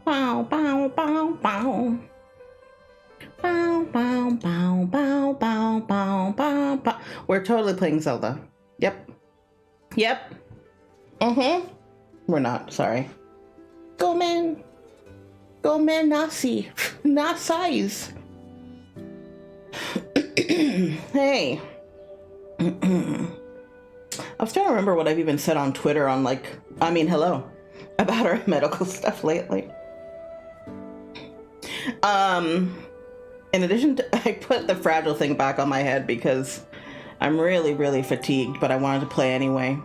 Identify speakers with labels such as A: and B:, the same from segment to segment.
A: Bow, bow, bow, bow. Bow, bow, bow, bow, bow, bow, bow, bow. We're totally playing Zelda. Yep. Yep. Mm-hmm. We're not, sorry. Go man. Go man Nasi. Not size. Hey. I was trying to remember what I've even said on Twitter on hello, about our medical stuff lately. In addition to, I put the fragile thing back on my head because I'm really, really fatigued, but I wanted to play anyway.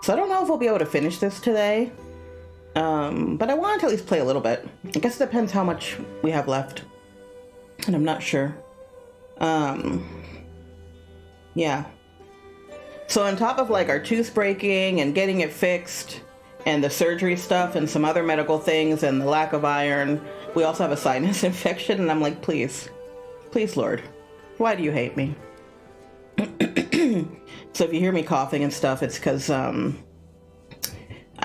A: So I don't know if we'll be able to finish this today. But I wanted to at least play a little bit. I guess it depends how much we have left. And I'm not sure. Yeah. So on top of like our tooth breaking and getting it fixed and the surgery stuff and some other medical things and the lack of iron, we also have a sinus infection. And I'm like, please, Lord, why do you hate me? So if you hear me coughing and stuff, it's because I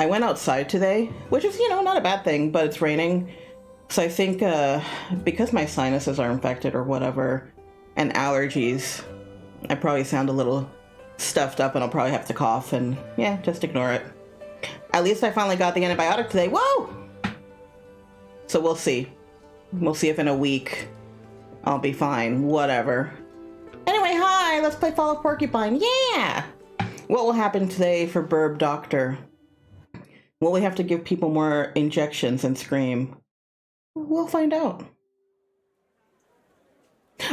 A: went outside today, which is, not a bad thing, but it's raining. So I think because my sinuses are infected or whatever, and allergies, I probably sound a little stuffed up and I'll probably have to cough, and yeah, just ignore it. At least I finally got the antibiotic today. Whoa! So we'll see. We'll see if in a week I'll be fine. Whatever. Anyway, hi! Let's play Fall of Porcupine. Yeah! What will happen today for Burb Doctor? Will we have to give people more injections and scream? We'll find out.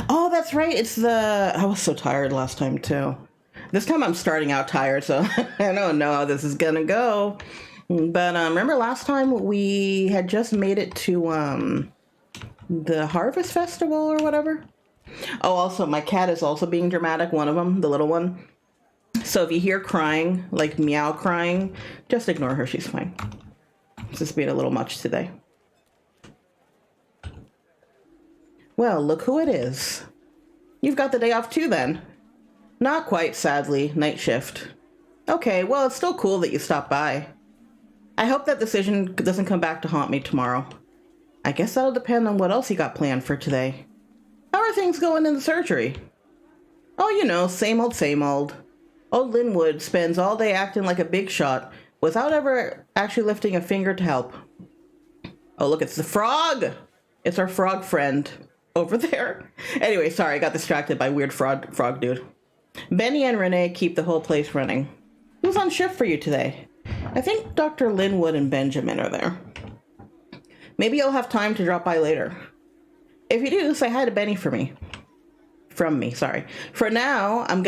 A: Oh, that's right. I was so tired last time too. This time I'm starting out tired, so I don't know how this is gonna go. But remember last time we had just made it to the Harvest Festival or whatever? Oh, also my cat is also being dramatic, one of them, the little one. So if you hear crying, like meow crying, just ignore her, she's fine. It's just being a little much today. Well, look who it is. You've got the day off too then. Not quite, sadly, night shift. Okay, well, it's still cool that you stopped by. I hope that decision doesn't come back to haunt me tomorrow. I guess that'll depend on what else you got planned for today. How are things going in the surgery? Oh, same old, same old. Old Linwood spends all day acting like a big shot without ever actually lifting a finger to help. Oh, look, it's the frog! It's our frog friend over there. Anyway, sorry, I got distracted by weird frog dude. Benny and Renee keep the whole place running. Who's on shift for you today? I think Dr. Linwood and Benjamin are there. Maybe you'll have time to drop by later. If you do, say hi to Benny for me. From me, sorry. For now, I'm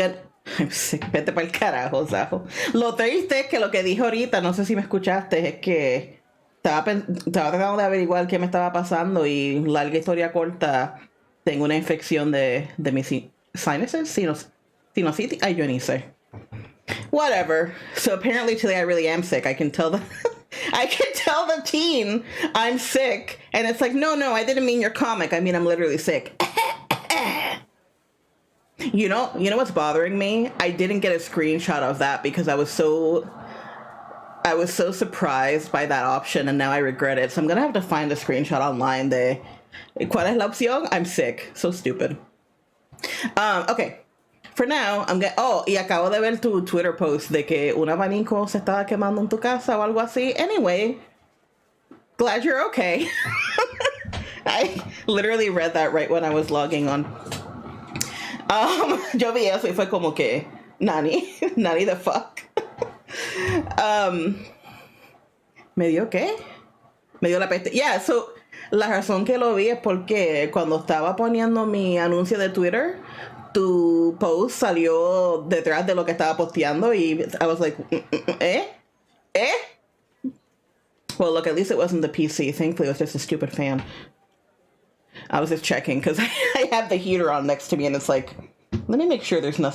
A: sick. Vete pa'l carajo, Zajo. Lo triste es que lo que dijo ahorita, no sé si me escuchaste, es que estaba tratando de averiguar qué me estaba pasando y larga historia corta, tengo una infección de mis sinuses, sinusitis. Ay, yo ni sé. Whatever. So apparently today I really am sick. I can tell the teen I'm sick, and it's like, no, I didn't mean your comic. I mean, I'm literally sick. You know what's bothering me? I didn't get a screenshot of that because I was so surprised by that option, and now I regret it. So I'm gonna have to find a screenshot online de ¿Cuál es la opción? I'm sick. So stupid. Okay. For now, y acabo de ver tu Twitter post de que un abanico se estaba quemando en tu casa o algo así. Anyway, glad you're okay. I literally read that right when I was logging on. Yo vi eso y fue como que, Nani the fuck. ¿Me dio qué? Me dio la peste. Yeah, so, la razón que lo vi es porque cuando estaba poniendo mi anuncio de Twitter, tu post salió detrás de lo que estaba posteando y I was like, ¿eh? Well, look, at least it wasn't the PC. Thankfully, it was just a stupid fan. I was just checking because I have the heater on next to me and it's like, let me make sure there's no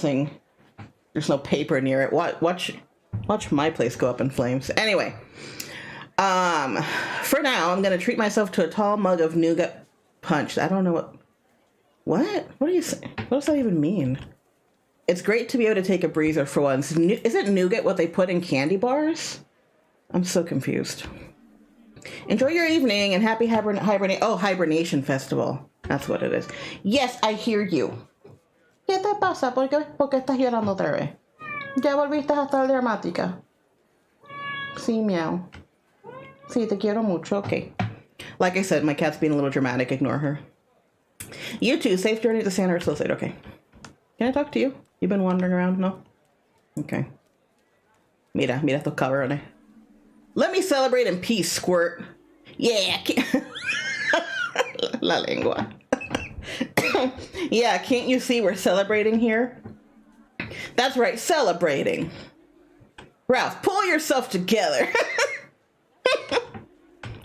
A: paper near it. Watch my place go up in flames. Anyway, for now, I'm going to treat myself to a tall mug of nougat punch. I don't know what are you saying? What does that even mean? It's great to be able to take a breather for once. Isn't nougat what they put in candy bars? I'm so confused. Enjoy your evening and happy hibernation festival. That's what it is. Yes, I hear you. ¿Qué te pasa? ¿Por qué estás llorando otra vez? ¿Ya volviste a estar dramática? Sí, meow. Sí, te quiero mucho. Okay. Like I said, my cat's being a little dramatic. Ignore her. You too. Safe journey to Santa Ursula State. Okay. Can I talk to you? You've been wandering around? No? Okay. Mira estos cabrones. Let me celebrate in peace, Squirt. Yeah. La lengua. Yeah, can't you see we're celebrating here? That's right, celebrating. Ralph, pull yourself together.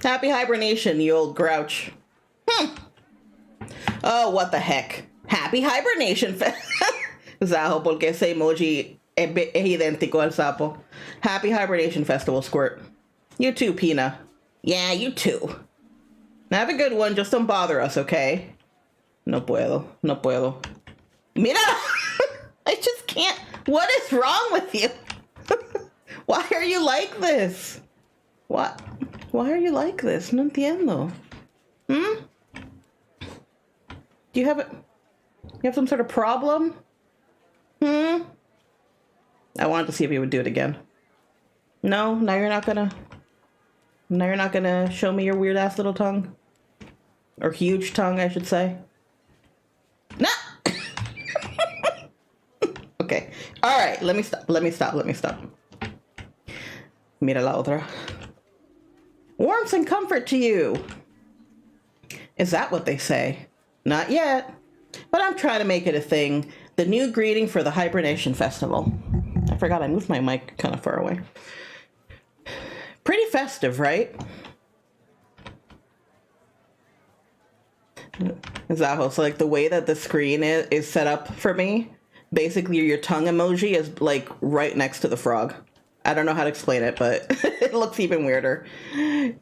A: Happy hibernation, you old grouch. Oh, what the heck. Happy hibernation. Zaho, porque ese emoji es idéntico al sapo. Happy hibernation festival, Squirt. You too, Pina. Yeah, you too. Have a good one, just don't bother us, okay? No puedo. Mira! I just can't. What is wrong with you? Why are you like this? What? Why are you like this? No entiendo. Do you have some sort of problem? I wanted to see if you would do it again. No, now you're not gonna show me your weird ass little tongue. Or huge tongue, I should say. No! Okay. Alright, let me stop. Mira la otra. Warmth and comfort to you. Is that what they say? Not yet. But I'm trying to make it a thing. The new greeting for the Hibernation Festival. I forgot I moved my mic kind of far away. Pretty festive, right? Zaho, so like the way that the screen is set up for me, basically your tongue emoji is like right next to the frog. I don't know how to explain it, but it looks even weirder.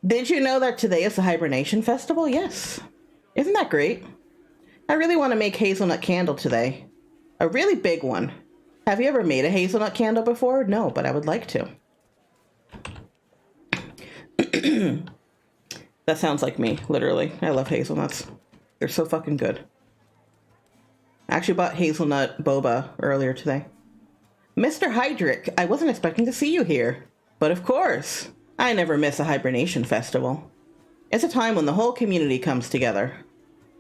A: Did you know that today is the Hibernation Festival? Yes. Isn't that great? I really want to make hazelnut candle today. A really big one. Have you ever made a hazelnut candle before? No, but I would like to. That sounds like me, literally. I love hazelnuts. They're so fucking good. I actually bought hazelnut boba earlier today. Mr. Hydrick, I wasn't expecting to see you here. But of course, I never miss a hibernation festival. It's a time when the whole community comes together.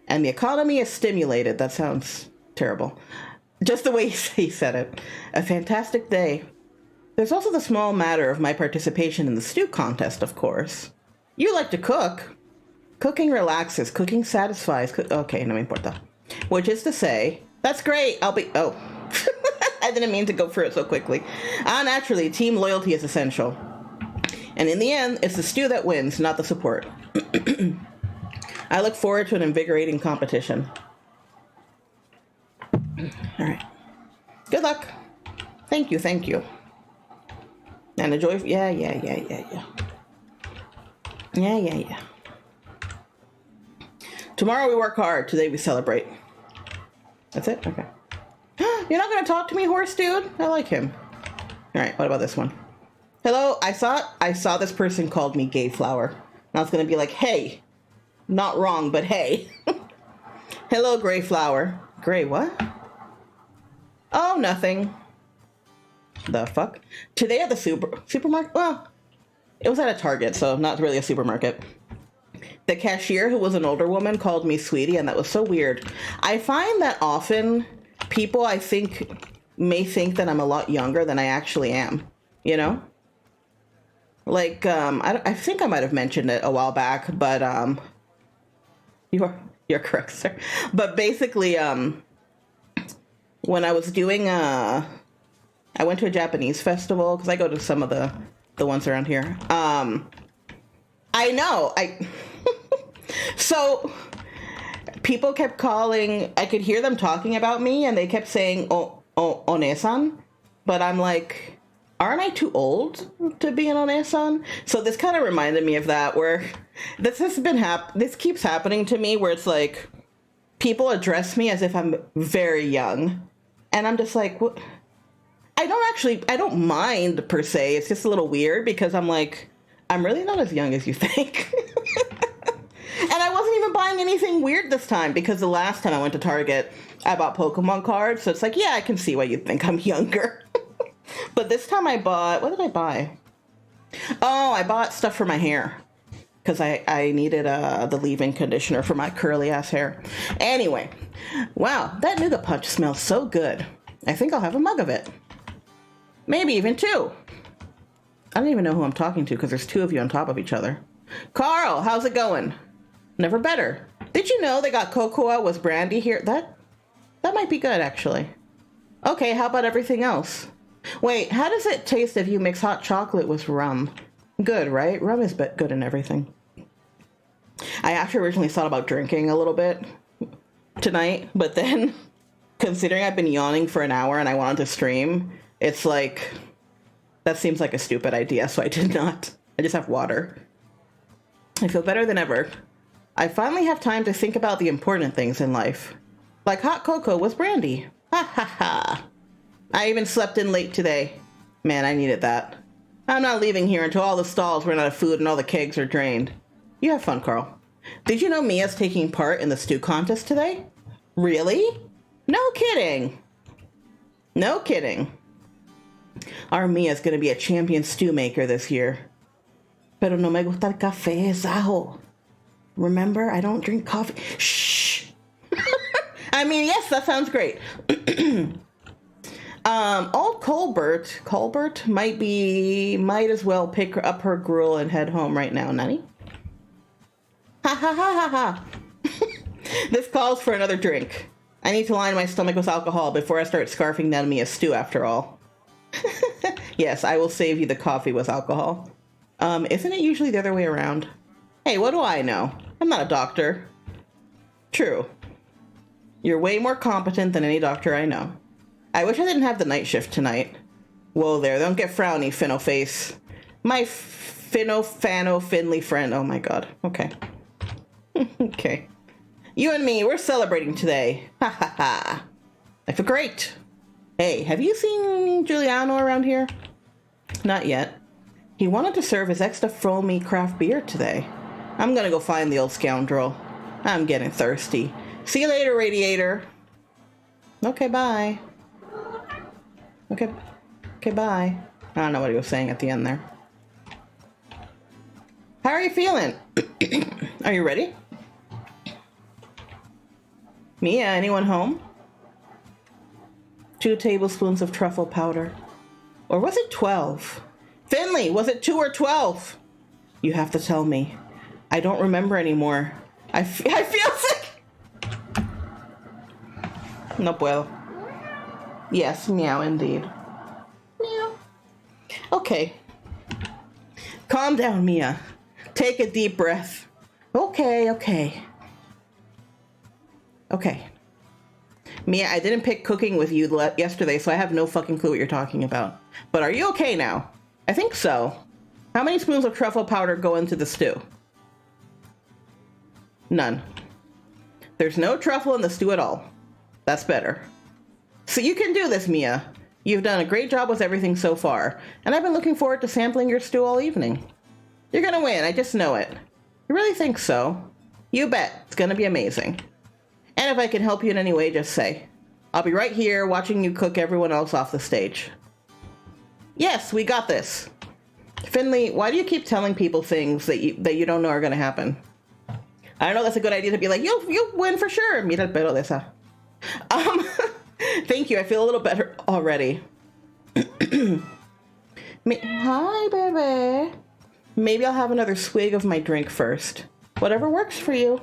A: And the economy is stimulated. That sounds terrible. Just the way he said it. A fantastic day. There's also the small matter of my participation in the stew contest, of course. You like to cook. Cooking relaxes. Cooking satisfies. Okay, no me importa. Which is to say, that's great. Oh. I didn't mean to go through it so quickly. Naturally, team loyalty is essential. And in the end, it's the stew that wins, not the support. I look forward to an invigorating competition. All right. Good luck. Thank you. And enjoy. Yeah. Tomorrow we work hard. Today we celebrate. That's it? Okay. You're not going to talk to me, horse dude? I like him. All right, what about this one? Hello, I saw this person called me gay flower. And I was going to be like, hey. Not wrong, but hey. Hello, gray flower. Gray what? Oh, nothing. The fuck? Today at the supermarket? Well, it was at a Target, so not really a supermarket. The cashier, who was an older woman, called me sweetie, and that was so weird. I find that often people, I think, may think that I'm a lot younger than I actually am. You know? Like, I think I might have mentioned it a while back, but, You're correct, sir. But basically, when I was doing, I went to a Japanese festival, because I go to some of the ones around here. I know, so people kept calling, I could hear them talking about me, and they kept saying, Onesan, but I'm like, aren't I too old to be an Onesan? So this kind of reminded me of that, where this keeps happening to me, where it's like, people address me as if I'm very young, and I'm just like, what? I don't mind per se, it's just a little weird, because I'm like, I'm really not as young as you think. And I wasn't even buying anything weird this time because the last time I went to Target, I bought Pokemon cards. So it's like, yeah, I can see why you think I'm younger. But this time I bought, what did I buy? Oh, I bought stuff for my hair because I needed the leave-in conditioner for my curly ass hair. Anyway, wow, that Nougat Punch smells so good. I think I'll have a mug of it. Maybe even two. I don't even know who I'm talking to because there's two of you on top of each other. Carl, how's it going? Never better. Did you know they got cocoa with brandy here? That might be good, actually. Okay, how about everything else? Wait, how does it taste if you mix hot chocolate with rum? Good, right? Rum is good in everything. I actually originally thought about drinking a little bit tonight, but then considering I've been yawning for an hour and I wanted to stream, it's like, that seems like a stupid idea, so I did not. I just have water. I feel better than ever. I finally have time to think about the important things in life. Like hot cocoa with brandy. Ha ha ha. I even slept in late today. Man, I needed that. I'm not leaving here until all the stalls run out of food and all the kegs are drained. You have fun, Carl. Did you know Mia's taking part in the stew contest today? Really? No kidding. No kidding. Our Mia's gonna be a champion stew maker this year. Pero no me gusta el café, Zaho. Remember, I don't drink coffee. Shh. I mean, yes, that sounds great. Old Colbert might as well pick up her gruel and head home right now, Nani. Ha ha ha ha ha. This calls for another drink. I need to line my stomach with alcohol before I start scarfing down me a stew after all. Yes, I will save you the coffee with alcohol. Isn't it usually the other way around? Hey, what do I know? I'm not a doctor. True. You're way more competent than any doctor I know. I wish I didn't have the night shift tonight. Whoa there, don't get frowny, Finno face. My Finley friend. Oh my god. Okay. Okay. You and me, we're celebrating today. Ha ha ha. I feel great. Hey, have you seen Giuliano around here? Not yet. He wanted to serve his extra foamy craft beer today. I'm gonna go find the old scoundrel. I'm getting thirsty. See you later, Radiator. Okay, bye. Okay, bye. I don't know what he was saying at the end there. How are you feeling? Are you ready? Mia, anyone home? 2 tablespoons of truffle powder. Or was it 12? Finley, was it 2 or 12? You have to tell me. I don't remember anymore. I feel sick. No puedo. Yes, meow indeed. Meow. Okay. Calm down, Mia. Take a deep breath. Okay. Mia, I didn't pick cooking with you yesterday, so I have no fucking clue what you're talking about. But are you okay now? I think so. How many spoons of truffle powder go into the stew? None. There's no truffle in the stew at all. That's better. So you can do this, Mia. You've done a great job with everything so far, and I've been looking forward to sampling your stew all evening. You're gonna win, I just know it. You really think so? You bet. It's gonna be amazing. And if I can help you in any way, just say. I'll be right here watching you cook everyone else off the stage. Yes, we got this. Finley, why do you keep telling people things that you don't know are gonna happen? I don't know, that's a good idea to be like, you'll win for sure. Mira el pelo de esa. Thank you, I feel a little better already. Hi, baby. Maybe I'll have another swig of my drink first. Whatever works for you.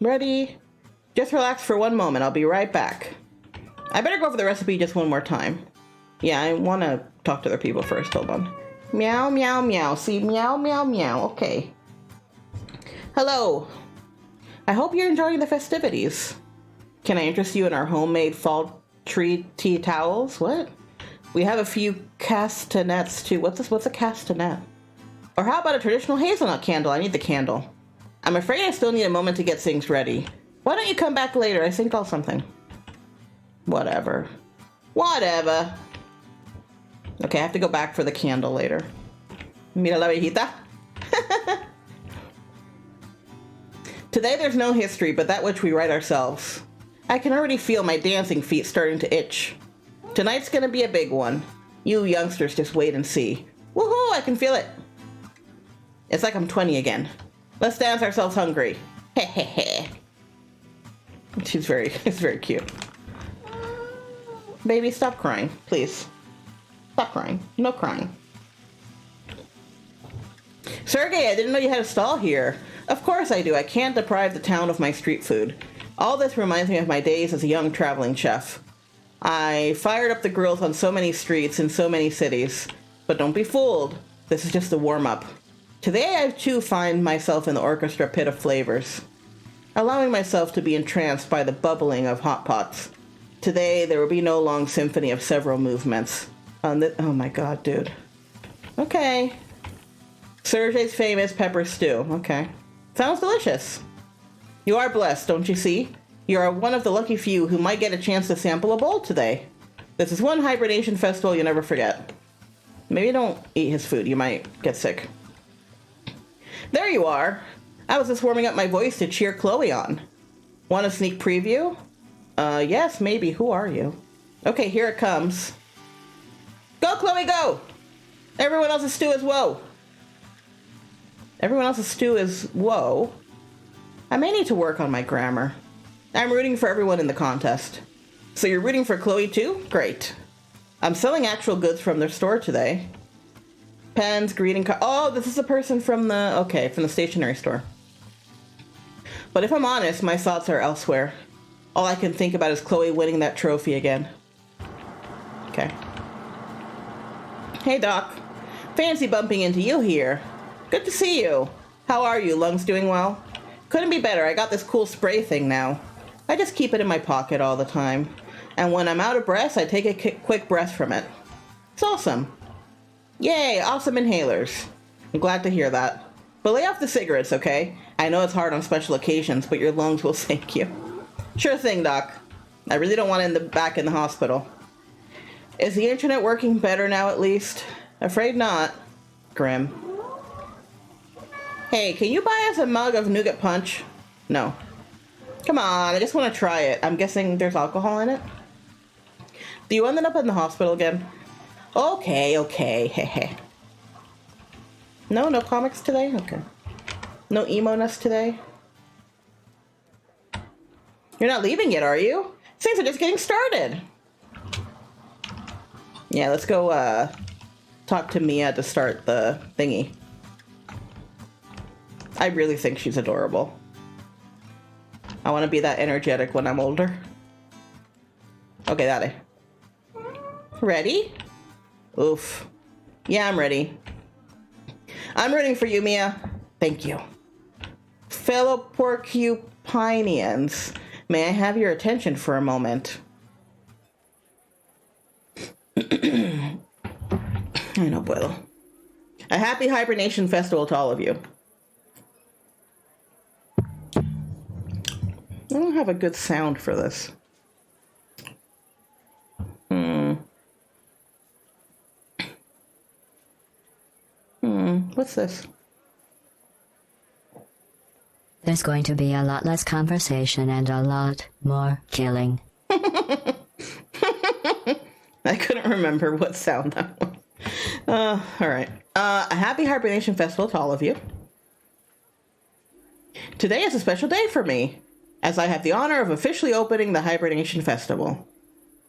A: Ready? Just relax for one moment, I'll be right back. I better go over the recipe just one more time. Yeah, I want to talk to other people first, hold on. Meow, meow, meow. See, meow, meow, meow, okay. Hello. I hope you're enjoying the festivities. Can I interest you in our homemade fall tree tea towels? What? We have a few castanets too. What's a castanet? Or how about a traditional hazelnut candle? I need the candle. I'm afraid I still need a moment to get things ready. Why don't you come back later? I think I'll something. Whatever. Okay, I have to go back for the candle later. Mira la viejita. Today there's no history but that which we write ourselves. I can already feel my dancing feet starting to itch. Tonight's gonna be a big one. You youngsters just wait and see. Woohoo, I can feel it. It's like I'm 20 again. Let's dance ourselves hungry. Hehehe. It's very cute. Baby, stop crying, please. Stop crying. No crying. Sergey, I didn't know you had a stall here. Of course I do. I can't deprive the town of my street food. All this reminds me of my days as a young traveling chef. I fired up the grills on so many streets in so many cities. But don't be fooled. This is just a warm-up. Today I too find myself in the orchestra pit of flavors, allowing myself to be entranced by the bubbling of hot pots. Today there will be no long symphony of several movements. Oh my god, dude. Okay. Sergey's famous pepper stew. Okay. Sounds delicious. You are blessed, don't you see? You are one of the lucky few who might get a chance to sample a bowl today. This is one hibernation festival you'll never forget. Maybe don't eat his food. You might get sick. There you are. I was just warming up my voice to cheer Chloe on. Want a sneak preview? Yes, maybe. Who are you? Okay, here it comes. Go, Chloe, go! Everyone else's stew is whoa. Everyone else's stew is whoa. I may need to work on my grammar. I'm rooting for everyone in the contest. So you're rooting for Chloe too? Great. I'm selling actual goods from their store today. Pens, greeting cards. Oh, this is a person from the stationery store. But if I'm honest, my thoughts are elsewhere. All I can think about is Chloe winning that trophy again. Okay. Hey, Doc. Fancy bumping into you here. Good to see you. How are you? Lungs doing well? Couldn't be better. I got this cool spray thing now. I just keep it in my pocket all the time. And when I'm out of breath, I take a quick breath from it. It's awesome. Yay, awesome inhalers. I'm glad to hear that. But lay off the cigarettes, okay? I know it's hard on special occasions, but your lungs will thank you. Sure thing, Doc. I really don't want to end back in the hospital. Is the internet working better now at least? Afraid not. Grim. Hey, can you buy us a mug of nougat punch? No. Come on, I just want to try it. I'm guessing there's alcohol in it? Do you end up in the hospital again? Okay, hehe. No comics today? Okay. No emo-ness today? You're not leaving yet, are you? Things are just getting started. Yeah, let's go talk to Mia to start the thingy. I really think she's adorable. I want to be that energetic when I'm older. Okay, that way. Ready? Oof. Yeah, I'm ready. I'm rooting for you, Mia. Thank you. Fellow Porcupinians, may I have your attention for a moment? I no puedo. A happy hibernation festival to all of you. I don't have a good sound for this. What's this?
B: There's going to be a lot less conversation and a lot more killing.
A: I couldn't remember what sound that was. All right. A happy hibernation festival to all of you. Today is a special day for me, as I have the honor of officially opening the hibernation festival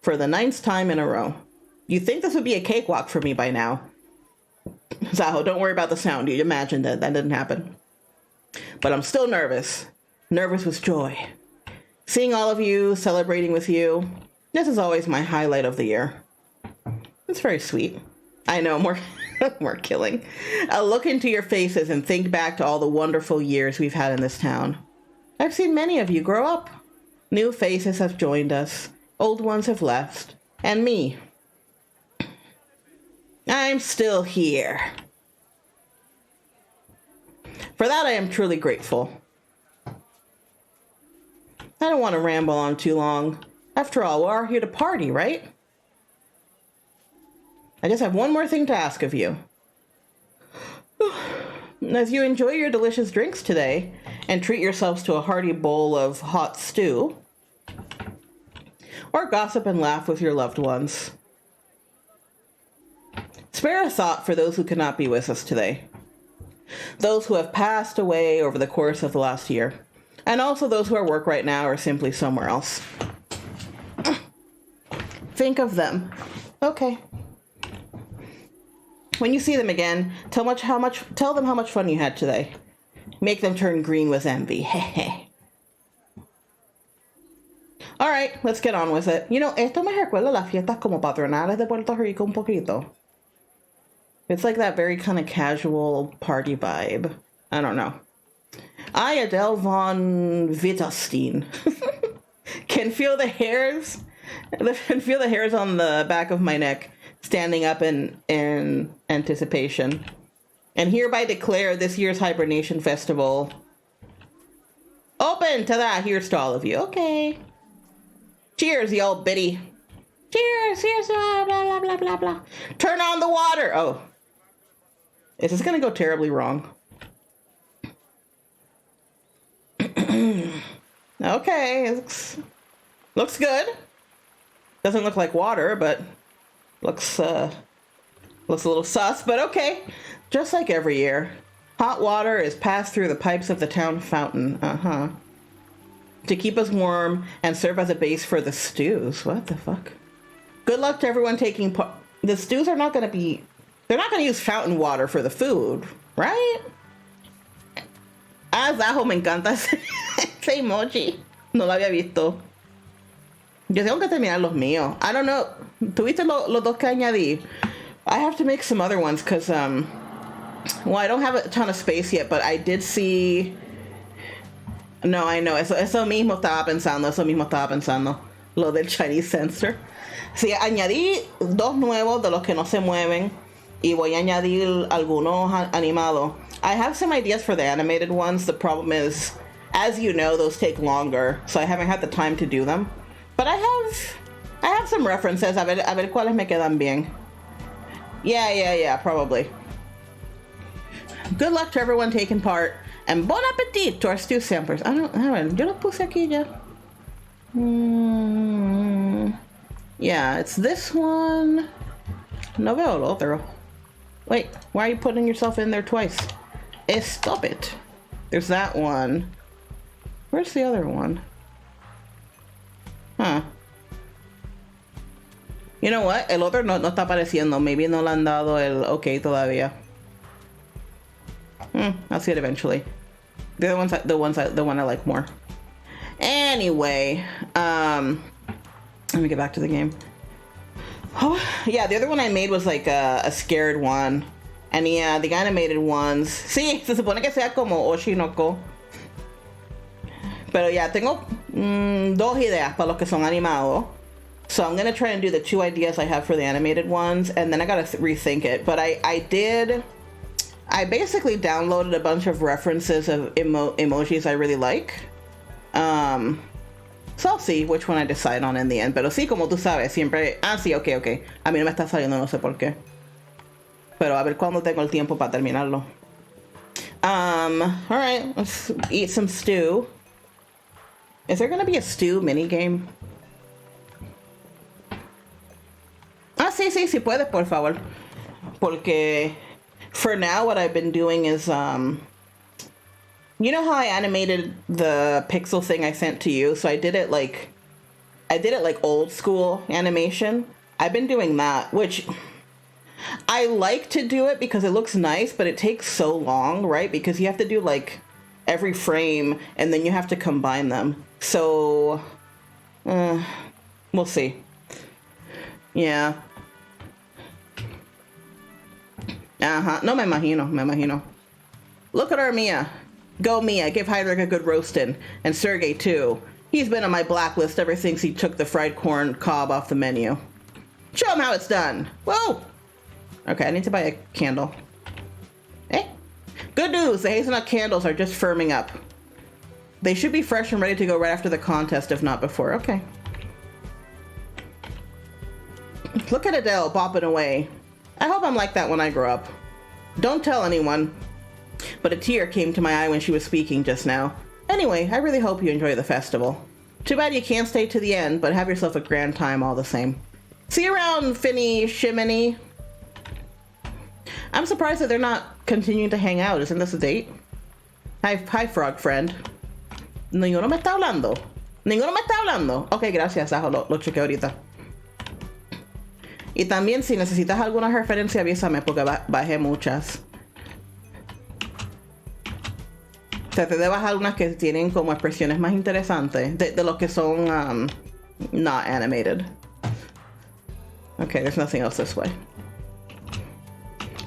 A: for the 9th time in a row. You'd think this would be a cakewalk for me by now. Zaho, don't worry about the sound. You imagined that didn't happen. But I'm still nervous. Nervous with joy. Seeing all of you, celebrating with you. This is always my highlight of the year. It's very sweet. I know, more killing. I'll look into your faces and think back to all the wonderful years we've had in this town. I've seen many of you grow up. New faces have joined us. Old ones have left. And me. I'm still here. For that, I am truly grateful. I don't want to ramble on too long. After all, we are here to party, right? I just have one more thing to ask of you. As you enjoy your delicious drinks today and treat yourselves to a hearty bowl of hot stew, or gossip and laugh with your loved ones, spare a thought for those who cannot be with us today. Those who have passed away over the course of the last year, and also those who are at work right now or simply somewhere else. Think of them. Okay. When you see them again, tell them how much fun you had today. Make them turn green with envy. All right, let's get on with it. You know, esto me recuerda las fiestas como patronales de Puerto Rico un poquito. It's like that very kind of casual party vibe. I don't know. I, Adele von Wittgenstein, can feel the hairs on the back of my neck standing up in anticipation, and hereby declare this year's hibernation festival open to that. Here's to all of you. Okay. Cheers, you old biddy. Cheers, cheers, blah, blah, blah, blah, blah. Turn on the water. Oh. Is this gonna go terribly wrong? Okay, looks good. Doesn't look like water, but looks a little sus, but okay. Just like every year, hot water is passed through the pipes of the town fountain. To keep us warm and serve as a base for the stews. What the fuck? Good luck to everyone taking part. The stews are not going to be... They're not going to use fountain water for the food, right? Ah, Zaho, me encanta ese emoji. No lo había visto. Yo tengo que terminar los míos. I don't know. ¿Tuviste los dos que añadí? I have to make some other ones because, well, I don't have a ton of space yet, but I did see... No, I know. Eso mismo estaba pensando. Lo del Chinese censor. Sí, añadí dos nuevos de los que no se mueven. Y voy a añadir algunos animados. I have some ideas for the animated ones. The problem is, as you know, those take longer. So I haven't had the time to do them. But I have some references. A ver cuáles me quedan bien. Yeah, probably. Good luck to everyone taking part. And bon appetit to our stew samplers. Yo los puse aquí ya. Yeah, it's this one. No veo el otro. Wait, why are you putting yourself in there twice? Stop it. There's that one. Where's the other one? Huh. You know what? El otro no está apareciendo. Maybe no le han dado el okay todavía. I'll see it eventually. The one I like more. Anyway, let me get back to the game. Oh, yeah, the other one I made was like a scared one. And yeah, the animated ones. Sí, se supone que sea como Oshinoko. Pero yeah, tengo dos ideas para los que son animados. So I'm gonna try and do the two ideas I have for the animated ones, and then I gotta rethink it. But I basically downloaded a bunch of references of emojis I really like. So I'll see which one I decide on in the end. Pero sí, como tú sabes, siempre... Ah, sí, ok. A mí no me está saliendo, no sé por qué. Pero a ver cuándo tengo el tiempo para terminarlo. Alright, let's eat some stew. Is there gonna be a stew minigame? Ah, sí, si puedes, por favor. Porque... For now, what I've been doing is, you know how I animated the pixel thing I sent to you? So I did it like old school animation. I've been doing that, which I like to do it because it looks nice, but it takes so long, right? Because you have to do like every frame and then you have to combine them. So, we'll see. Yeah. No me imagino. Look at our Mia. Go Mia, give Heinrich a good roasting. And Sergey too. He's been on my blacklist ever since he took the fried corn cob off the menu. Show him how it's done. Whoa! Okay, I need to buy a candle. Good news, the hazelnut candles are just firming up. They should be fresh and ready to go right after the contest, if not before. Okay. Look at Adele bopping away. I hope I'm like that when I grow up. Don't tell anyone. But a tear came to my eye when she was speaking just now. Anyway, I really hope you enjoy the festival. Too bad you can't stay to the end, but have yourself a grand time all the same. See you around, Finny Shimini. I'm surprised that they're not continuing to hang out. Isn't this a date? Hi, frog friend. Ninguno me está hablando. Ninguno me está hablando. Ok, gracias, Ajo. Lo chequeo ahorita. Y también si necesitas alguna referencia, avísame porque bajé muchas. Traté de bajar unas que tienen como expresiones más interesantes de los que son not animated. Okay, there's nothing else this way.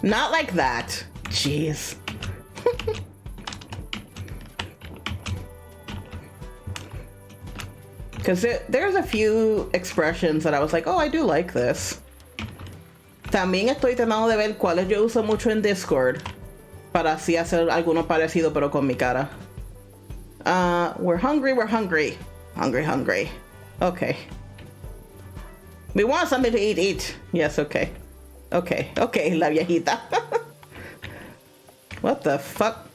A: Not like that. Jeez. Because there's a few expressions that I was like, oh, I do like this. También estoy tratando de ver cuáles yo uso mucho en Discord para así hacer alguno parecido pero con mi cara. We're hungry, we're hungry. Hungry. Okay. We want something to eat. Yes, okay. Okay, la viejita. What the fuck?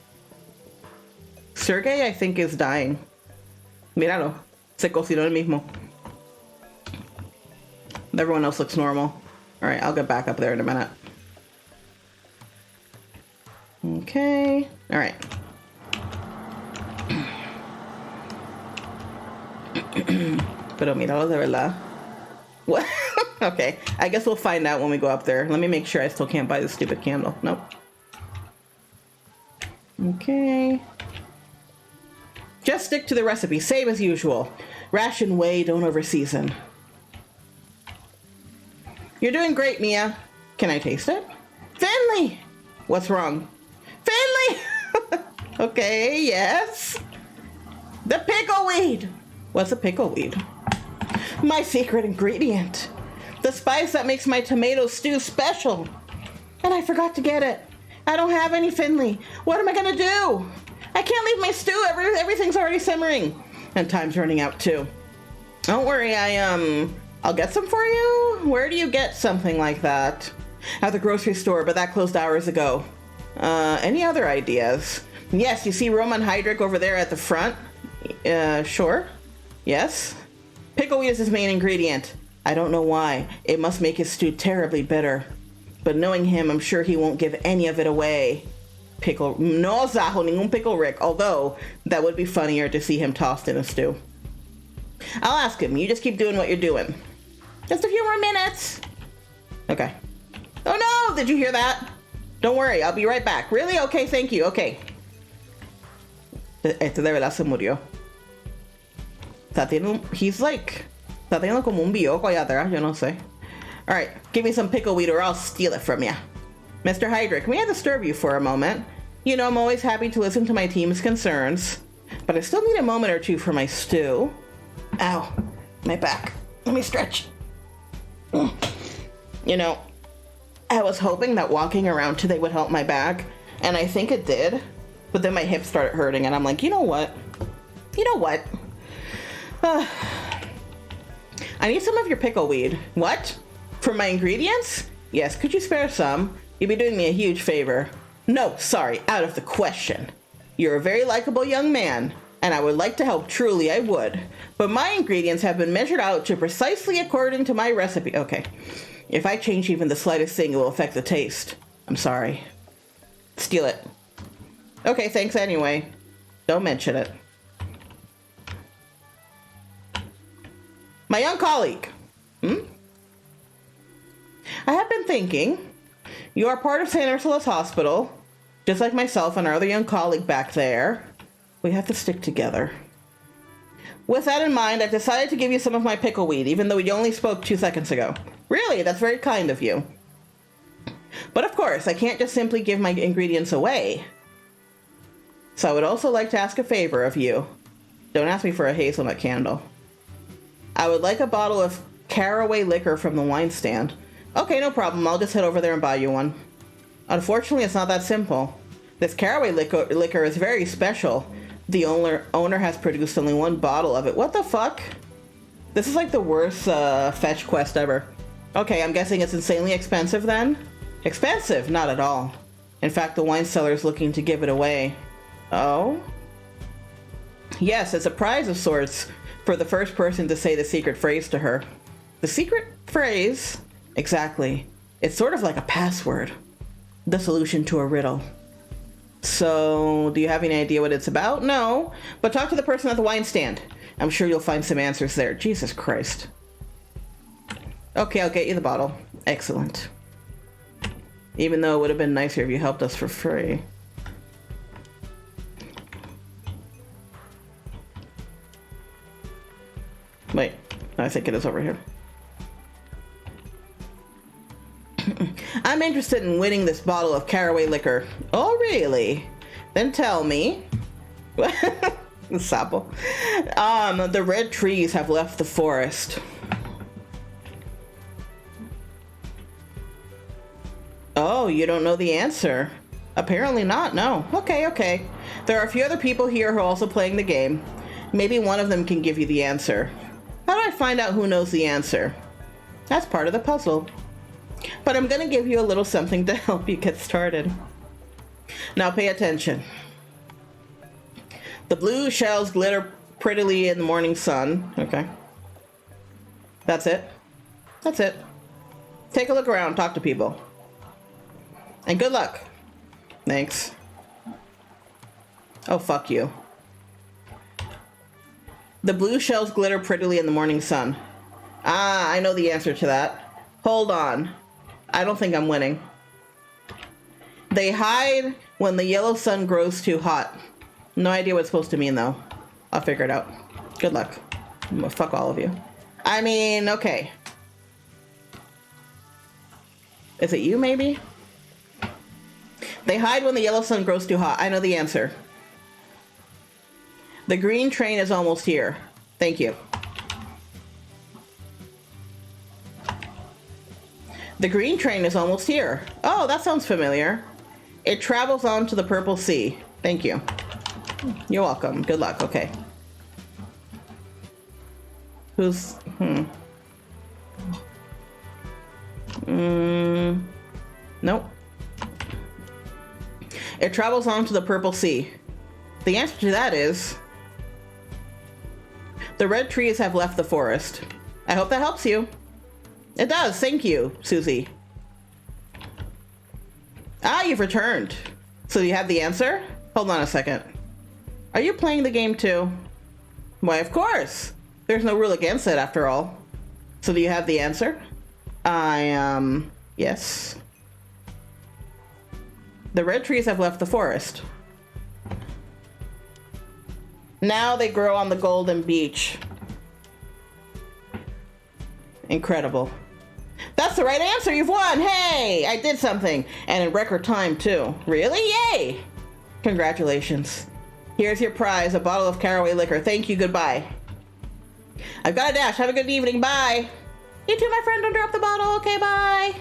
A: Sergey, I think, is dying. Míralo. Se cocinó el mismo. Everyone else looks normal. Alright, I'll get back up there in a minute. Okay. Alright. Pero míralo de verdad. What? Okay, I guess we'll find out when we go up there. Let me make sure I still can't buy this stupid candle. Nope. Okay. Just stick to the recipe, same as usual. Ration way, don't overseason. You're doing great, Mia. Can I taste it? Finley! What's wrong? Finley! Okay, yes. The pickleweed! What's a pickleweed? My secret ingredient. The spice that makes my tomato stew special. And I forgot to get it. I don't have any, Finley. What am I gonna do? I can't leave my stew. Everything's already simmering. And time's running out too. Don't worry, I'll get some for you. Where do you get something like that? At the grocery store, but that closed hours ago. Any other ideas? Yes, you see Roman Hydric over there at the front? Sure. Yes. Pickleweed is his main ingredient. I don't know why. It must make his stew terribly bitter. But knowing him, I'm sure he won't give any of it away. No Zaho, ningún pickle Rick. Although, that would be funnier to see him tossed in a stew. I'll ask him. You just keep doing what you're doing. Just a few more minutes. Okay. Oh no! Did you hear that? Don't worry, I'll be right back. Really? Okay, thank you. Okay. Este de verdad se murió. Está teniendo como un bioco allá atrás, yo no sé. Alright, give me some pickleweed or I'll steal it from ya. Mr. Hydric, may I disturb you for a moment? You know, I'm always happy to listen to my team's concerns, but I still need a moment or two for my stew. Ow, my back. Let me stretch. You know, I was hoping that walking around today would help my back, and I think it did, but then my hips started hurting, and I'm like, you know what? I need some of your pickleweed. What? For my ingredients? Yes, could you spare some? You'd be doing me a huge favor. No, sorry, out of the question. You're a very likable young man, and I would like to help, truly I would. But my ingredients have been measured out to precisely according to my recipe. Okay, if I change even the slightest thing, it will affect the taste. I'm sorry. Steal it. Okay, thanks anyway. Don't mention it. My young colleague. I have been thinking, you are part of St. Ursula's Hospital, just like myself and our other young colleague back there. We have to stick together. With that in mind, I've decided to give you some of my pickleweed, even though we only spoke 2 seconds ago. Really, that's very kind of you. But of course, I can't just simply give my ingredients away. So I would also like to ask a favor of you. Don't ask me for a hazelnut candle. I would like a bottle of caraway liquor from the wine stand. Okay, no problem. I'll just head over there and buy you one. Unfortunately, it's not that simple. This caraway liquor is very special. The owner has produced only one bottle of it. What the fuck? This is like the worst fetch quest ever. Okay, I'm guessing it's insanely expensive then? Expensive? Not at all. In fact, the wine cellar is looking to give it away. Oh? Yes, it's a prize of sorts for the first person to say the secret phrase to her. The secret phrase? Exactly. It's sort of like a password. The solution to a riddle. So, do you have any idea what it's about? No, but talk to the person at the wine stand. I'm sure you'll find some answers there. Jesus Christ. Okay, I'll get you the bottle. Excellent. Even though it would have been nicer if you helped us for free. Wait, I think it is over here. I'm interested in winning this bottle of caraway liquor. Oh, really? Then tell me. Sapo. The red trees have left the forest. Oh, you don't know the answer? Apparently not, no. Okay. There are a few other people here who are also playing the game. Maybe one of them can give you the answer. How do I find out who knows the answer? That's part of the puzzle. But I'm gonna give you a little something to help you get started. Now pay attention. The blue shells glitter prettily in the morning sun. Okay. That's it. That's it. Take a look around, talk to people. And good luck. Thanks. Oh, fuck you. The blue shells glitter prettily in the morning sun. Ah, I know the answer to that. Hold on. I don't think I'm winning. They hide when the yellow sun grows too hot. No idea what it's supposed to mean, though. I'll figure it out. Good luck. Fuck all of you. I mean, okay. Is it you, maybe? They hide when the yellow sun grows too hot. I know the answer. The green train is almost here. Thank you. The green train is almost here. Oh, that sounds familiar. It travels on to the purple sea. Thank you. You're welcome. Good luck. Okay. Who's... Nope. It travels on to the purple sea. The answer to that is... The red trees have left the forest. I hope that helps you. It does. Thank you, Susie. Ah, you've returned. So you have the answer? Hold on a second. Are you playing the game too? Why, of course. There's no rule against it after all. So do you have the answer? Yes. The red trees have left the forest. Now they grow on the golden beach. Incredible. That's the right answer. You've won. Hey, I did something. And in record time, too. Really? Yay. Congratulations. Here's your prize, a bottle of caraway liquor. Thank you. Goodbye. I've got a dash. Have a good evening. Bye. You too, my friend. Don't drop the bottle. Okay, bye.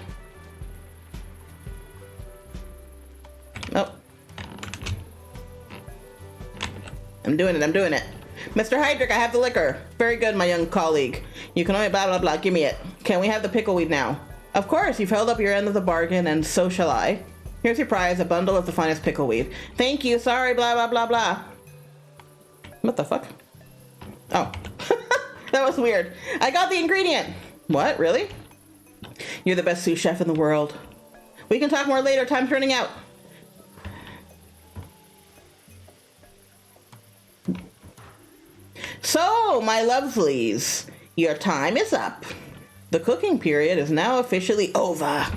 A: Oh. I'm doing it. Mr. Heydrich, I have the liquor. Very good, my young colleague. You can only blah, blah, blah. Give me it. Can we have the pickleweed now? Of course, you've held up your end of the bargain, and so shall I. Here's your prize, a bundle of the finest pickleweed. Thank you. Sorry, blah, blah, blah, blah. What the fuck? Oh. That was weird. I got the ingredient. What? Really? You're the best sous chef in the world. We can talk more later. Time's running out. So, my lovelies, your time is up. The cooking period is now officially over.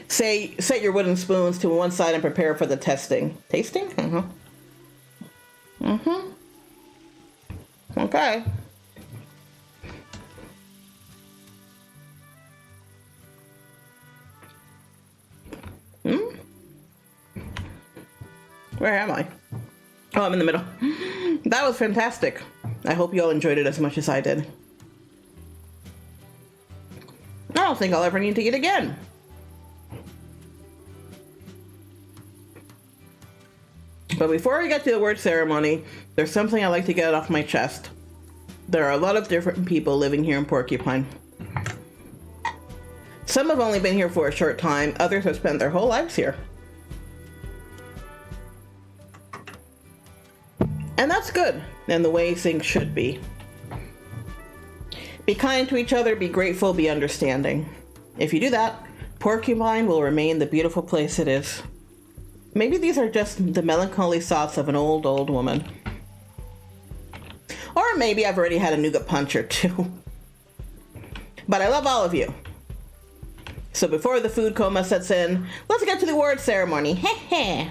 A: Set your wooden spoons to one side and prepare for the testing. Tasting? Okay. Where am I? Oh, I'm in the middle. That was fantastic. I hope you all enjoyed it as much as I did. I don't think I'll ever need to eat again. But before we get to the word ceremony, there's something I'd like to get off my chest. There are a lot of different people living here in Porcupine. Some have only been here for a short time, others have spent their whole lives here. And that's good, and the way things should be. Be kind to each other, be grateful, be understanding. If you do that, Porcupine will remain the beautiful place it is. Maybe these are just the melancholy thoughts of an old woman. Or maybe I've already had a nougat punch or two. But I love all of you. So before the food coma sets in, let's get to the award ceremony. Heh.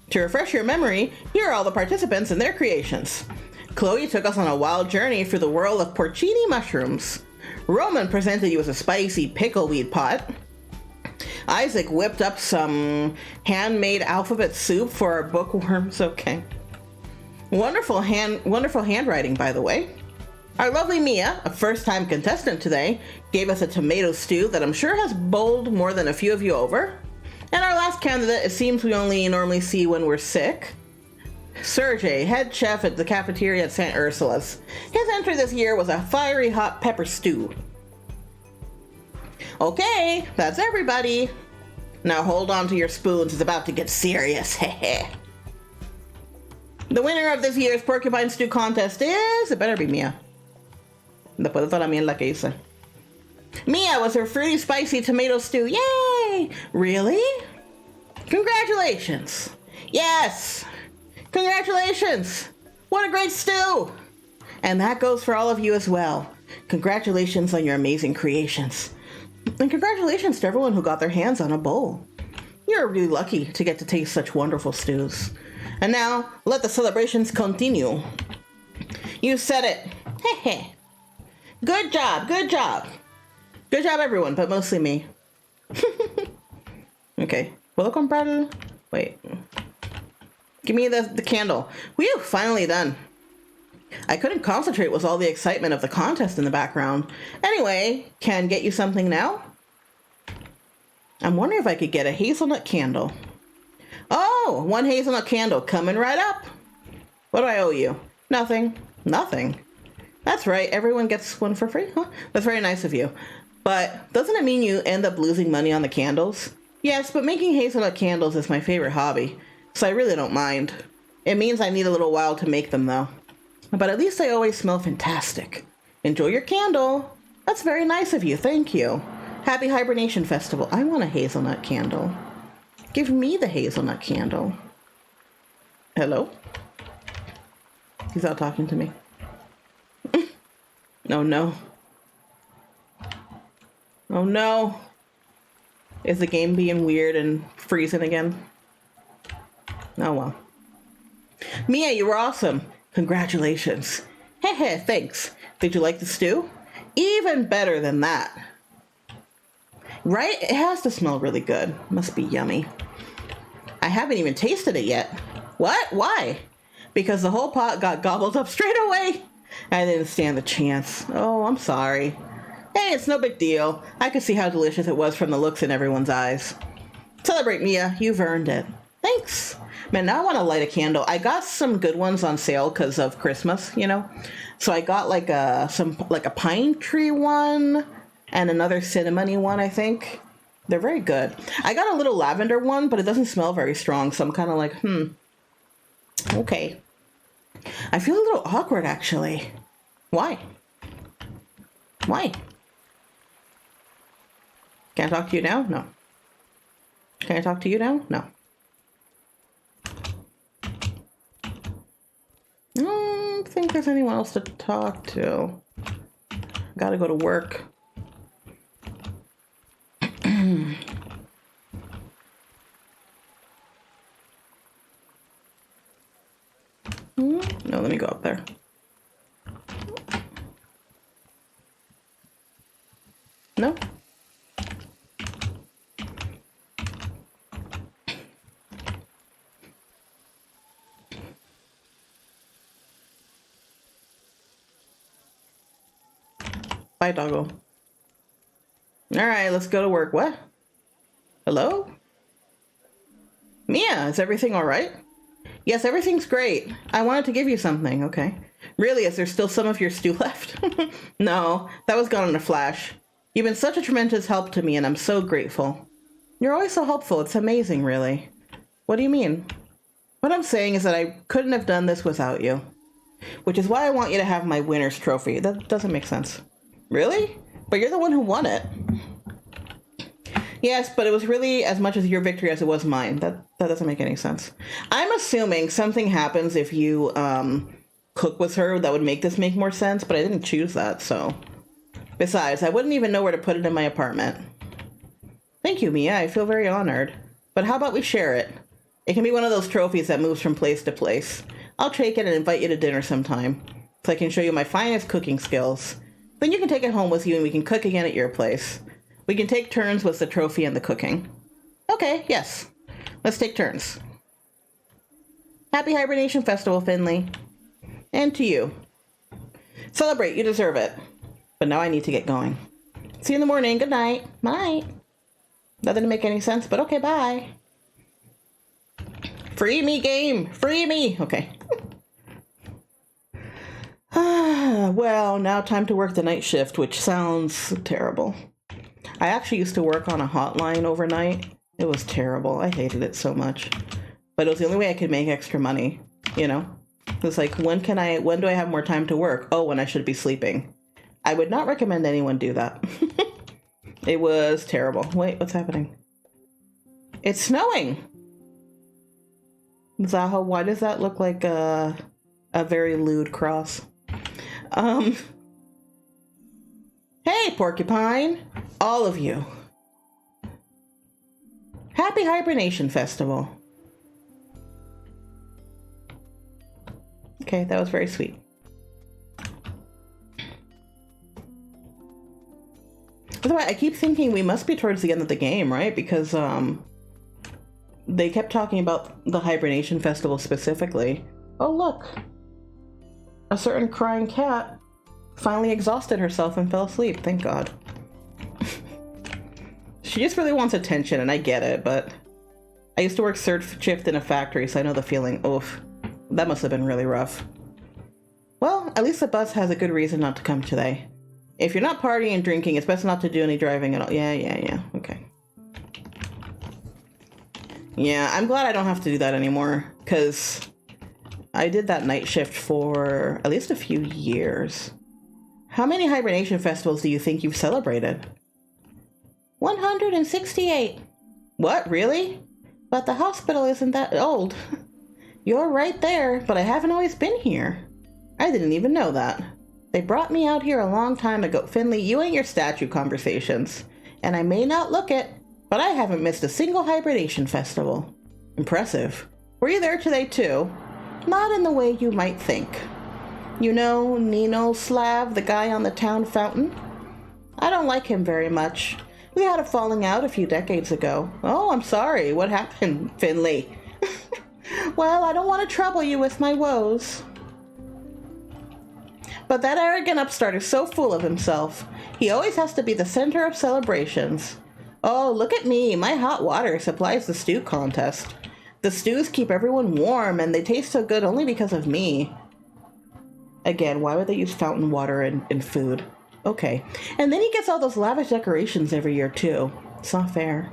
A: To refresh your memory, here are all the participants and their creations. Chloe took us on a wild journey through the world of porcini mushrooms. Roman presented you with a spicy pickleweed pot. Isaac whipped up some handmade alphabet soup for our bookworms. Okay. Wonderful handwriting, by the way. Our lovely Mia, a first-time contestant today, gave us a tomato stew that I'm sure has bowled more than a few of you over. And our last candidate, it seems we only normally see when we're sick. Sergey, head chef at the cafeteria at St. Ursula's. His entry this year was a fiery hot pepper stew. Okay, that's everybody. Now hold on to your spoons, it's about to get serious. The winner of this year's Porcupine Stew contest is... It better be Mia. Después de toda la mierda que hice. Mia with her fruity spicy tomato stew. Yay! Really? Congratulations. Yes. Congratulations. What a great stew. And that goes for all of you as well. Congratulations on your amazing creations. And congratulations to everyone who got their hands on a bowl. You're really lucky to get to taste such wonderful stews. And now, let the celebrations continue. You said it. Heh. Good job, good job. Good job, everyone, but mostly me. Okay. ¿Puedo comprar? Wait. Give me the candle. Whew, finally done. I couldn't concentrate with all the excitement of the contest in the background. Anyway, can get you something now? I'm wondering if I could get a hazelnut candle. Oh, one hazelnut candle coming right up. What do I owe you? Nothing. Nothing. That's right, everyone gets one for free, huh? That's very nice of you. But doesn't it mean you end up losing money on the candles? Yes, but making hazelnut candles is my favorite hobby, so I really don't mind. It means I need a little while to make them though. But at least they always smell fantastic. Enjoy your candle. That's very nice of you, thank you. Happy Hibernation Festival. I want a hazelnut candle. Give me the hazelnut candle. Hello? He's not talking to me. Oh no. Oh no. Is the game being weird and freezing again? Oh well. Mia, you were awesome. Congratulations. Heh, thanks. Did you like the stew? Even better than that. Right? It has to smell really good. Must be yummy. I haven't even tasted it yet. What? Why? Because the whole pot got gobbled up straight away. I didn't stand the chance. Oh, I'm sorry. Hey, it's no big deal. I could see how delicious it was from the looks in everyone's eyes. Celebrate, Mia. You've earned it. Thanks. Man, now I want to light a candle. I got some good ones on sale because of Christmas, you know? So I got like a pine tree one and another cinnamony one, I think. They're very good. I got a little lavender one, but it doesn't smell very strong, so I'm kind of like, okay. I feel a little awkward, actually. Why? Why? Can I talk to you now? No. Can I talk to you now? No. I don't think there's anyone else to talk to. Gotta go to work. No, let me go up there. No? Bye, doggo. All right, let's go to work. What? Hello? Mia, is everything all right? Yes, everything's great. I wanted to give you something. Okay. Really, is there still some of your stew left? No, that was gone in a flash. You've been such a tremendous help to me, and I'm so grateful. You're always so helpful. It's amazing, really. What do you mean? What I'm saying is that I couldn't have done this without you. Which is why I want you to have my winner's trophy. That doesn't make sense. Really? But you're the one who won it. Yes, but it was really as much as your victory as it was mine. That doesn't make any sense. I'm assuming something happens if you cook with her that would make this make more sense, but I didn't choose that, so. Besides, I wouldn't even know where to put it in my apartment. Thank you, Mia. I feel very honored. But how about we share it? It can be one of those trophies that moves from place to place. I'll take it and invite you to dinner sometime, so I can show you my finest cooking skills. Then you can take it home with you and we can cook again at your place. We can take turns with the trophy and the cooking. Okay, yes. Let's take turns. Happy Hibernation Festival, Finley. And to you. Celebrate, you deserve it. But now I need to get going. See you in the morning. Good night. Night. That didn't make any sense, but okay, bye. Free me, game. Free me. Okay. Well, now time to work the night shift, which sounds terrible. I actually used to work on a hotline overnight. It was terrible. I hated it so much. But it was the only way I could make extra money, you know? It was like, when do I have more time to work? Oh, when I should be sleeping. I would not recommend anyone do that. It was terrible. Wait, what's happening? It's snowing. Zaho, why does that look like a very lewd cross? Hey, Porcupine! All of you. Happy Hibernation Festival. Okay, that was very sweet. By the way, I keep thinking we must be towards the end of the game, right? Because, they kept talking about the Hibernation Festival specifically. Oh, look. A certain crying cat finally exhausted herself and fell asleep. Thank God. She just really wants attention, and I get it, but I used to work third shift in a factory, so I know the feeling. Oof. That must have been really rough. Well, at least the bus has a good reason not to come today. If you're not partying and drinking, it's best not to do any driving at all. Yeah. Okay. Yeah, I'm glad I don't have to do that anymore, because I did that night shift for at least a few years. How many hibernation festivals do you think you've celebrated? 168. What, really? But the hospital isn't that old. You're right there, but I haven't always been here. I didn't even know that. They brought me out here a long time ago. Finley, you and your statue conversations. And I may not look it, but I haven't missed a single hibernation festival. Impressive. Were you there today too? Not in the way you might think. You know Nino Slav, the guy on the town fountain? I don't like him very much. We had a falling out a few decades ago. Oh, I'm sorry. What happened, Finley? Well, I don't want to trouble you with my woes. But that arrogant upstart is so full of himself. He always has to be the center of celebrations. Oh, look at me. My hot water supplies the stew contest. The stews keep everyone warm, and they taste so good only because of me. Again, why would they use fountain water in food? Okay. And then he gets all those lavish decorations every year, too. It's not fair.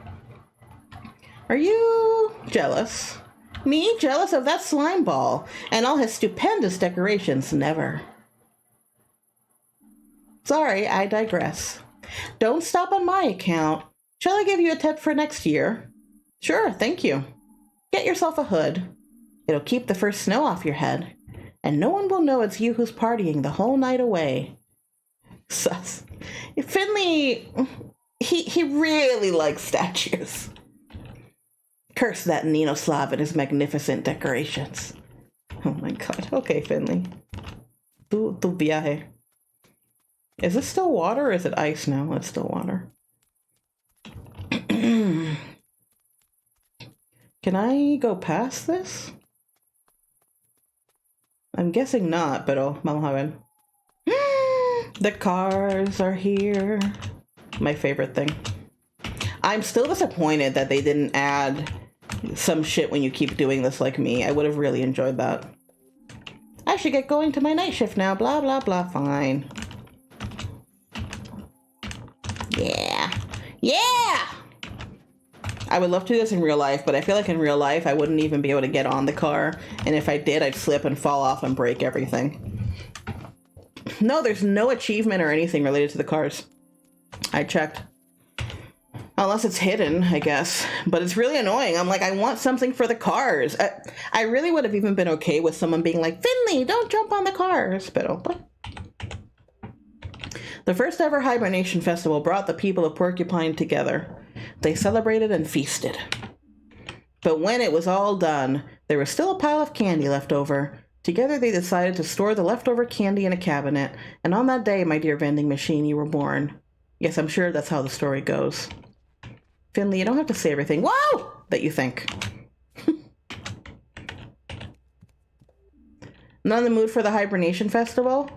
A: Are you jealous? Me? Jealous of that slime ball and all his stupendous decorations? Never. Sorry, I digress. Don't stop on my account. Shall I give you a tip for next year? Sure, thank you. Get yourself a hood. It'll keep the first snow off your head, and no one will know it's you who's partying the whole night away. Sus. Finley, he really likes statues. Curse that Ninoslav and his magnificent decorations. Oh my God. Okay, Finley. Tu viaje. Is this still water or is it ice now? It's still water. Can I go past this? I'm guessing not, pero vamos a ver. The cars are here. My favorite thing. I'm still disappointed that they didn't add some shit when you keep doing this like me. I would have really enjoyed that. I should get going to my night shift now. Blah, blah, blah. Fine. Yeah. Yeah! I would love to do this in real life, but I feel like in real life I wouldn't even be able to get on the car. And if I did, I'd slip and fall off and break everything. No, there's no achievement or anything related to the cars. I checked. Unless it's hidden, I guess. But it's really annoying. I'm like, I want something for the cars. I really would have even been okay with someone being like, Finley, don't jump on the cars. But okay. The first ever hibernation festival brought the people of Porcupine together. They celebrated and feasted. But when it was all done, there was still a pile of candy left over. Together they decided to store the leftover candy in a cabinet. And on that day, my dear vending machine, you were born. Yes, I'm sure that's how the story goes. Finley, you don't have to say everything, whoa, that you think. Not in the mood for the hibernation festival?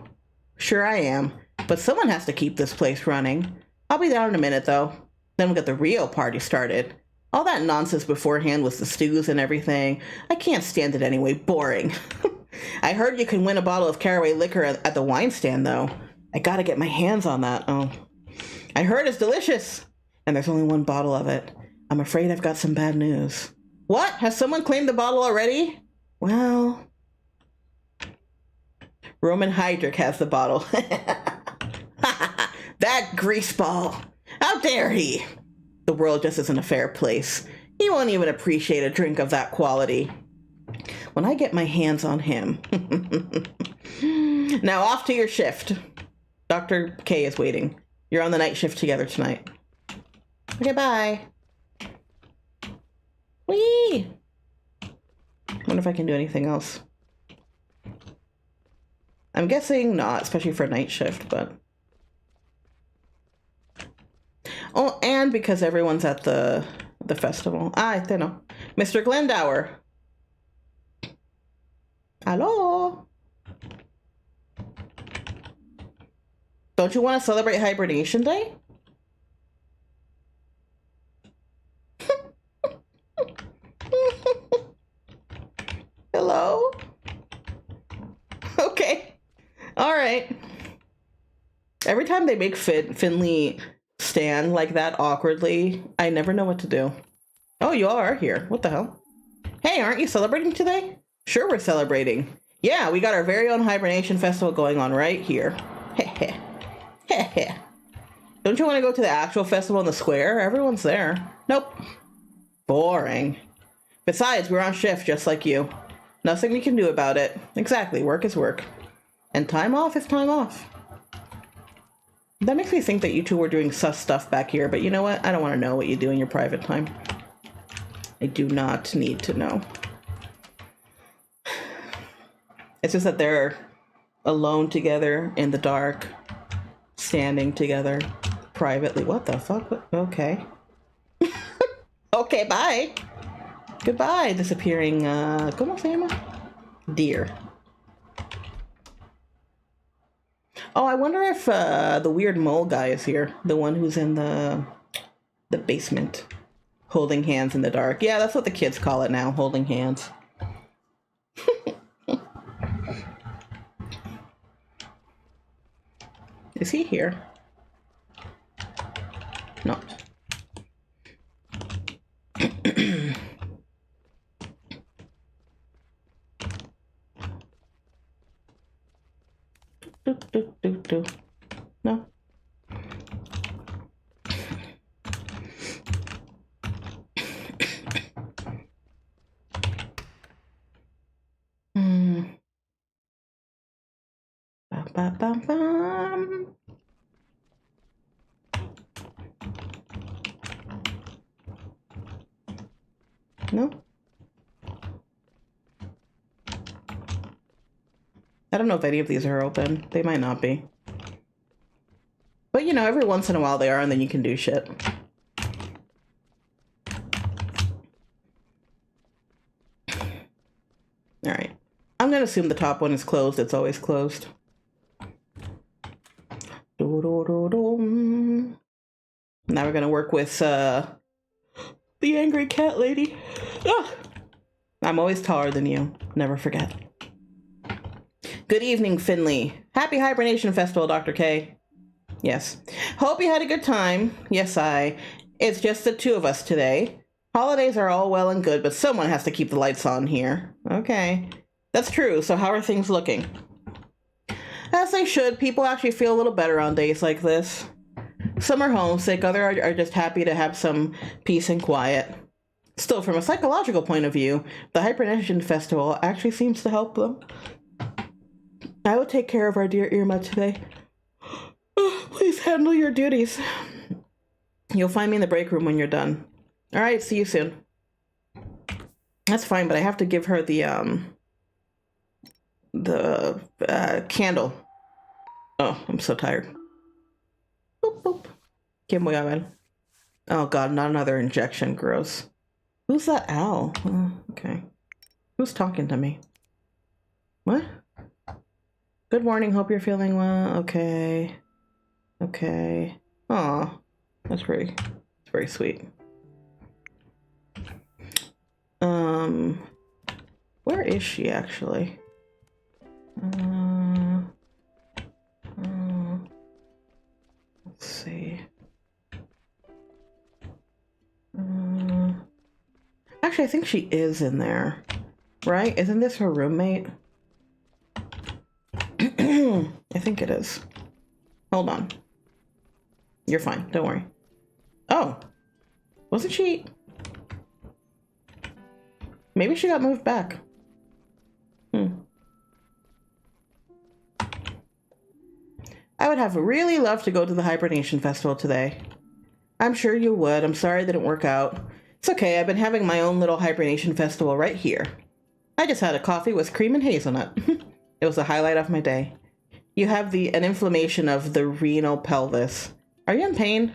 A: Sure I am, but someone has to keep this place running. I'll be down in a minute though. Then we'll get the real party started. All that nonsense beforehand was the stews and everything. I can't stand it anyway, boring. I heard you can win a bottle of caraway liquor at the wine stand though. I gotta get my hands on that. Oh, I heard it's delicious. And there's only one bottle of it. I'm afraid I've got some bad news. What? Has someone claimed the bottle already? Well... Roman Hydric has the bottle. That greaseball! How dare he! The world just isn't a fair place. He won't even appreciate a drink of that quality. When I get my hands on him... Now off to your shift. Dr. K is waiting. You're on the night shift together tonight. Okay, bye. Whee! Wonder if I can do anything else. I'm guessing not, especially for a night shift, but... Oh, and because everyone's at the festival. I don't know. Mr. Glendower. Hello? Don't you want to celebrate Hibernation Day? Hello? Okay. All right. Every time they make Finley stand like that awkwardly, I never know what to do. Oh, you all are here. What the hell? Hey, aren't you celebrating today? Sure, we're celebrating. Yeah, we got our very own hibernation festival going on right here. Heh heh. Don't you want to go to the actual festival in the square? Everyone's there. Nope. Boring. Besides, we're on shift just like you. Nothing we can do about it. Exactly, work is work. And time off is time off. That makes me think that you two were doing sus stuff back here, but you know what? I don't want to know what you do in your private time. I do not need to know. It's just that they're alone together in the dark, standing together privately. What the fuck? Okay. Okay, bye. Goodbye, disappearing, ¿cómo se llama? Deer. Oh, I wonder if the weird mole guy is here. The one who's in the basement. Holding hands in the dark. Yeah, that's what the kids call it now, holding hands. Is he here? No. No. Bum, bum, bum, bum. No. I don't know if any of these are open. They might not be. But you know, every once in a while they are, and then you can do shit. Alright. I'm gonna assume the top one is closed. It's always closed. Now we're gonna work with the angry cat lady. Ah! I'm always taller than you. Never forget. Good evening, Finley. Happy Hibernation Festival, Dr. K. Yes. Hope you had a good time. Yes, it's just the two of us today. Holidays are all well and good, but someone has to keep the lights on here. Okay. That's true. So how are things looking? As they should. People actually feel a little better on days like this. Some are homesick, others are just happy to have some peace and quiet. Still, from a psychological point of view, the Hibernation Festival actually seems to help them. I will take care of our dear Irma today. Please handle your duties. You'll find me in the break room when you're done. All right, see you soon. That's fine, but I have to give her the candle. Oh, I'm so tired. Boop, boop. ¿Qué voy a ver? Oh god, not another injection. Gross. Who's that owl? Oh, okay. Who's talking to me? What? Good morning, hope you're feeling well. Okay. Okay. Aw. That's very sweet. Where is she actually? Let's see. Actually, I think she is in there, right? Isn't this her roommate? I think it is. Hold on. You're fine. Don't worry. Oh, wasn't she? Maybe she got moved back. I would have really loved to go to the Hibernation Festival today. I'm sure you would. I'm sorry it didn't work out. It's okay. I've been having my own little Hibernation Festival right here. I just had a coffee with cream and hazelnut. It was the highlight of my day. You have an inflammation of the renal pelvis. Are you in pain?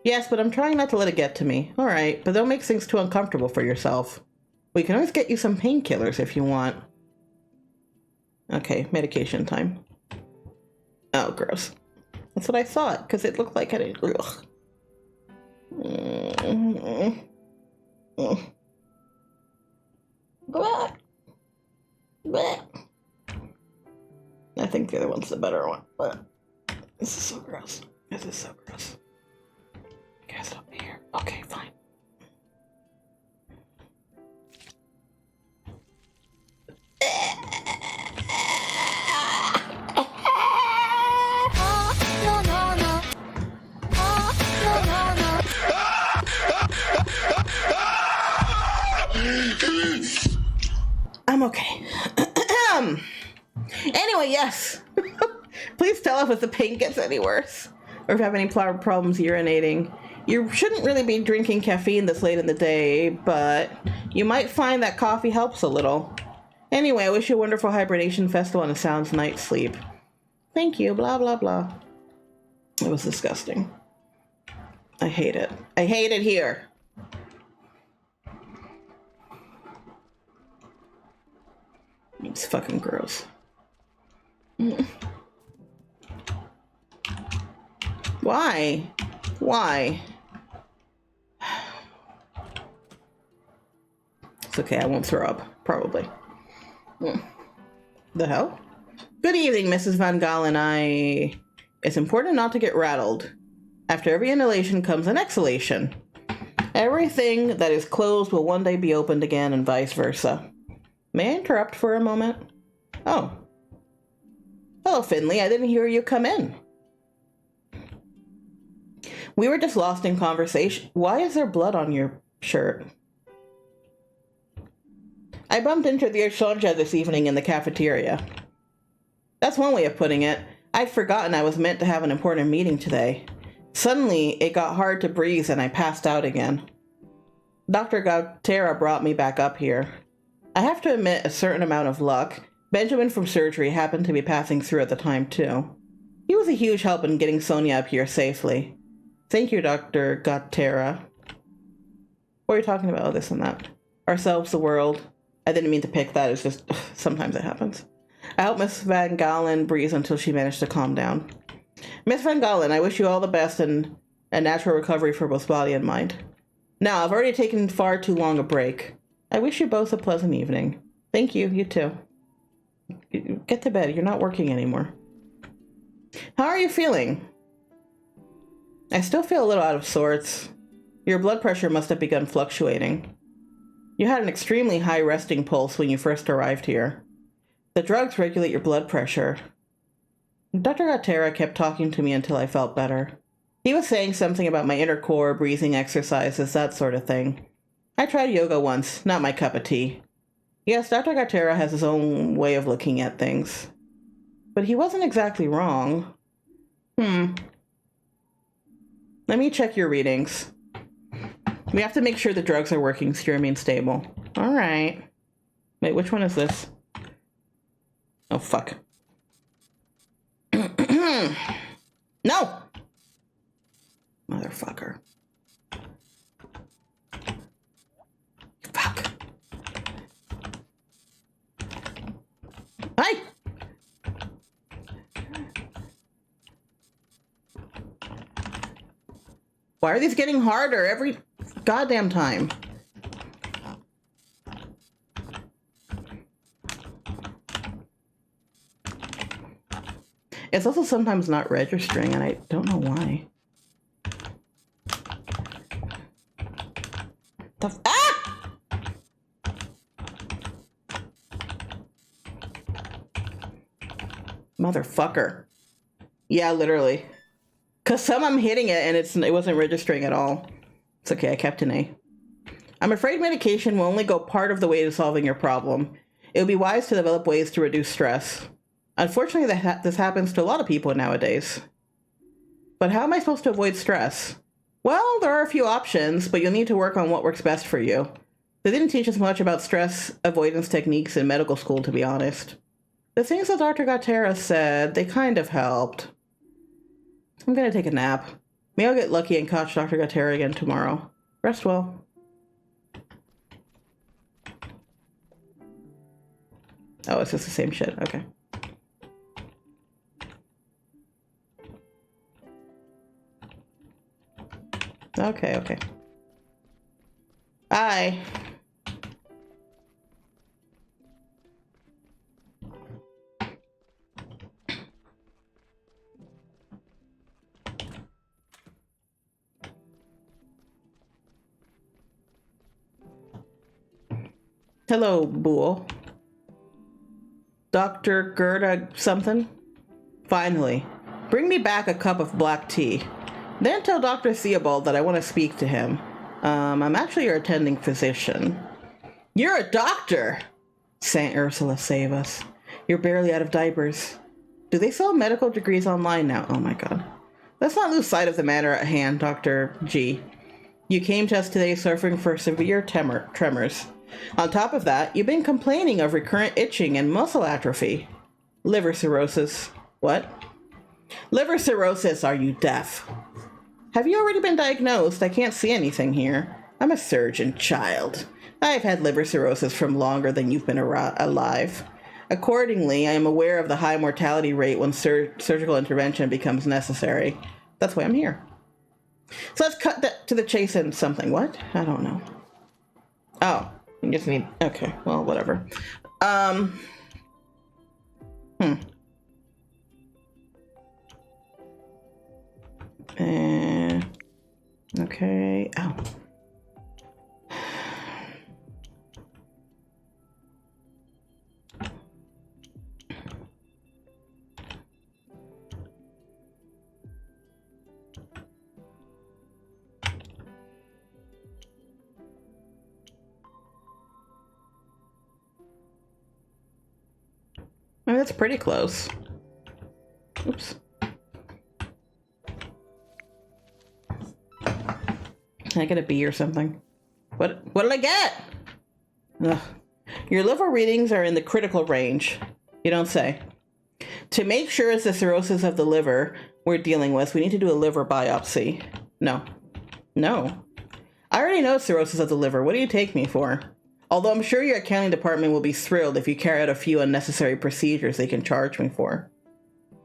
A: Yes, but I'm trying not to let it get to me. All right, but don't make things too uncomfortable for yourself. We can always get you some painkillers if you want. Okay, medication time. Oh, gross. That's what I thought, because it looked like it. Ugh. I think the other one's the better one, but this is so gross. This is so gross. You guys stop me here. Okay, fine. I'm okay. Anyway, yes. Please tell us if the pain gets any worse, or if you have any problems urinating. You shouldn't really be drinking caffeine this late in the day, but you might find that coffee helps a little. Anyway, I wish you a wonderful Hibernation Festival and a sound night's sleep. Thank you, blah, blah, blah. It was disgusting. I hate it. I hate it here. It's fucking gross. Why? Why? It's okay, I won't throw up. Probably. The hell? Good evening, Mrs. Van Galen. It's important not to get rattled. After every inhalation comes an exhalation. Everything that is closed will one day be opened again, and vice versa. May I interrupt for a moment? Oh. Hello, Finley. I didn't hear you come in. We were just lost in conversation. Why is there blood on your shirt? I bumped into the Sonja this evening in the cafeteria. That's one way of putting it. I'd forgotten I was meant to have an important meeting today. Suddenly, it got hard to breathe and I passed out again. Dr. Gautera brought me back up here. I have to admit a certain amount of luck. Benjamin from surgery happened to be passing through at the time, too. He was a huge help in getting Sonia up here safely. Thank you, Dr. Gautera. What are you talking about? This and that. Ourselves, the world. I didn't mean to pick that. It's just, sometimes it happens. I hope Miss Van Galen breathes until she managed to calm down. Miss Van Galen, I wish you all the best and a natural recovery for both body and mind. Now, I've already taken far too long a break. I wish you both a pleasant evening. Thank you, you too. Get to bed, you're not working anymore. How are you feeling? I still feel a little out of sorts. Your blood pressure must have begun fluctuating. You had an extremely high resting pulse when you first arrived here. The drugs regulate your blood pressure. Dr. Gatera kept talking to me until I felt better. He was saying something about my inner core, breathing exercises, that sort of thing. I tried yoga once, not my cup of tea. Yes, Dr. Gatera has his own way of looking at things. But he wasn't exactly wrong. Let me check your readings. We have to make sure the drugs are working so you remain stable. All right. Wait, which one is this? Oh, fuck. No! Motherfucker. Fuck. Hi! Why are these getting harder every goddamn time? It's also sometimes not registering, and I don't know why. Ah! Motherfucker. Yeah, literally. Because some I'm hitting it and it wasn't registering at all. It's okay, I kept an A. I'm afraid medication will only go part of the way to solving your problem. It would be wise to develop ways to reduce stress. Unfortunately, this happens to a lot of people nowadays. But how am I supposed to avoid stress? Well, there are a few options, but you'll need to work on what works best for you. They didn't teach us much about stress avoidance techniques in medical school, to be honest. The things that Dr. Gatera said, they kind of helped. I'm gonna take a nap. Maybe I'll get lucky and catch Dr. Gatera again tomorrow. Rest well. Oh, it's just the same shit. Okay. Okay. Bye. Hello, Boole. Dr. Gerda something? Finally. Bring me back a cup of black tea. Then tell Dr. Theobald that I want to speak to him. I'm actually your attending physician. You're a doctor! Saint Ursula, save us. You're barely out of diapers. Do they sell medical degrees online now? Oh my god. Let's not lose sight of the matter at hand, Dr. G. You came to us today suffering for severe tremors. On top of that, you've been complaining of recurrent itching and muscle atrophy. Liver cirrhosis. What? Liver cirrhosis, are you deaf? Have you already been diagnosed? I can't see anything here. I'm a surgeon, child. I've had liver cirrhosis from longer than you've been alive. Accordingly, I am aware of the high mortality rate when surgical intervention becomes necessary. That's why I'm here. So let's cut that to the chase and something. What? I don't know. Oh, you just need... Okay, well, whatever. Okay. Oh. I mean, that's pretty close. Oops. Can I get a B or something? What did I get? Ugh. Your liver readings are in the critical range. You don't say. To make sure it's the cirrhosis of the liver we're dealing with, we need to do a liver biopsy. No. I already know cirrhosis of the liver. What do you take me for? Although I'm sure your accounting department will be thrilled if you carry out a few unnecessary procedures they can charge me for.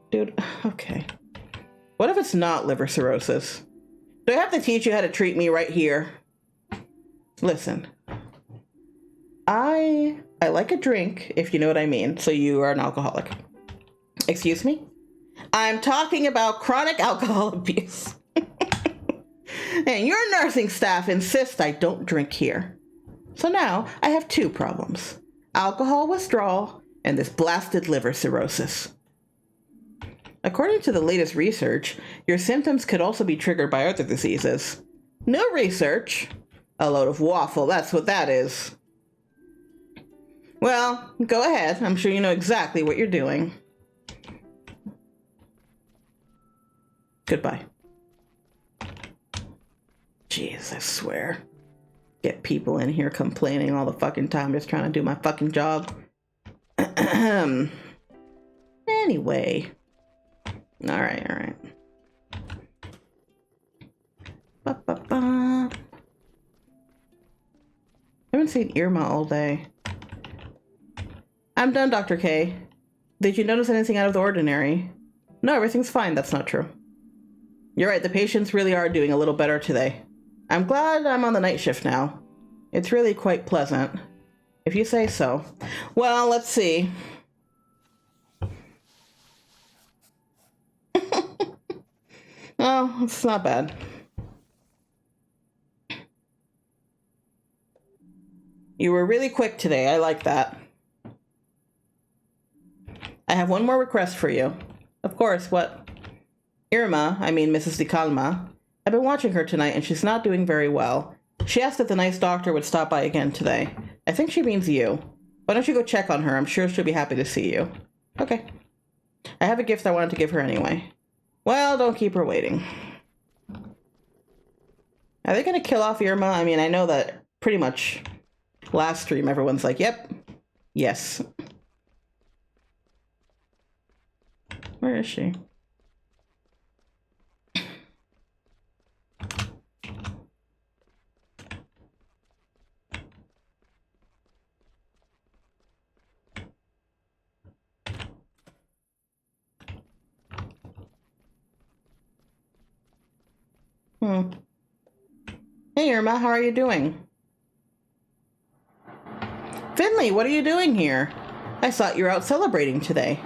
A: Dude, okay. What if it's not liver cirrhosis? Do I have to teach you how to treat me right here? Listen. I like a drink, if you know what I mean, so you are an alcoholic. Excuse me? I'm talking about chronic alcohol abuse. And your nursing staff insists I don't drink here. So now I have two problems: alcohol withdrawal and this blasted liver cirrhosis. According to the latest research, your symptoms could also be triggered by other diseases. New research? A load of waffle, that's what that is. Well, go ahead. I'm sure you know exactly what you're doing. Goodbye. Jeez, I swear. Get people in here complaining all the fucking time just trying to do my fucking job. Anyway. Alright. I haven't seen Irma all day. I'm done, Dr. K. Did you notice anything out of the ordinary? No, everything's fine. That's not true. You're right, the patients really are doing a little better today. I'm glad I'm on the night shift now. It's really quite pleasant. If you say so. Well, let's see. Oh, it's not bad. You were really quick today. I like that. I have one more request for you. Of course, what? Mrs. De Calma. I've been watching her tonight and she's not doing very well. She asked if the nice doctor would stop by again today. I think she means you. Why don't you go check on her? I'm sure she'll be happy to see you. Okay. I have a gift I wanted to give her anyway. Well, don't keep her waiting. Are they going to kill off Irma? I mean, I know that pretty much last stream everyone's like, yep, yes. Where is she? Hey Irma, how are you doing? Finley, what are you doing here? I thought you were out celebrating today.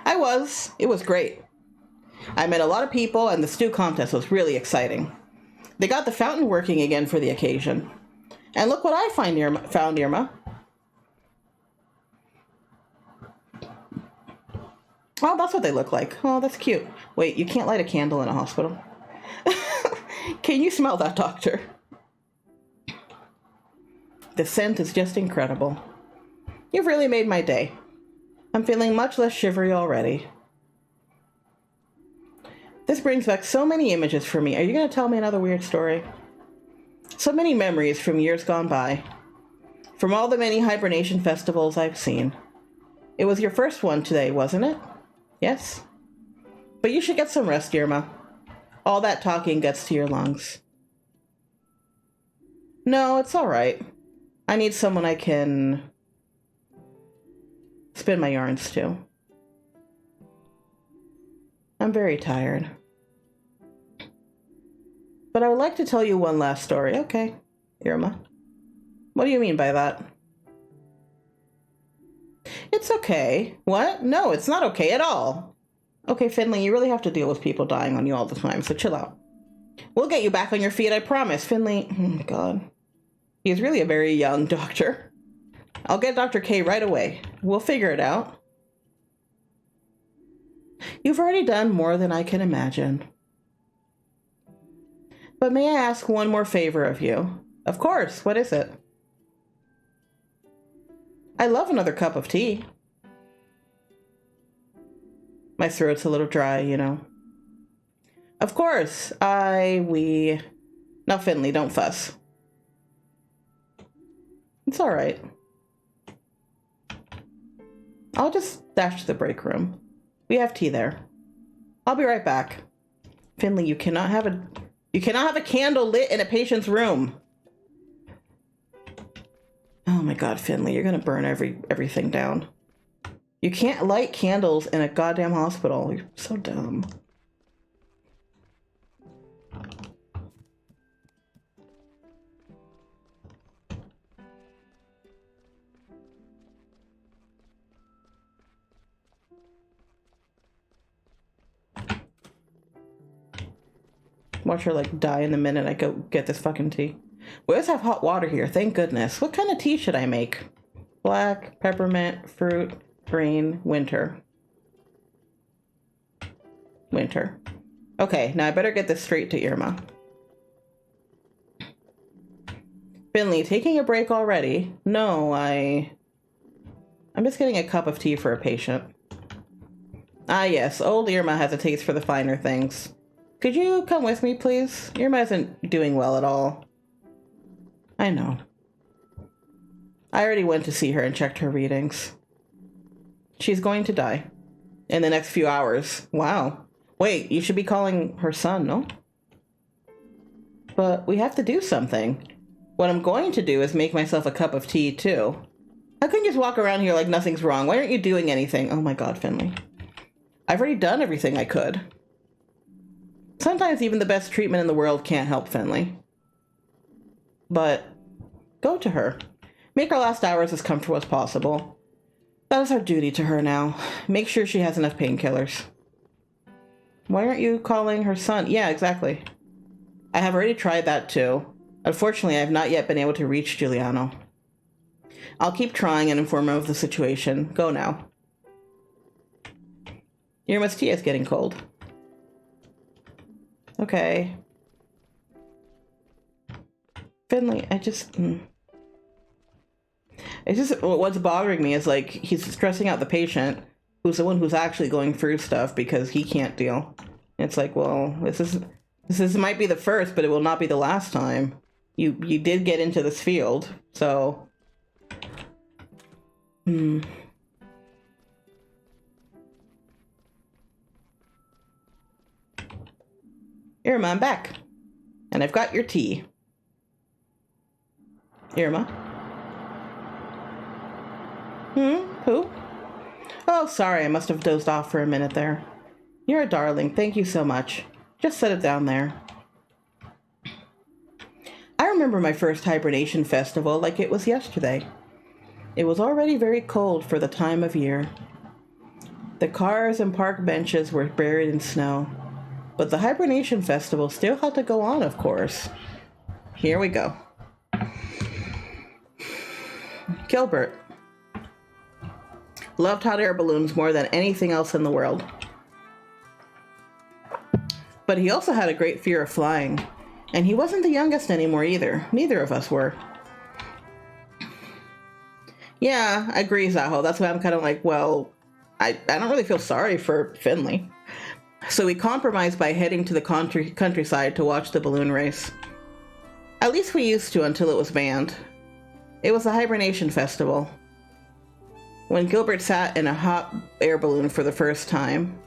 A: I was. It was great. I met a lot of people and the stew contest was really exciting. They got the fountain working again for the occasion. And look what I found, Irma. Oh, that's what they look like. Oh, that's cute. Wait, you can't light a candle in a hospital. Can you smell that, doctor? The scent is just incredible. You've really made my day. I'm feeling much less shivery already. This brings back so many images for me. Are you going to tell me another weird story? So many memories from years gone by. From all the many hibernation festivals I've seen. It was your first one today, wasn't it? Yes? But you should get some rest, Irma. All that talking gets to your lungs. No, it's all right. I need someone I can spin my yarns to. I'm very tired. But I would like to tell you one last story. Okay, Irma. What do you mean by that? It's okay. What? No, it's not okay at all. Okay, Finley, you really have to deal with people dying on you all the time, so chill out. We'll get you back on your feet, I promise. Finley, oh my god. He's really a very young doctor. I'll get Dr. K right away. We'll figure it out. You've already done more than I can imagine. But may I ask one more favor of you? Of course, what is it? I love another cup of tea. My throat's a little dry, you know. Of course, Now, Finley, don't fuss. It's all right. I'll just dash to the break room. We have tea there. I'll be right back. Finley, you cannot have a candle lit in a patient's room. Oh my god, Finley, you're gonna burn everything down. You can't light candles in a goddamn hospital. You're so dumb. Watch her like die in the minute I go get this fucking tea. We always have hot water here, thank goodness. What kind of tea should I make? Black, peppermint, fruit, green, winter. Winter. Okay, now I better get this straight to Irma. Finley, taking a break already? No, I'm just getting a cup of tea for a patient. Ah yes, old Irma has a taste for the finer things. Could you come with me, please? Irma isn't doing well at all. I know. I already went to see her and checked her readings. She's going to die. In the next few hours. Wow. Wait, you should be calling her son, no? But we have to do something. What I'm going to do is make myself a cup of tea, too. How can you just walk around here like nothing's wrong? Why aren't you doing anything? Oh my god, Finley. I've already done everything I could. Sometimes even the best treatment in the world can't help Finley. But go to her. Make her last hours as comfortable as possible. That is our duty to her now. Make sure she has enough painkillers. Why aren't you calling her son? Yeah, exactly. I have already tried that too. Unfortunately, I have not yet been able to reach Giuliano. I'll keep trying and inform him of the situation. Go now. Irma's tea is getting cold. Okay. Finley, It's just, what's bothering me is like, he's stressing out the patient, who's the one who's actually going through stuff because he can't deal. It's like, well, this might be the first, but it will not be the last time. You did get into this field, so. Irma, I'm back. And I've got your tea. Irma? Who? Oh, sorry, I must have dozed off for a minute there. You're a darling, thank you so much. Just set it down there. I remember my first hibernation festival like it was yesterday. It was already very cold for the time of year. The cars and park benches were buried in snow, but the hibernation festival still had to go on, of course. Here we go. Gilbert loved hot air balloons more than anything else in the world. But he also had a great fear of flying, and he wasn't the youngest anymore either. Neither of us were. Yeah, I agree, Zaho. That's why I'm kind of like, well, I don't really feel sorry for Finley. So we compromised by heading to the countryside to watch the balloon race. At least we used to until it was banned. It was a hibernation festival. When Gilbert sat in a hot air balloon for the first time,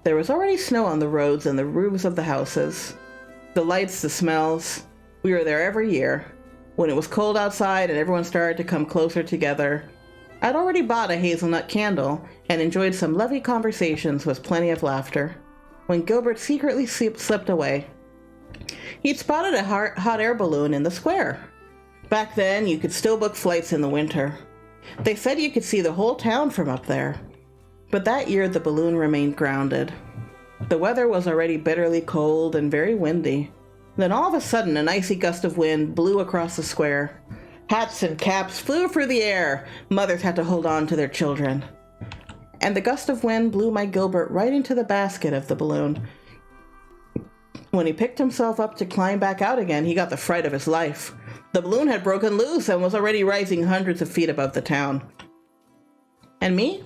A: there was already snow on the roads and the roofs of the houses. The lights, the smells. We were there every year. When it was cold outside and everyone started to come closer together, I'd already bought a hazelnut candle and enjoyed some lovely conversations with plenty of laughter when Gilbert secretly slipped away. He'd spotted a hot air balloon in the square. Back then, you could still book flights in the winter. They said you could see the whole town from up there. But that year, the balloon remained grounded. The weather was already bitterly cold and very windy. Then all of a sudden, an icy gust of wind blew across the square. Hats and caps flew through the air. Mothers had to hold on to their children. And the gust of wind blew my Gilbert right into the basket of the balloon. When he picked himself up to climb back out again, he got the fright of his life. The balloon had broken loose and was already rising hundreds of feet above the town. And me?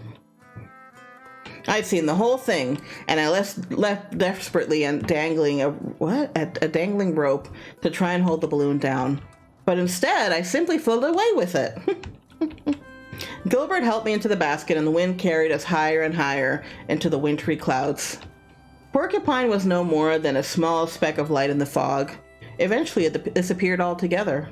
A: I'd seen the whole thing, and I left desperately and dangling a dangling rope to try and hold the balloon down. But instead, I simply floated away with it. Gilbert helped me into the basket, and the wind carried us higher and higher into the wintry clouds. Porcupine was no more than a small speck of light in the fog. Eventually, it disappeared altogether.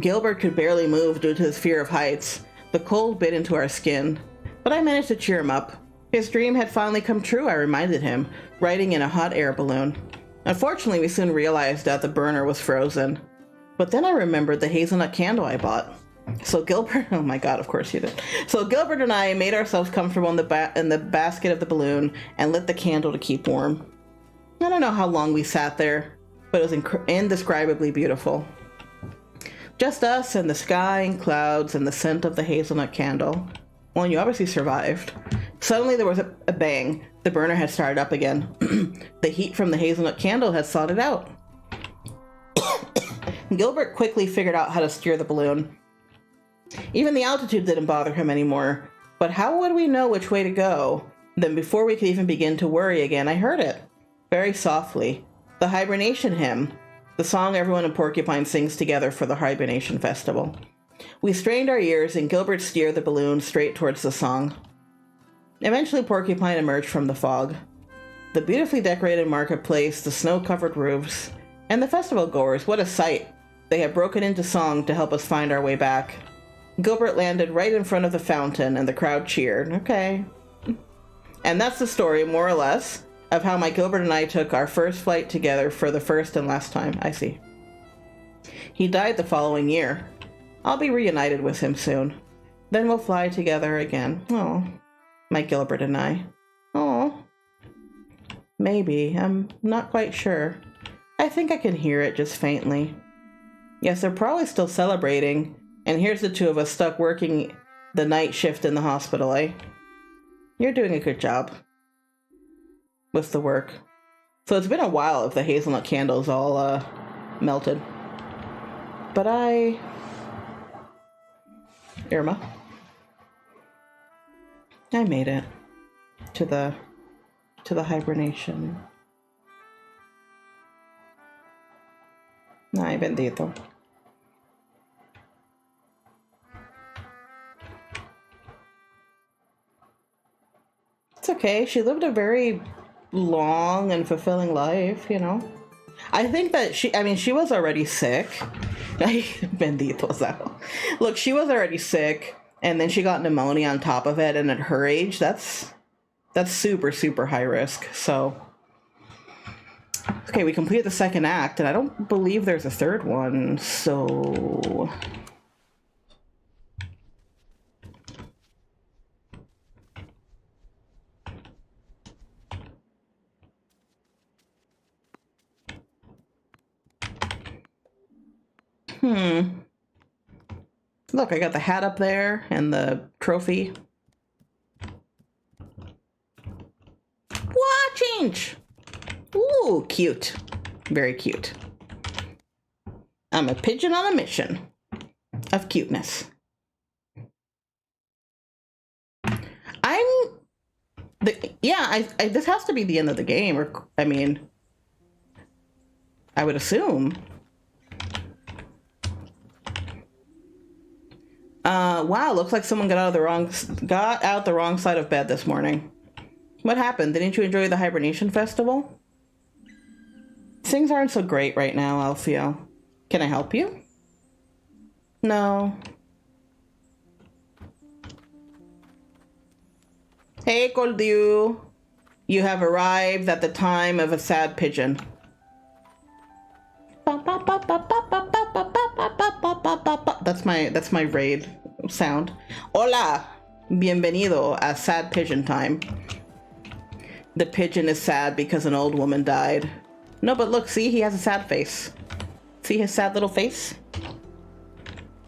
A: Gilbert could barely move due to his fear of heights. The cold bit into our skin. But I managed to cheer him up. His dream had finally come true, I reminded him, riding in a hot air balloon. Unfortunately, we soon realized that the burner was frozen. But then I remembered the hazelnut candle I bought. So Gilbert, oh my god, of course you did. So Gilbert and I made ourselves comfortable in the basket of the balloon and lit the candle to keep warm. I don't know how long we sat there, but it was indescribably beautiful. Just us and the sky and clouds and the scent of the hazelnut candle. Well, you obviously survived. Suddenly there was a bang. The burner had started up again. The heat from the hazelnut candle had thawed it out. Gilbert quickly figured out how to steer the balloon. Even the altitude didn't bother him anymore. But how would we know which way to go? Then before we could even begin to worry again, I heard it. Very softly. The hibernation hymn. The song everyone in Porcupine sings together for the hibernation festival. We strained our ears and Gilbert steered the balloon straight towards the song. Eventually Porcupine emerged from the fog. The beautifully decorated marketplace, the snow-covered roofs, and the festival goers, what a sight. They had broken into song to help us find our way back. Gilbert landed right in front of the fountain and the crowd cheered. Okay. And that's the story, more or less, of how my Gilbert and I took our first flight together for the first and last time. I see. He died the following year. I'll be reunited with him soon. Then we'll fly together again. Oh, my Gilbert and I. Oh, maybe. I'm not quite sure. I think I can hear it just faintly. Yes, they're probably still celebrating. And here's the two of us stuck working the night shift in the hospital, eh? You're doing a good job with the work. So it's been a while if the hazelnut candle's all melted. But Irma, I made it to the hibernation. Ay, bendito. It's okay. She lived a very long and fulfilling life, you know. I think that she was already sick. Bendito sea. Look, she was already sick, and then she got pneumonia on top of it, and at her age, that's super, super high risk. So, okay, we completed the second act, and I don't believe there's a third one, so... Look, I got the hat up there and the trophy. What? Change! Ooh, cute. Very cute. I'm a pigeon on a mission of cuteness. This has to be the end of the game, or, I mean, I would assume. Wow, looks like someone got out the wrong side of bed this morning. What happened? Didn't you enjoy the hibernation festival? Things aren't so great right now, Alfio. Can I help you? No. Hey, Coldew. You have arrived at the time of a sad pigeon. That's my raid sound. Hola, bienvenido a sad pigeon time. The pigeon is sad because an old woman died. No, but look, see, he has a sad face. See his sad little face?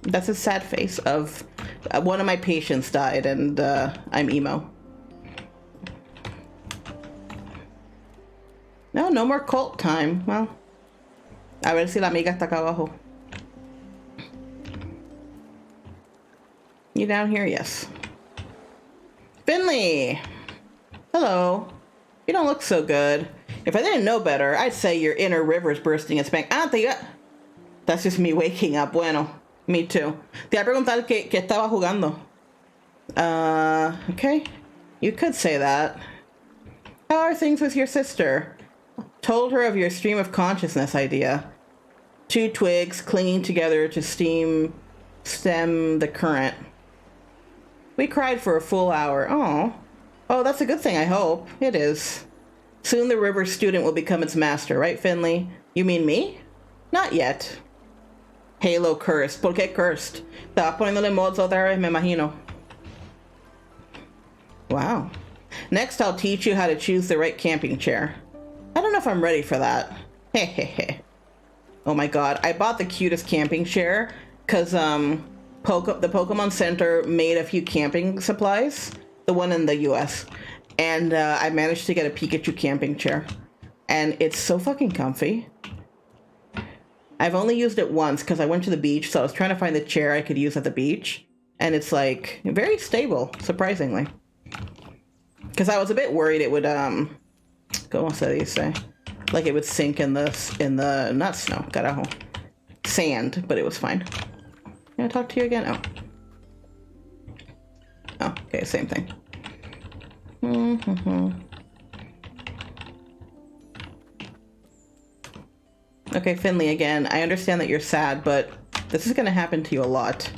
A: That's his sad face of one of my patients died, and I'm emo. No more cult time. Well, a ver si la amiga está acá abajo. You down here? Yes. Finley! Hello. You don't look so good. If I didn't know better, I'd say your inner river's bursting its bank. That's just me waking up. Bueno, me too. Te iba a preguntar que estaba jugando. Okay. You could say that. How are things with your sister? Told her of your stream of consciousness idea. 2 twigs clinging together to stem the current. We cried for a full hour. Oh, that's a good thing, I hope. It is. Soon the river student will become its master, right, Finley? You mean me? Not yet. Halo cursed. ¿Por qué cursed? Estaba poniéndole mods otra vez, me imagino. Wow. Next, I'll teach you how to choose the right camping chair. I don't know if if I'm ready for that. Hehehe. Oh my god, I bought the cutest camping chair because the Pokemon Center made a few camping supplies, the one in the US, and I managed to get a Pikachu camping chair, and it's so fucking comfy. I've only used it once because I went to the beach, so I was trying to find the chair I could use at the beach, and it's like very stable, surprisingly. Because I was a bit worried it would what's that you say? Like it would sink in the not snow, carajo, sand, but it was fine. Can I talk to you again? Oh, okay, same thing. Okay, Finley again. I understand that you're sad, but this is gonna happen to you a lot.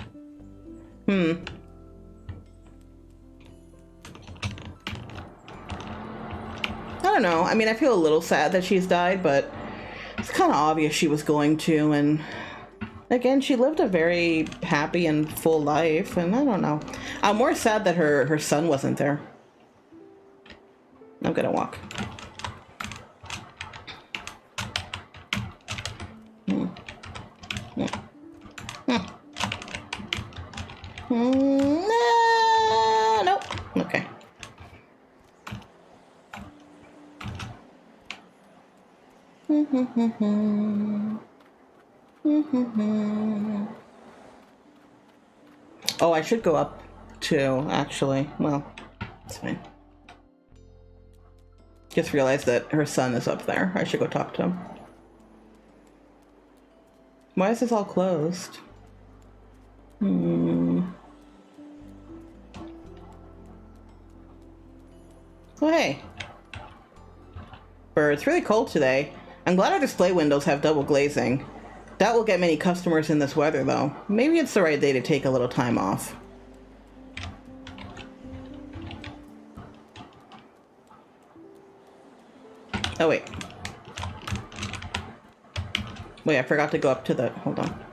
A: I don't know. I mean, I feel a little sad that she's died, but it's kind of obvious she was going to. And again, she lived a very happy and full life. And I don't know. I'm more sad that her son wasn't there. I'm gonna walk. Nope. Okay. Oh, I should go up too, actually. Well, it's fine. Just realized that her son is up there. I should go talk to him. Why is this all closed? Oh, hey. It's really cold today. I'm glad our display windows have double glazing. That will get many customers in this weather, though. Maybe it's the right day to take a little time off. Oh, wait. Wait, I forgot to go up to the... Hold on.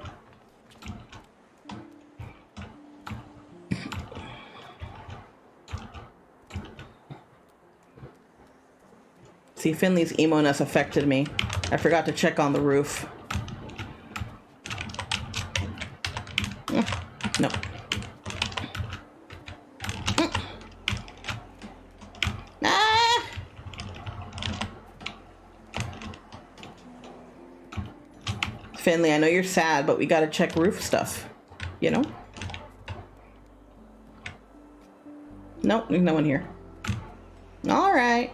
A: See, Finley's emo-ness affected me. I forgot to check on the roof. No. Ah! Finley, I know you're sad, but we gotta check roof stuff. You know? Nope, there's no one here. Alright.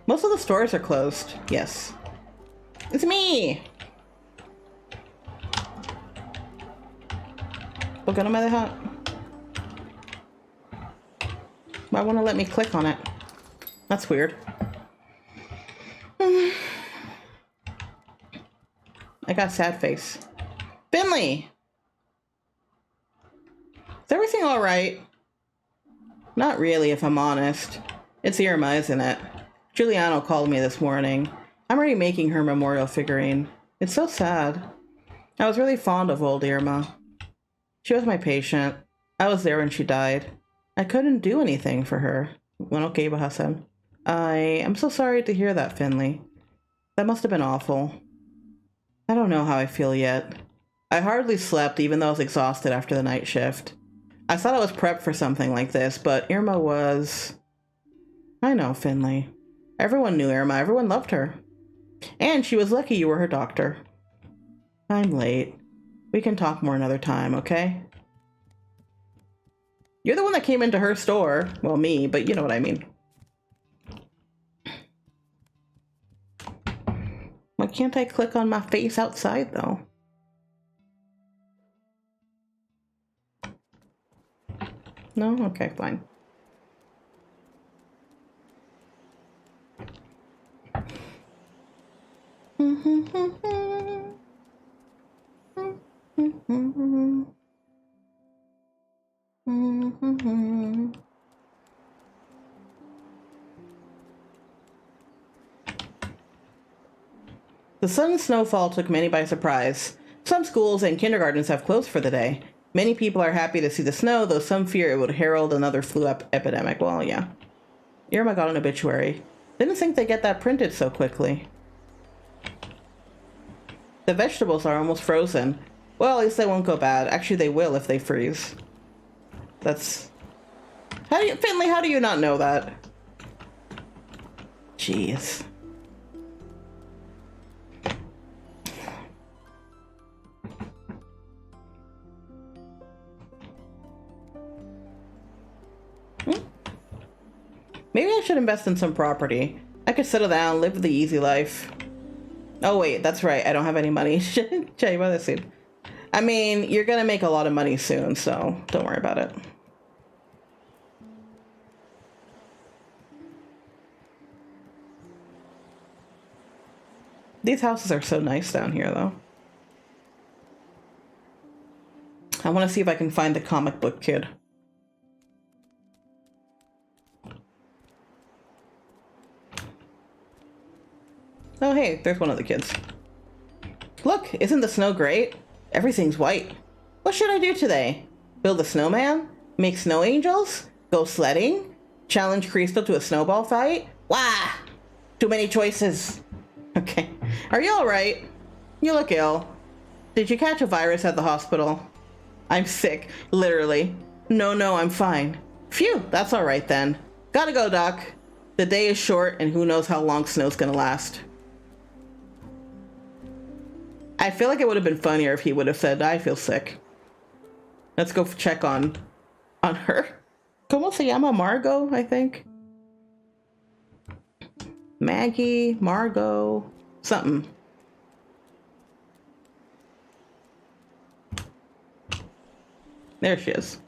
A: Most of the stores are closed. Yes. It's me! Look at my hat. Why won't it let me click on it? That's weird. I got sad face. Finley! Is everything alright? Not really, if I'm honest. It's Irma, isn't it? Giuliano called me this morning. I'm already making her memorial figurine. It's so sad. I was really fond of old Irma. She was my patient. I was there when she died. I couldn't do anything for her. Bueno, okay, Hassan. I am so sorry to hear that, Finley. That must have been awful. I don't know how I feel yet. I hardly slept, even though I was exhausted after the night shift. I thought I was prepped for something like this, but Irma was... I know, Finley. Everyone knew Irma. Everyone loved her. And she was lucky you were her doctor. I'm late. We can talk more another time, okay? You're the one that came into her store. Well, me, but you know what I mean. Why can't I click on my face outside, though? No? Okay, fine. The sudden snowfall took many by surprise. Some schools and kindergartens have closed for the day. Many people are happy to see the snow, though some fear it would herald another flu epidemic. Well, yeah. Irma got an obituary. Didn't think they get that printed so quickly. The vegetables are almost frozen. Well, at least they won't go bad. Actually, they will if they freeze. That's... Finley, how do you not know that? Jeez. Maybe I should invest in some property. I could settle down, live the easy life. Oh wait, that's right. I don't have any money. I mean, you're gonna make a lot of money soon, so don't worry about it. These houses are so nice down here, though. I want to see if I can find the comic book kid. Oh, hey, there's one of the kids. Look, isn't the snow great? Everything's white. What should I do today? Build a snowman? Make snow angels? Go sledding? Challenge Crystal to a snowball fight? Wah! Too many choices. Okay. Are you alright? You look ill. Did you catch a virus at the hospital? I'm sick, literally. No, I'm fine. Phew, that's alright then. Gotta go, Doc. The day is short and who knows how long snow's gonna last. I feel like it would have been funnier if he would have said, I feel sick. Let's go check on her. ¿Cómo se llama? Margot, I think. Maggie, Margot, something. There she is.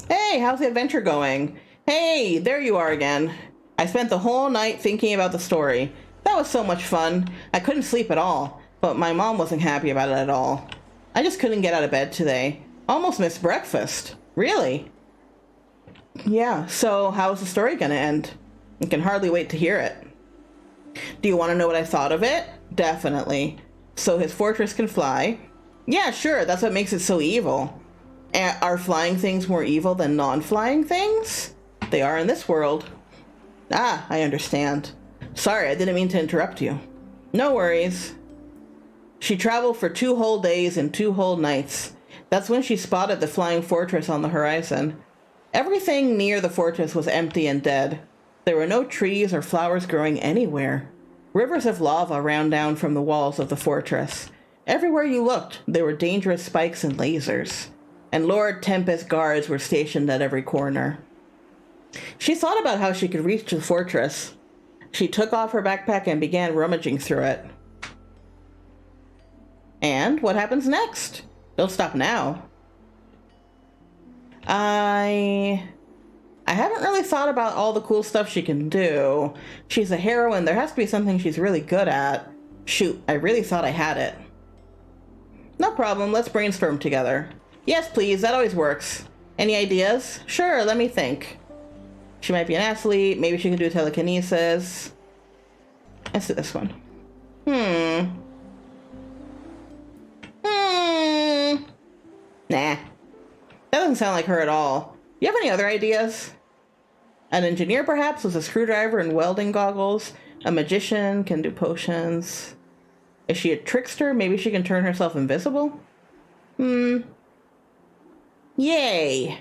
A: Hey, how's the adventure going? Hey, there you are again. I spent the whole night thinking about the story. That was so much fun. I couldn't sleep at all, but my mom wasn't happy about it at all. I just couldn't get out of bed today. Almost missed breakfast. Really? Yeah, so how's the story gonna end? I can hardly wait to hear it. Do you want to know what I thought of it? Definitely. So his fortress can fly? Yeah, sure, that's what makes it so evil. Are flying things more evil than non-flying things? They are in this world. Ah, I understand. Sorry, I didn't mean to interrupt you. No worries. She traveled for 2 whole days and 2 whole nights. That's when she spotted the flying fortress on the horizon. Everything near the fortress was empty and dead. There were no trees or flowers growing anywhere. Rivers of lava ran down from the walls of the fortress. Everywhere you looked, there were dangerous spikes and lasers. And Lord Tempest guards were stationed at every corner. She thought about how she could reach the fortress. She took off her backpack and began rummaging through it. And what happens next? Don't stop now. I haven't really thought about all the cool stuff she can do. She's a heroine. There has to be something she's really good at. Shoot, I really thought I had it. No problem. Let's brainstorm together. Yes, please. That always works. Any ideas? Sure, let me think. She might be an athlete. Maybe she can do telekinesis. Let's do this one. Nah. That doesn't sound like her at all. You have any other ideas? An engineer, perhaps, with a screwdriver and welding goggles. A magician, can do potions. Is she a trickster? Maybe she can turn herself invisible? Yay!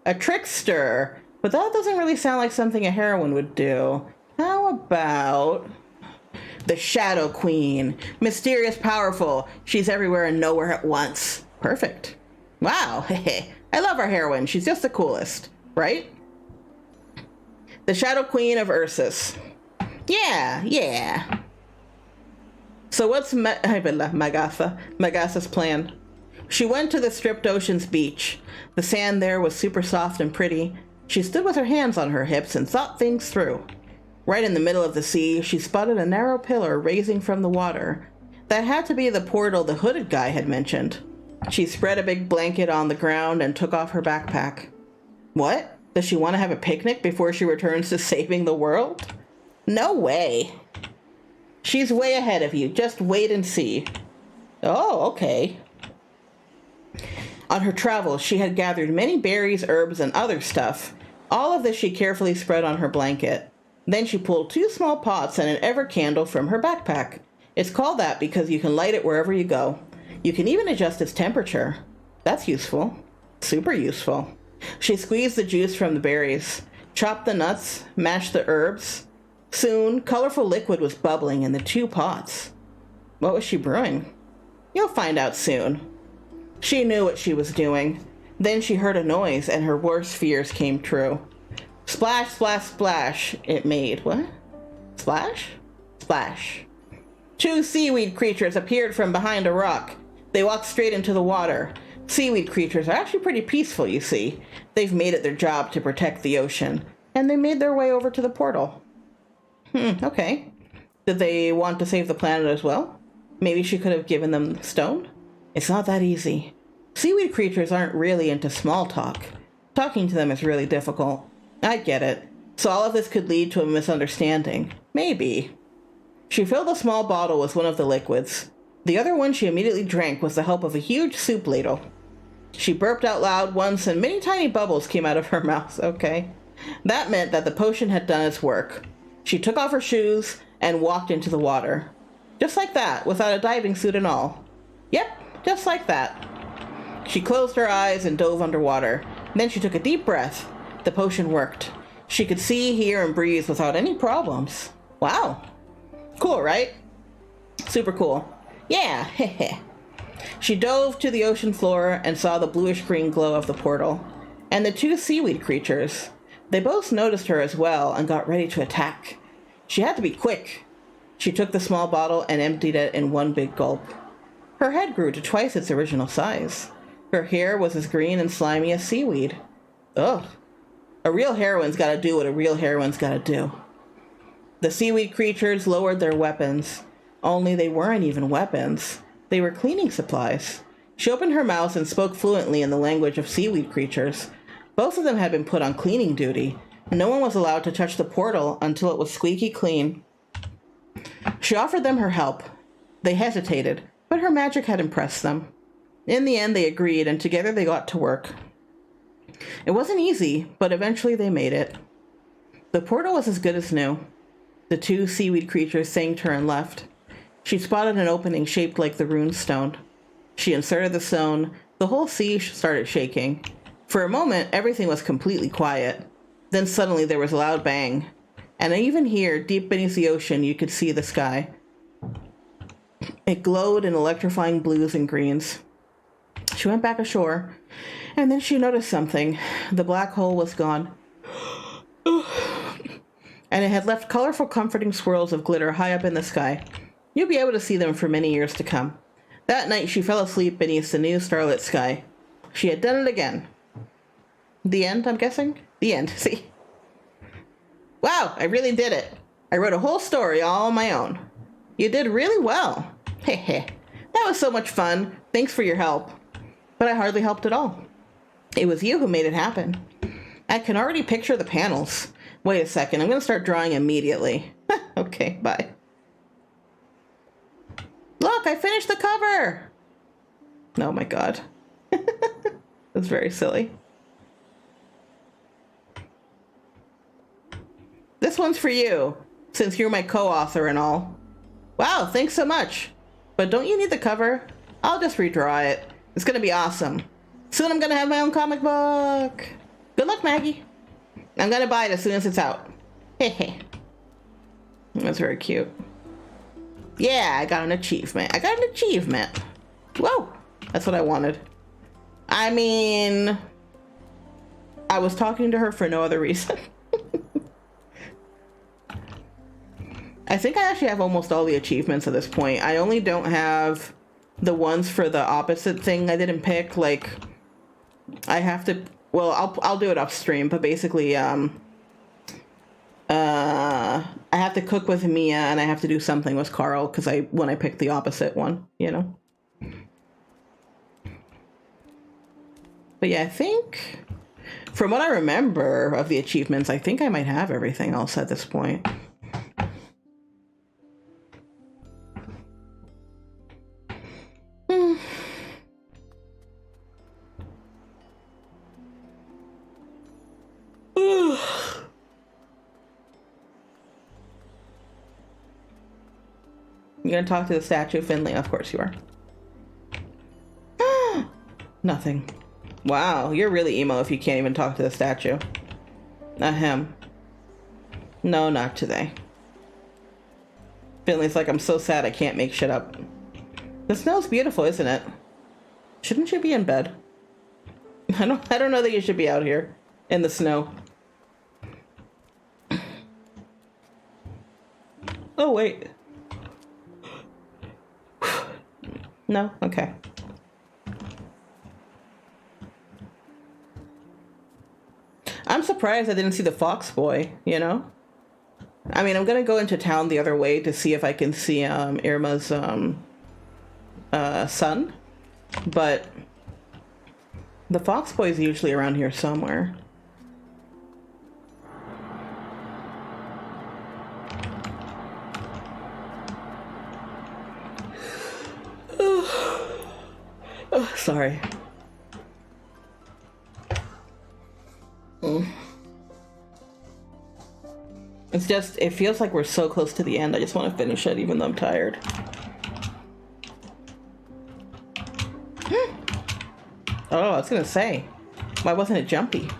A: A trickster! But that doesn't really sound like something a heroine would do. How about... the Shadow Queen. Mysterious, powerful. She's everywhere and nowhere at once. Perfect. Wow, I love our heroine. She's just the coolest, right? The Shadow Queen of Ursus. Yeah. So what's Magassa's plan? She went to the stripped ocean's beach. The sand there was super soft and pretty. She stood with her hands on her hips and thought things through. Right in the middle of the sea, she spotted a narrow pillar raising from the water. That had to be the portal the hooded guy had mentioned. She spread a big blanket on the ground and took off her backpack. What? Does she want to have a picnic before she returns to saving the world? No way. She's way ahead of you. Just wait and see. Oh, okay. On her travels, she had gathered many berries, herbs, and other stuff. All of this she carefully spread on her blanket. Then she pulled 2 small pots and an ever candle from her backpack. It's called that because you can light it wherever you go. You can even adjust its temperature. That's useful. Super useful. She squeezed the juice from the berries, chopped the nuts, mashed the herbs. Soon, colorful liquid was bubbling in the 2 pots. What was she brewing? You'll find out soon. She knew what she was doing. Then she heard a noise and her worst fears came true. Splash, splash, splash, it made. What? Splash? Splash. 2 seaweed creatures appeared from behind a rock. They walked straight into the water. Seaweed creatures are actually pretty peaceful, you see. They've made it their job to protect the ocean, and they made their way over to the portal. Okay. Did they want to save the planet as well? Maybe she could have given them stone? It's not that easy. Seaweed creatures aren't really into small talk. Talking to them is really difficult. I get it. So all of this could lead to a misunderstanding. Maybe. She filled a small bottle with one of the liquids. The other one she immediately drank with the help of a huge soup ladle. She burped out loud once and many tiny bubbles came out of her mouth. Okay. That meant that the potion had done its work. She took off her shoes and walked into the water. Just like that, without a diving suit and all. Yep, just like that. She closed her eyes and dove underwater. Then she took a deep breath. The potion worked. She could see, hear, and breathe without any problems. Wow. Cool, right? Super cool. Yeah, heh. She dove to the ocean floor and saw the bluish-green glow of the portal. And the 2 seaweed creatures. They both noticed her as well and got ready to attack. She had to be quick. She took the small bottle and emptied it in one big gulp. Her head grew to twice its original size. Her hair was as green and slimy as seaweed. Ugh. A real heroine's gotta do what a real heroine's gotta do. The seaweed creatures lowered their weapons. Only they weren't even weapons. They were cleaning supplies. She opened her mouth and spoke fluently in the language of seaweed creatures. Both of them had been put on cleaning duty. No one was allowed to touch the portal until it was squeaky clean. She offered them her help. They hesitated, but her magic had impressed them. In the end, they agreed, and together they got to work. It wasn't easy, but eventually they made it. The portal was as good as new. The 2 seaweed creatures thanked her and left. She spotted an opening shaped like the rune stone. She inserted the stone. The whole sea started shaking. For a moment, everything was completely quiet. Then suddenly there was a loud bang. And even here, deep beneath the ocean, you could see the sky. It glowed in electrifying blues and greens. She went back ashore, and then she noticed something. The black hole was gone. And it had left colorful, comforting swirls of glitter high up in the sky. You'll be able to see them for many years to come. That night, she fell asleep beneath the new starlit sky. She had done it again. The end, I'm guessing? The end, see? Wow, I really did it. I wrote a whole story all on my own. You did really well. Heh. That was so much fun. Thanks for your help. But I hardly helped at all. It was you who made it happen. I can already picture the panels. Wait a second, I'm going to start drawing immediately. Okay, bye. Look, I finished the cover! Oh my god. That's very silly. This one's for you, since you're my co-author and all. Wow, thanks so much. But don't you need the cover? I'll just redraw it. It's gonna be awesome. Soon I'm gonna have my own comic book. Good luck, Maggie. I'm gonna buy it as soon as it's out. Hehe. That's very cute. Yeah, I got an achievement. Whoa, that's what I wanted. I mean, I was talking to her for no other reason. I think I actually have almost all the achievements at this point. I only don't have the ones for the opposite thing I didn't pick. Like, I have to, well, I'll do it off stream, but basically, I have to cook with Mia and I have to do something with Carl because when I picked the opposite one, you know. But yeah, I think from what I remember of the achievements, I think I might have everything else at this point. You gonna talk to the statue, Finley? Of course you are. Nothing. Wow, you're really emo if you can't even talk to the statue. Not him. No, not today. Finley's like, I'm so sad I can't make shit up. The snow's beautiful, isn't it? Shouldn't you be in bed? I don't know that you should be out here in the snow. Oh, wait. No? Okay. I'm surprised I didn't see the fox boy, you know? I mean, I'm gonna go into town the other way to see if I can see Irma's son, but the fox boy is usually around here somewhere. Oh, sorry. It's just, it feels like we're so close to the end. I just want to finish it even though I'm tired. Oh, I was gonna say, why wasn't it jumpy?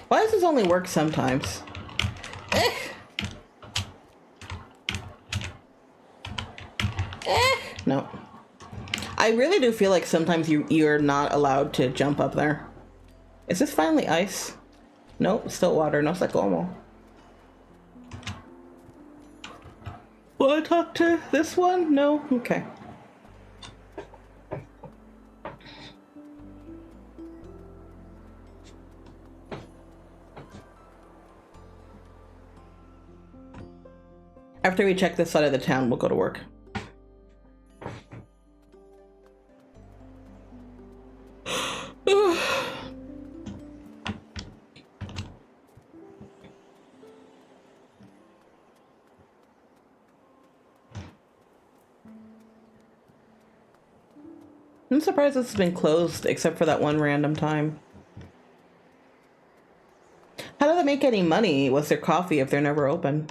A: Why does this only work sometimes? No. I really do feel like sometimes you're not allowed to jump up there. Is this finally ice? Nope, still water. No está como. Will I talk to this one? No? Okay. After we check this side of the town, we'll go to work. I'm surprised this has been closed, except for that one random time. How do they make any money with their coffee if they're never open?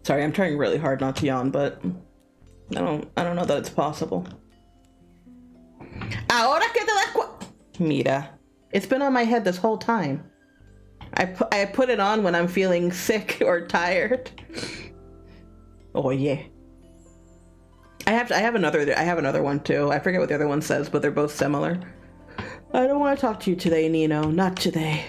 A: Sorry, I'm trying really hard not to yawn, but I don't know that it's possible. Ahora que te das Mira, it's been on my head this whole time. I put it on when I'm feeling sick or tired. Oh yeah. I have another one too. I forget what the other one says, but they're both similar. I don't want to talk to you today, Nino. Not today.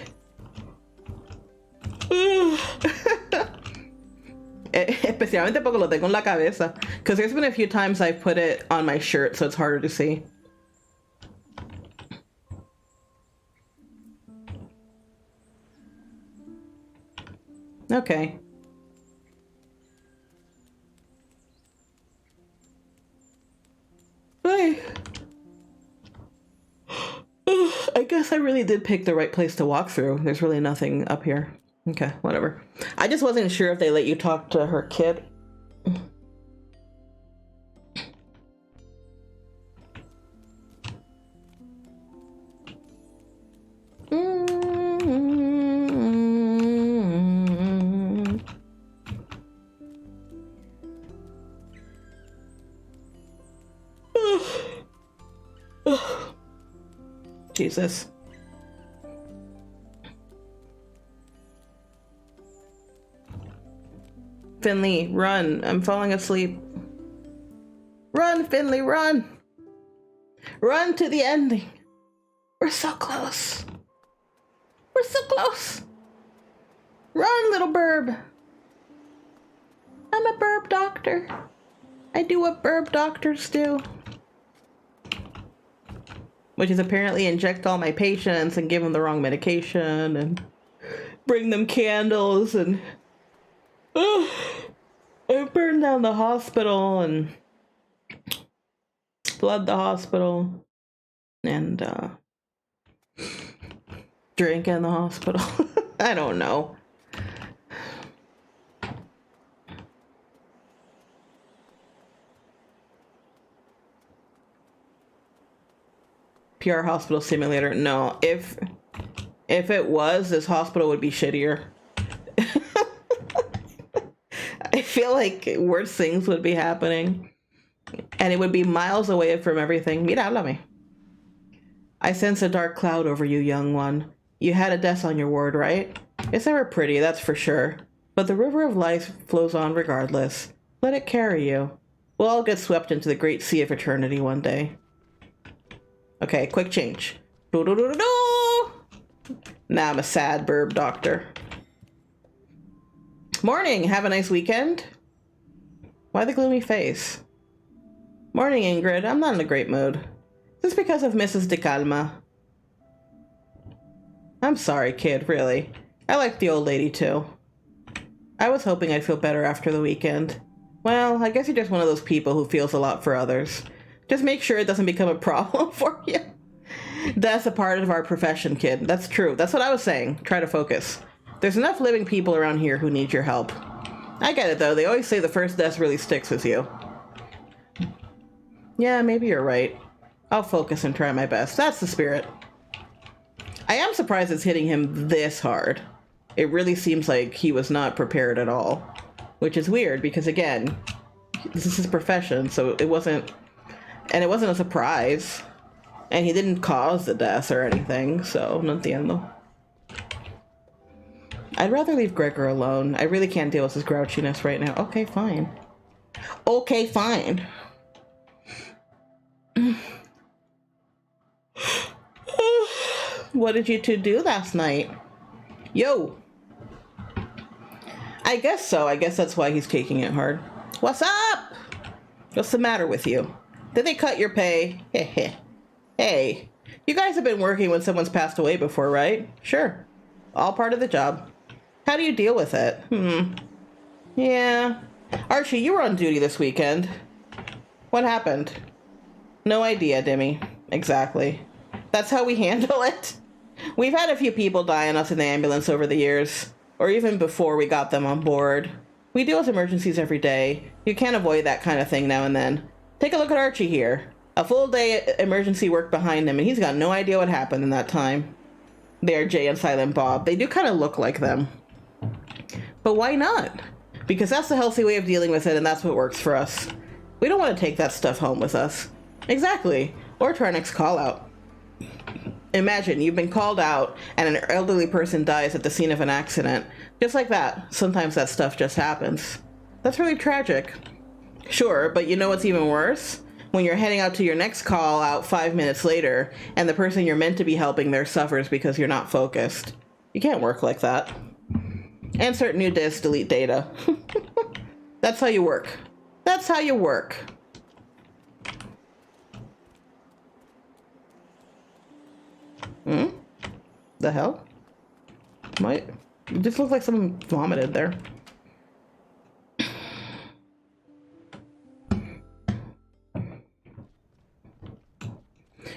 A: Especialmente porque lo tengo en la cabeza. Because there's been a few times I've put it on my shirt, so it's harder to see. Okay. Bye. I guess I really did pick the right place to walk through. There's really nothing up here. Okay, whatever. I just wasn't sure if they let you talk to her kid. Jesus. Finley, run. I'm falling asleep. Run, Finley, run. Run to the ending. We're so close. We're so close. Run, little burb. I'm a burb doctor. I do what burb doctors do. Which is apparently inject all my patients and give them the wrong medication and bring them candles and I burn down the hospital and flood the hospital and Drink in the hospital. I don't know. PR hospital simulator. No, if it was, this hospital would be shittier. I feel like worse things would be happening. And it would be miles away from everything. Mira, háblame. I sense a dark cloud over you, young one. You had a death on your ward, right? It's never pretty, that's for sure. But the river of life flows on regardless. Let it carry you. We'll all get swept into the great sea of eternity one day. Okay, quick change. Do-do-do-do-do! Now I'm a sad burb doctor. Morning, have a nice weekend? Why the gloomy face? Morning, Ingrid. I'm not in a great mood. Is this because of Mrs. De Calma? I'm sorry, kid, really. I like the old lady, too. I was hoping I'd feel better after the weekend. Well, I guess you're just one of those people who feels a lot for others. Just make sure it doesn't become a problem for you. That's a part of our profession, kid. That's true. That's what I was saying. Try to focus. There's enough living people around here who need your help. I get it, though. They always say the first death really sticks with you. Yeah, maybe you're right. I'll focus and try my best. That's the spirit. I am surprised it's hitting him this hard. It really seems like he was not prepared at all. Which is weird because, again, this is his profession, so it wasn't... And it wasn't a surprise. And he didn't cause the death or anything, so no entiendo. I'd rather leave Gregor alone. I really can't deal with his grouchiness right now. Okay, fine. Okay, fine. What did you two do last night? Yo! I guess so. I guess that's why he's taking it hard. What's up? What's the matter with you? Did they cut your pay? Hey, you guys have been working when someone's passed away before, right? Sure. All part of the job. How do you deal with it? Yeah. Archie, you were on duty this weekend. What happened? No idea, Dimmy. Exactly. That's how we handle it. We've had a few people die on us in the ambulance over the years, or even before we got them on board. We deal with emergencies every day. You can't avoid that kind of thing now and then. Take a look at Archie here. A full day emergency work behind him, and he's got no idea what happened in that time. They are Jay and Silent Bob. They do kind of look like them. But why not? Because that's the healthy way of dealing with it, and that's what works for us. We don't want to take that stuff home with us. Exactly. Or to our next call out. Imagine you've been called out and an elderly person dies at the scene of an accident. Just like that. Sometimes that stuff just happens. That's really tragic. Sure, but you know what's even worse? When you're heading out to your next call out 5 minutes later and the person you're meant to be helping there suffers because you're not focused. You can't work like that. Insert new disk, delete data. That's how you work. That's how you work. The hell? It just looks like someone vomited there.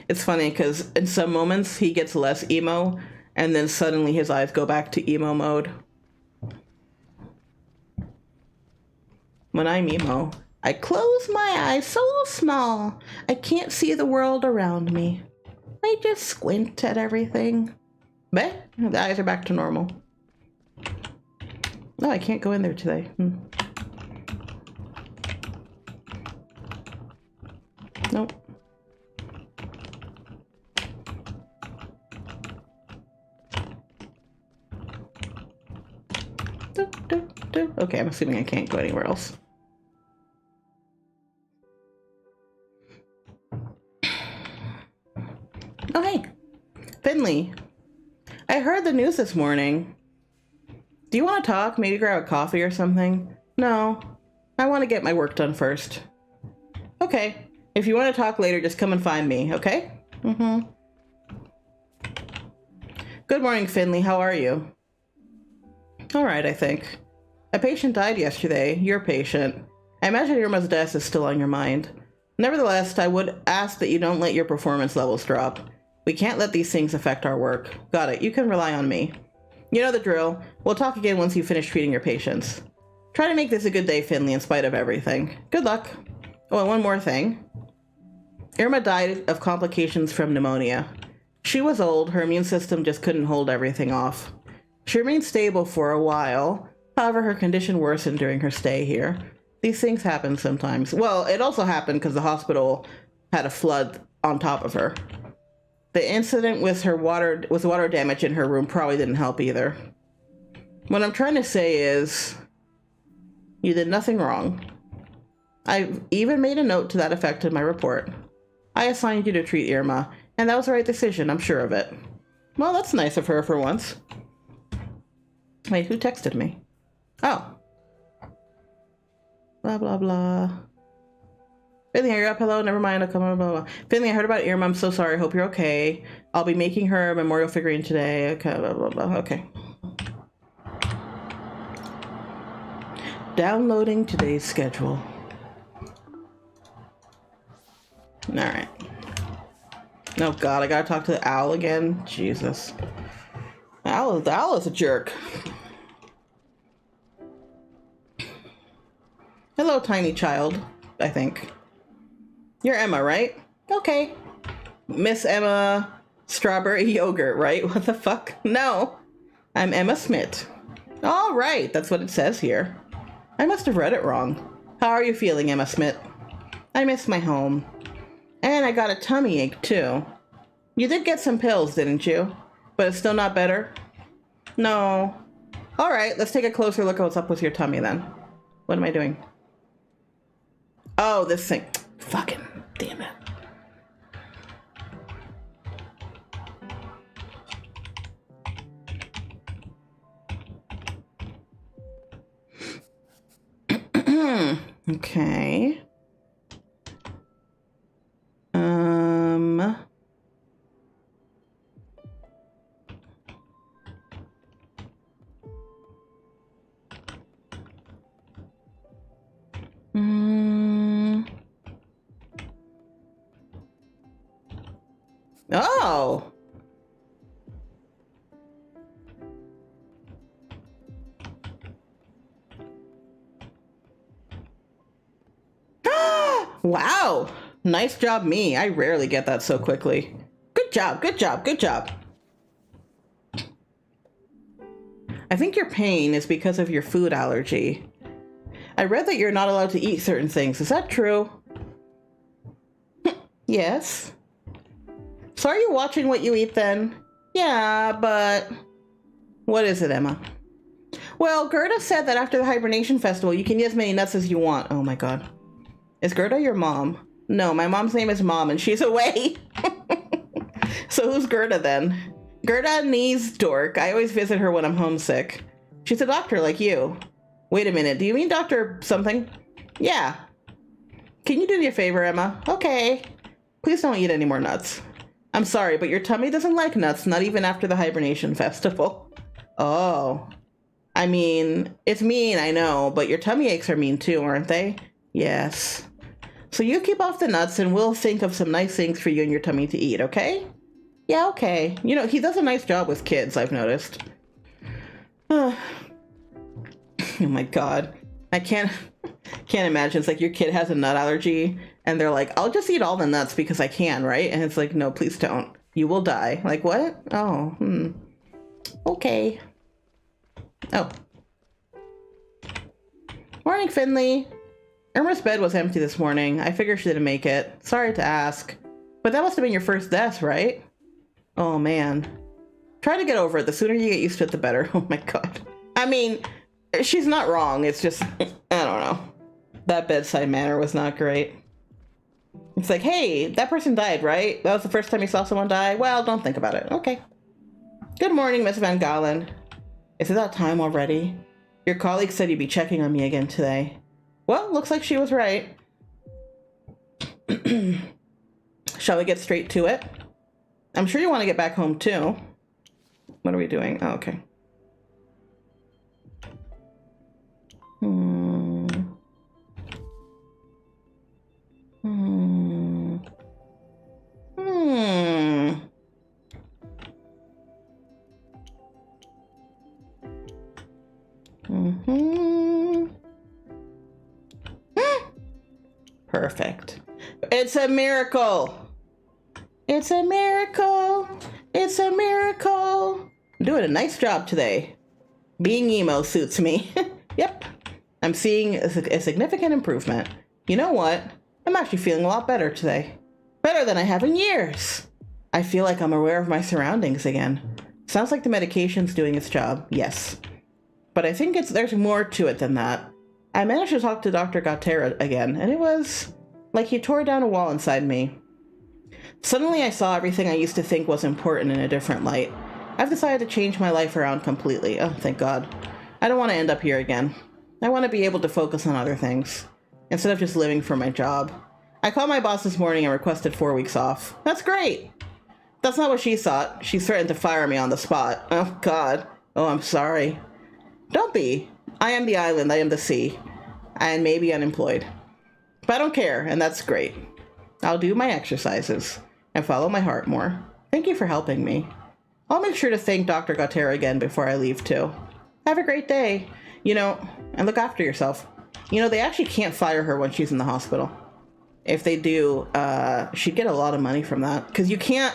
A: It's funny because in some moments he gets less emo and then suddenly his eyes go back to emo mode. When I'm emo, I close my eyes so small I can't see the world around me. I just squint at everything. But the eyes are back to normal. No, I can't go in there today. Nope. Okay, I'm assuming I can't go anywhere else. Oh, hey. Finley. I heard the news this morning. Do you want to talk? Maybe grab a coffee or something? No. I want to get my work done first. Okay. If you want to talk later, just come and find me, okay? Good morning, Finley. How are you? All right, I think. A patient died yesterday. Your patient. I imagine Irma's death is still on your mind. Nevertheless, I would ask that you don't let your performance levels drop. We can't let these things affect our work. Got it. You can rely on me. You know the drill. We'll talk again once you finish treating your patients. Try to make this a good day, Finley, in spite of everything. Good luck. Oh, and one more thing. Irma died of complications from pneumonia. She was old. Her immune system just couldn't hold everything off. She remained stable for a while. However, her condition worsened during her stay here. These things happen sometimes. Well, it also happened because the hospital had a flood on top of her. The incident with water damage in her room probably didn't help either. What I'm trying to say is, you did nothing wrong. I've even made a note to that effect in my report. I assigned you to treat Irma, and that was the right decision, I'm sure of it. Well, that's nice of her for once. Wait, who texted me? Oh. Blah, blah, blah. Finley, are you up? Hello? Never mind. I'll come on. Blah, blah. Finley, I heard about Irma. I'm so sorry. Hope you're okay. I'll be making her a memorial figurine today. Okay, blah, blah, blah. Okay. Downloading today's schedule. Alright. Oh god, I gotta talk to the owl again. Jesus. The owl is a jerk. Hello, tiny child, I think. You're Emma, right? Okay. Miss Emma Strawberry Yogurt, right? What the fuck? No. I'm Emma Smith. All right, that's what it says here. I must have read it wrong. How are you feeling, Emma Smith? I miss my home. And I got a tummy ache, too. You did get some pills, didn't you? But it's still not better? No. All right, let's take a closer look at what's up with your tummy, then. What am I doing? Oh, this thing. Fucking damn it. Okay. Oh. Wow. Nice job, me. I rarely get that so quickly. Good job, good job, good job. I think your pain is because of your food allergy. I read that you're not allowed to eat certain things. Is that true? Yes. So are you watching what you eat then? Yeah, but... What is it, Emma? Well, Gerda said that after the hibernation festival, you can eat as many nuts as you want. Oh my god. Is Gerda your mom? No, my mom's name is Mom and she's away. So who's Gerda then? Gerda Knees Dork. I always visit her when I'm homesick. She's a doctor like you. Wait a minute, do you mean Dr. something? Yeah. Can you do me a favor, Emma? Okay. Please don't eat any more nuts. I'm sorry, but your tummy doesn't like nuts, not even after the hibernation festival. Oh. I mean, it's mean, I know, but your tummy aches are mean too, aren't they? Yes. So you keep off the nuts and we'll think of some nice things for you and your tummy to eat, okay? Yeah, okay. You know, he does a nice job with kids, I've noticed. Oh my god. I can't imagine. It's like your kid has a nut allergy and they're like, I'll just eat all the nuts because I can, right? And it's like, no, please don't. You will die. Like, what? Oh, okay. Oh. Morning, Finley. Irma's bed was empty this morning. I figured she didn't make it. Sorry to ask. But that must have been your first death, right? Oh, man. Try to get over it. The sooner you get used to it, the better. Oh, my God. I mean, she's not wrong. It's just, I don't know. That bedside manner was not great. It's like, hey, that person died, right? That was the first time you saw someone die? Well, don't think about it. Okay. Good morning, Miss Van Galen. Is it that time already? Your colleague said you'd be checking on me again today. Well, looks like she was right. Shall we get straight to it? I'm sure you want to get back home too. What are we doing? Oh, okay. Perfect. It's a miracle. It's a miracle. It's a miracle. I'm doing a nice job today. Being emo suits me. Yep. I'm seeing a significant improvement. You know what? I'm actually feeling a lot better today. Better than I have in years. I feel like I'm aware of my surroundings again. Sounds like the medication's doing its job. Yes. But I think there's more to it than that. I managed to talk to Dr. Gattera again, and it was like he tore down a wall inside me. Suddenly I saw everything I used to think was important in a different light. I've decided to change my life around completely. Oh, thank God. I don't want to end up here again. I want to be able to focus on other things, instead of just living for my job. I called my boss this morning and requested 4 weeks off. That's great. That's not what she thought. She threatened to fire me on the spot. Oh, God. Oh, I'm sorry. Don't be. I am the island. I am the sea. And maybe unemployed. But I don't care, and that's great. I'll do my exercises and follow my heart more. Thank you for helping me. I'll make sure to thank Dr. Gattera again before I leave, too. Have a great day. You know, and look after yourself. You know, they actually can't fire her when she's in the hospital. If they do, she'd get a lot of money from that. Because you can't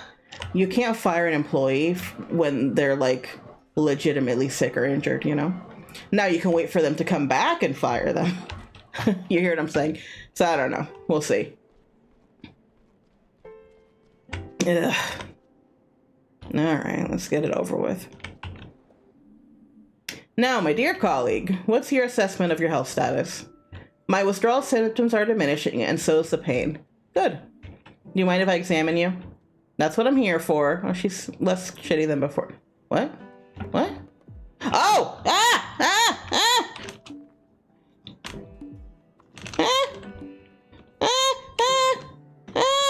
A: fire an employee when they're, like, legitimately sick or injured, you know? Now you can wait for them to come back and fire them. You hear what I'm saying? So I don't know. We'll see. Ugh. All right, let's get it over with. Now, my dear colleague, what's your assessment of your health status? My withdrawal symptoms are diminishing, and so is the pain. Good. Do you mind if I examine you? That's what I'm here for. Oh, she's less shitty than before. What? What? Oh! Ah! Ah! Ah! Ah! Ah! Ah! Ah! Ah!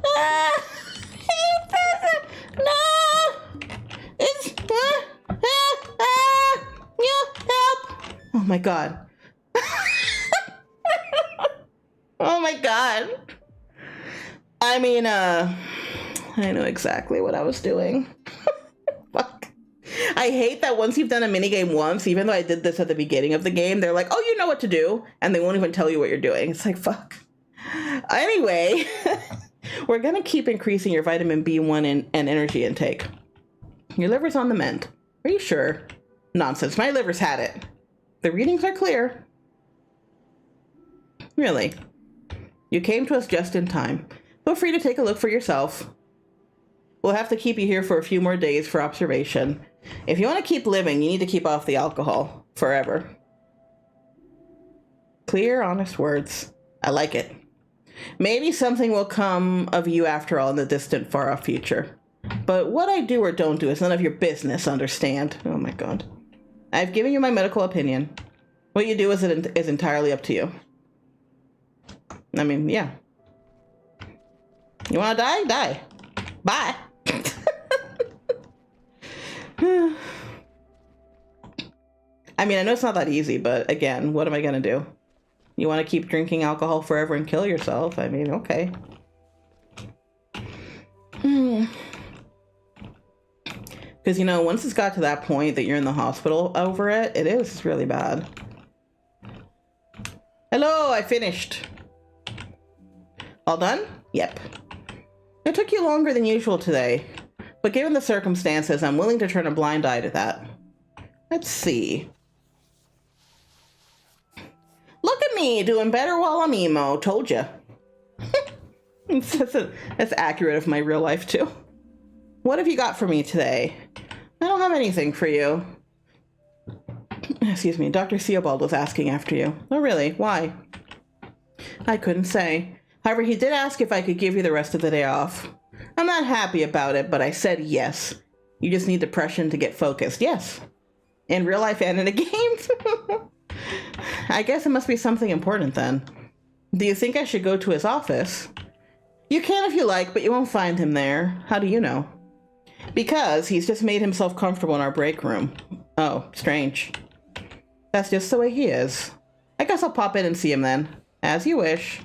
A: Ah! No! It's you help! Oh my God. Oh my God. I mean, I know exactly what I was doing. Fuck. I hate that once you've done a minigame once, even though I did this at the beginning of the game, they're like, oh, you know what to do. And they won't even tell you what you're doing. It's like, fuck. Anyway, we're going to keep increasing your vitamin B1 and energy intake. Your liver's on the mend. Are you sure? Nonsense. My liver's had it. The readings are clear. Really? You came to us just in time. Feel free to take a look for yourself. We'll have to keep you here for a few more days for observation. If you want to keep living, you need to keep off the alcohol. Forever. Clear, honest words. I like it. Maybe something will come of you after all in the distant, far-off future. But what I do or don't do is none of your business, understand? Oh my God. I've given you my medical opinion. What you do is entirely up to you. I mean, yeah. You want to die? Die. Bye. I mean, I know it's not that easy, but again, what am I going to do? You want to keep drinking alcohol forever and kill yourself? I mean, okay. Because, you know, once it's got to that point that you're in the hospital over it, it's really bad. Hello, I finished. All done? Yep. It took you longer than usual today, but given the circumstances, I'm willing to turn a blind eye to that. Let's see. Look at me, doing better while I'm emo. Told ya. That's accurate of my real life, too. What have you got for me today? I don't have anything for you. Excuse me, Dr. Theobald was asking after you. Oh, really? Why? I couldn't say. However, he did ask if I could give you the rest of the day off. I'm not happy about it, but I said yes. You just need depression to get focused. Yes. In real life and in a game? I guess it must be something important then. Do you think I should go to his office? You can if you like, but you won't find him there. How do you know? Because he's just made himself comfortable in our break room. Oh, strange. That's just the way he is. I guess I'll pop in and see him then. As you wish.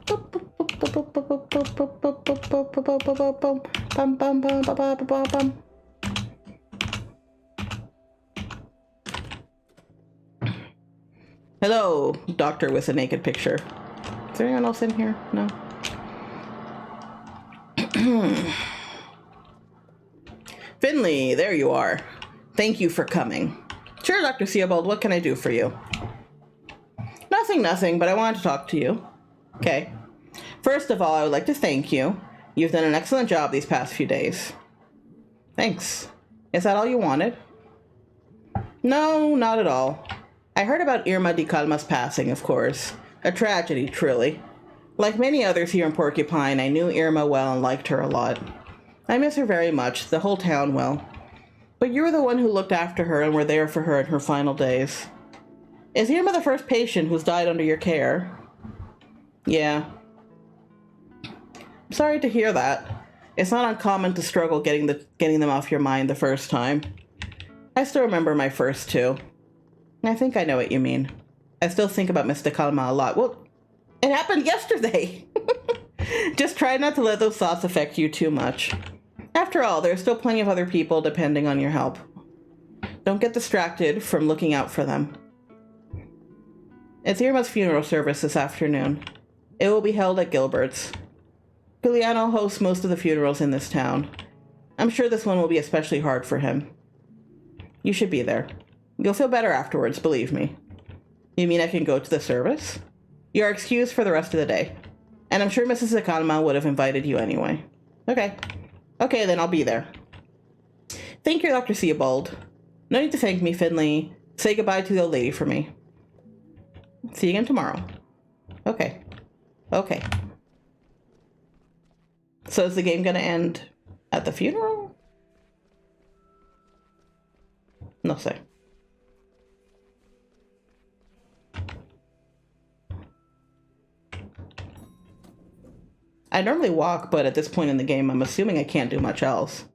A: Boop, boop, boop, boop, Hello, doctor with a naked picture. Is there anyone else in here? No. Finley, there you are. Thank you for coming. Sure, Dr. Theobald, what can I do for you? Nothing, but I wanted to talk to you. Okay. First of all, I would like to thank you. You've done an excellent job these past few days. Thanks. Is that all you wanted? No, not at all. I heard about Irma Di Calma's passing, of course. A tragedy, truly. Like many others here in Porcupine, I knew Irma well and liked her a lot. I miss her very much, the whole town will. But you were the one who looked after her and were there for her in her final days. Is Irma the first patient who's died under your care? Yeah. I'm sorry to hear that. It's not uncommon to struggle getting them off your mind the first time. I still remember my first two. I think I know what you mean. I still think about Mr. Calma a lot. Well, it happened yesterday. Just try not to let those thoughts affect you too much. After all, there's still plenty of other people depending on your help. Don't get distracted from looking out for them. It's Irma's funeral service this afternoon. It will be held at Gilbert's. Giuliano hosts most of the funerals in this town. I'm sure this one will be especially hard for him. You should be there. You'll feel better afterwards, believe me. You mean I can go to the service? You are excused for the rest of the day. And I'm sure Mrs. Calma would have invited you anyway. Okay. Okay, then I'll be there. Thank you, Dr. Theobald. No need to thank me, Finley. Say goodbye to the old lady for me. See you again tomorrow. Okay. Okay. So is the game gonna end at the funeral? No sé. I normally walk, but at this point in the game, I'm assuming I can't do much else.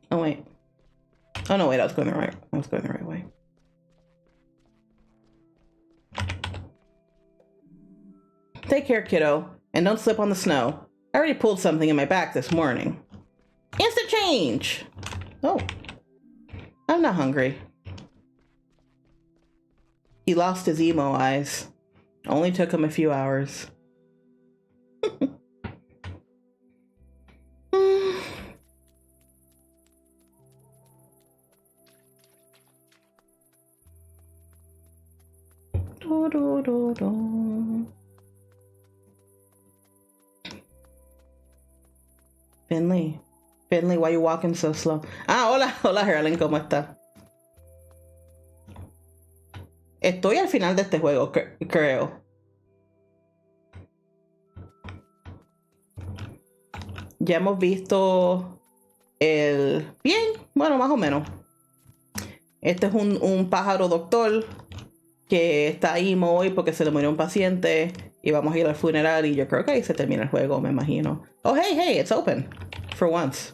A: Oh, wait. Oh, no, wait, I was going the right way. Take care, kiddo, and don't slip on the snow. I already pulled something in my back this morning. Instant change! Oh. I'm not hungry. He lost his emo eyes. Only took him a few hours. Finley. Finley, why you walking so slow? Ah, hola, hola, Herlin, ¿cómo está? Estoy al final de este juego, creo. Ya hemos visto el... Bien, bueno, más o menos. Este es un pájaro doctor que está ahí hoy porque se le murió un paciente y vamos a ir al funeral y yo creo que ahí se termina el juego, me imagino. Oh, hey, it's open. For once.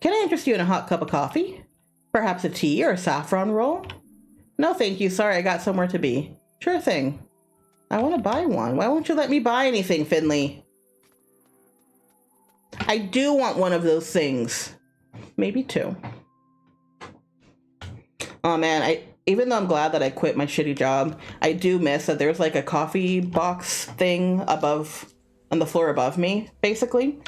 A: Can I interest you in a hot cup of coffee? Perhaps a tea or a saffron roll? No, thank you. Sorry, I got somewhere to be. Sure thing. I want to buy one. Why won't you let me buy anything, Finley? I do want one of those things. Maybe two. Oh man, even though I'm glad that I quit my shitty job, I do miss that there's like a coffee box thing above, on the floor above me, basically.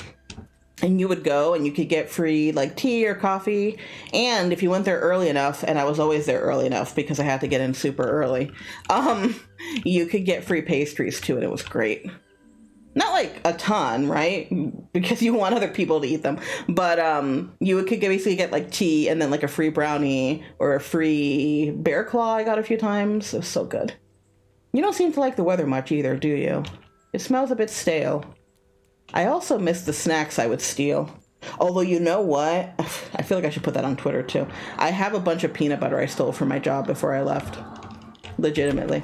A: And you would go and you could get free like tea or coffee. And if you went there early enough, and I was always there early enough because I had to get in super early, you could get free pastries too, and it was great. Not like a ton, right? Because you want other people to eat them. But you could basically get like tea and then like a free brownie or a free bear claw I got a few times. It was so good. You don't seem to like the weather much either, do you? It smells a bit stale. I also miss the snacks I would steal. Although, you know what? I feel like I should put that on Twitter too. I have a bunch of peanut butter I stole from my job before I left. Legitimately.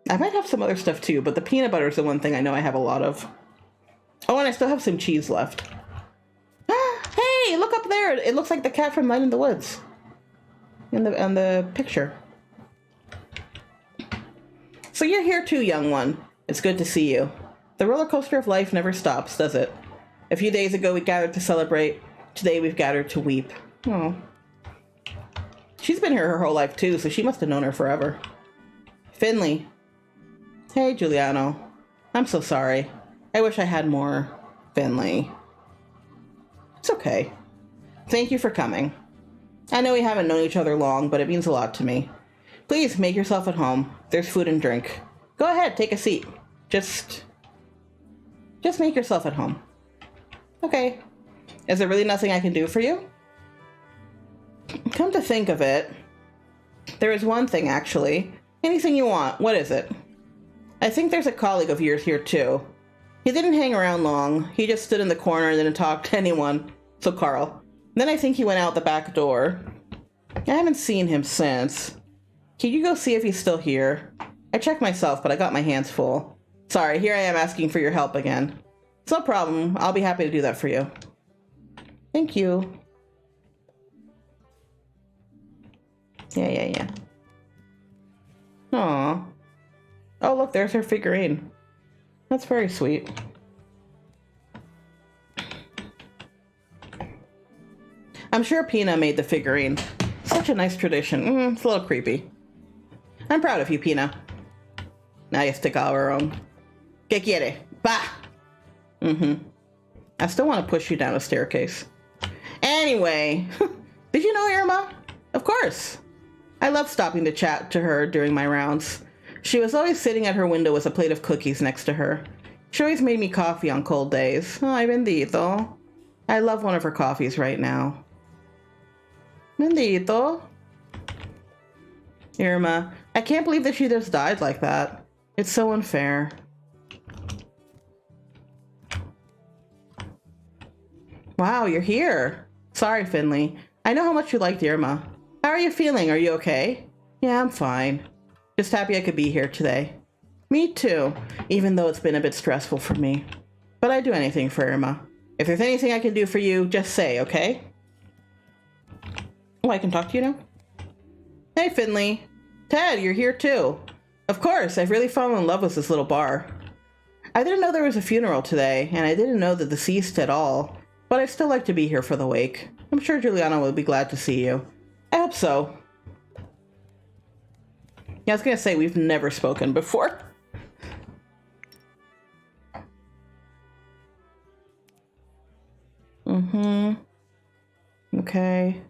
A: I might have some other stuff too, but the peanut butter is the one thing I know I have a lot of. Oh, and I still have some cheese left. Hey, look up there! It looks like the cat from Night in the Woods. in the picture. So you're here too, young one. It's good to see you. The roller coaster of life never stops, does it? A few days ago we gathered to celebrate. Today we've gathered to weep. Oh. She's been here her whole life too, so she must have known her forever. Finley. Hey, Giuliano. I'm so sorry. I wish I had more Finley. It's okay. Thank you for coming. I know we haven't known each other long, but it means a lot to me. Please make yourself at home. There's food and drink. Go ahead, take a seat. Just make yourself at home. Okay. Is there really nothing I can do for you? Come to think of it, there is one thing actually. Anything you want. What is it? I think there's a colleague of yours here too. He didn't hang around long. He just stood in the corner and didn't talk to anyone. So Carl. Then I think he went out the back door. I haven't seen him since. Can you go see if he's still here? I checked myself, but I got my hands full. Sorry, here I am asking for your help again. It's no problem. I'll be happy to do that for you. Thank you. Yeah. Aw. Oh, look, there's her figurine. That's very sweet. I'm sure Pina made the figurine. Such a nice tradition. It's a little creepy. I'm proud of you, Pina. Now you stick our own. Que quiere? Bah! I still want to push you down a staircase. Anyway, did you know Irma? Of course. I love stopping to chat to her during my rounds. She was always sitting at her window with a plate of cookies next to her. She always made me coffee on cold days. Ay, bendito. I love one of her coffees right now. Bendito. Irma, I can't believe that she just died like that. It's so unfair. Wow, you're here. Sorry, Finley. I know how much you liked Irma. How are you feeling? Are you okay? Yeah, I'm fine. Just happy I could be here today. Me too, even though it's been a bit stressful for me. But I'd do anything for Irma. If there's anything I can do for you, just say, okay? Oh, I can talk to you now? Hey, Finley. Ted, you're here too. Of course, I've really fallen in love with this little bar. I didn't know there was a funeral today, and I didn't know the deceased at all, but I'd still like to be here for the wake. I'm sure Giuliano will be glad to see you. I hope so. Yeah, I was gonna say, we've never spoken before. Okay.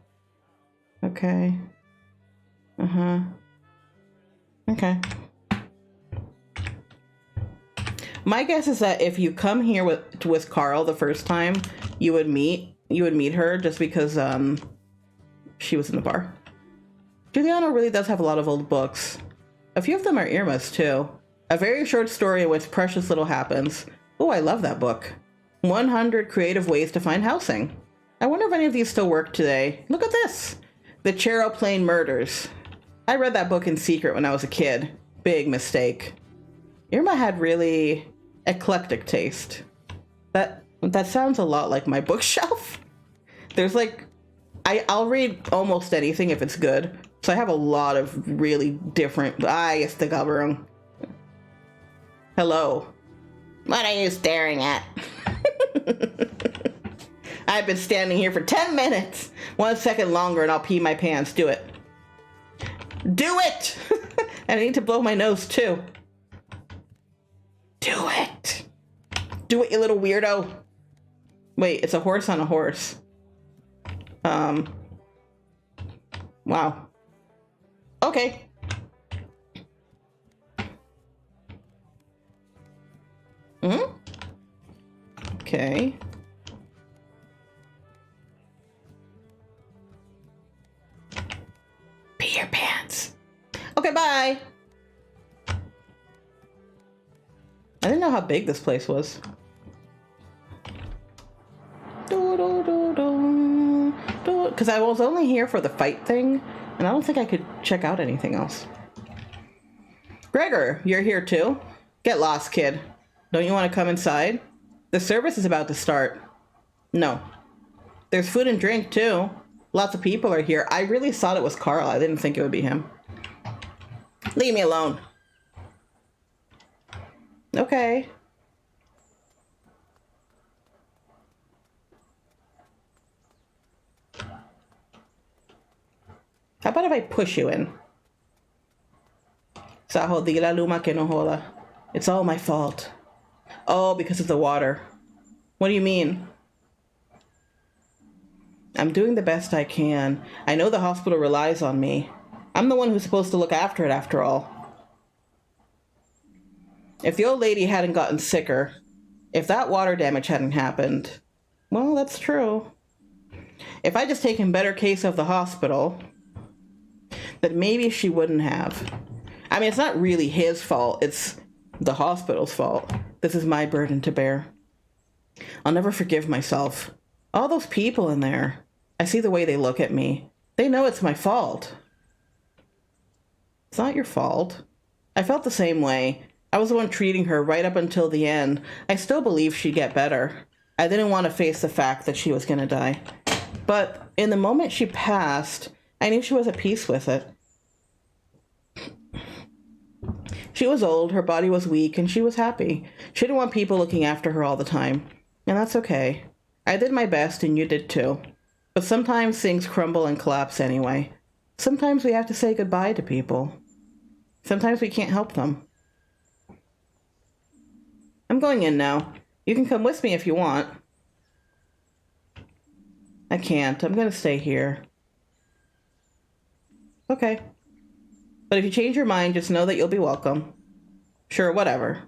A: Okay. Okay. My guess is that if you come here with Carl the first time, you would meet her just because she was in the bar. Giuliano really does have a lot of old books. A few of them are Irma's too. A very short story in which precious little happens. Oh, I love that book. 100 creative ways to find housing. I wonder if any of these still work today. Look at this. The Chero Plain Murders. I read that book in secret when I was a kid. Big mistake. Irma had really eclectic taste. That sounds a lot like my bookshelf. There's like, I'll read almost anything if it's good. So I have a lot of really different. Yes, the cabrón. Hello. What are you staring at? I've been standing here for 10 minutes. 1 second longer and I'll pee my pants. Do it. Do it! And I need to blow my nose too. Do it! Do it, you little weirdo. Wait, it's a horse on a horse. Wow. Okay. Okay. Pee your pants. Okay, bye. I didn't know how big this place was. Because I was only here for the fight thing, and I don't think I could check out anything else. Gregor, you're here too? Get lost, kid. Don't you want to come inside? The service is about to start. No. There's food and drink too. Lots of people are here. I really thought it was Carl. I didn't think it would be him. Leave me alone. Okay. How about if I push you in? Saho di la luma que no joda. It's all my fault. Oh, because of the water. What do you mean? I'm doing the best I can. I know the hospital relies on me. I'm the one who's supposed to look after it after all. If the old lady hadn't gotten sicker, if that water damage hadn't happened, well, that's true. If I'd just taken better case of the hospital, then maybe she wouldn't have. I mean, it's not really his fault. It's the hospital's fault. This is my burden to bear. I'll never forgive myself. All those people in there. I see the way they look at me. They know it's my fault. It's not your fault. I felt the same way. I was the one treating her right up until the end. I still believed she'd get better. I didn't want to face the fact that she was going to die. But in the moment she passed, I knew she was at peace with it. She was old, her body was weak, and she was happy. She didn't want people looking after her all the time. And that's okay. I did my best, and you did too. But sometimes things crumble and collapse anyway. Sometimes we have to say goodbye to people. Sometimes we can't help them. I'm going in now. You can come with me if you want. I can't. I'm going to stay here. Okay. But if you change your mind, just know that you'll be welcome. Sure, whatever.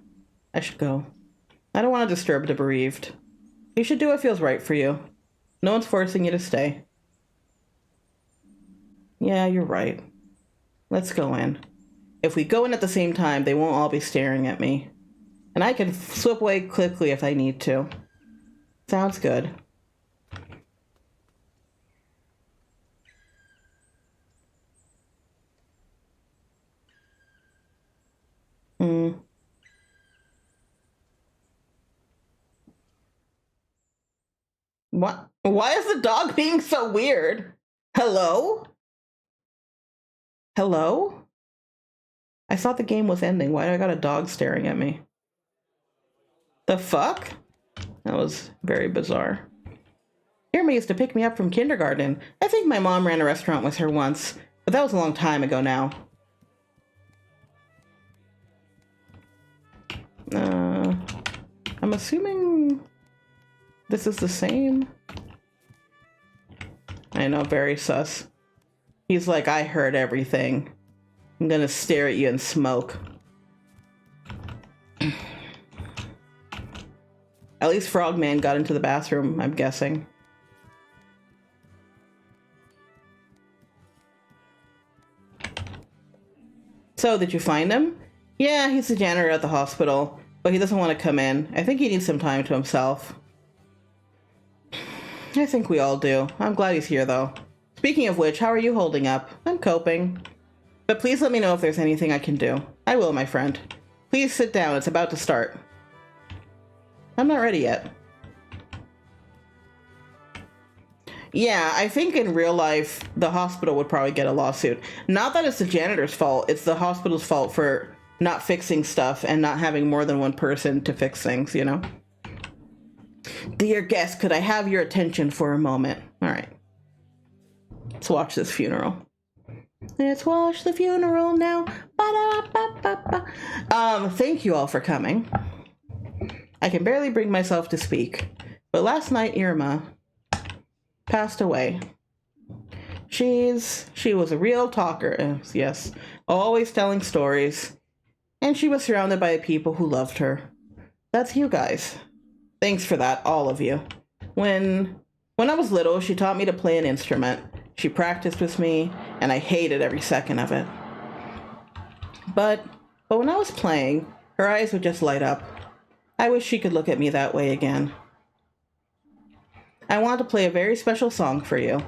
A: I should go. I don't want to disturb the bereaved. You should do what feels right for you. No one's forcing you to stay. Yeah, you're right. Let's go in. If we go in at the same time, they won't all be staring at me. And I can slip away quickly if I need to. Sounds good. What? Why is the dog being so weird? Hello? Hello? I thought the game was ending. Why do I got a dog staring at me? The fuck? That was very bizarre. Irma used to pick me up from kindergarten. I think my mom ran a restaurant with her once, but that was a long time ago now. I'm assuming this is the same. I know, very sus. He's like, I heard everything. I'm gonna stare at you and smoke. At least Frogman got into the bathroom, I'm guessing. So, did you find him? Yeah, he's the janitor at the hospital, but he doesn't want to come in. I think he needs some time to himself. I think we all do. I'm glad he's here, though. Speaking of which, how are you holding up? I'm coping. But please let me know if there's anything I can do. I will, my friend. Please sit down. It's about to start. I'm not ready yet. Yeah, I think in real life, the hospital would probably get a lawsuit. Not that it's the janitor's fault. It's the hospital's fault for not fixing stuff and not having more than one person to fix things, you know? Dear guest, could I have your attention for a moment? All right. Let's watch this funeral. Let's watch the funeral now. Thank you all for coming. I can barely bring myself to speak, but last night Irma passed away. She was a real talker, yes, always telling stories, and she was surrounded by people who loved her. That's you guys. Thanks for that, all of you. When I was little, she taught me to play an instrument. She practiced with me, and I hated every second of it. But when I was playing, her eyes would just light up. I wish she could look at me that way again. I want to play a very special song for you.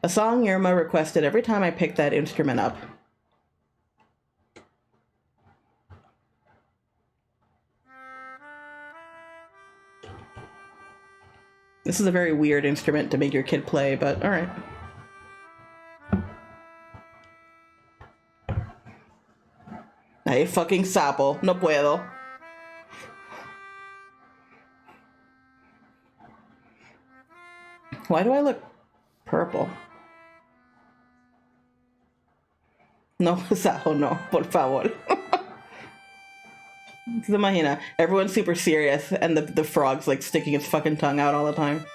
A: A song Irma requested every time I picked that instrument up. This is a very weird instrument to make your kid play, but alright. Ay, fucking sapo. No puedo. Why do I look purple? No, Sajo, no, por favor. Se imagina, everyone's super serious and the frog's like sticking its fucking tongue out all the time.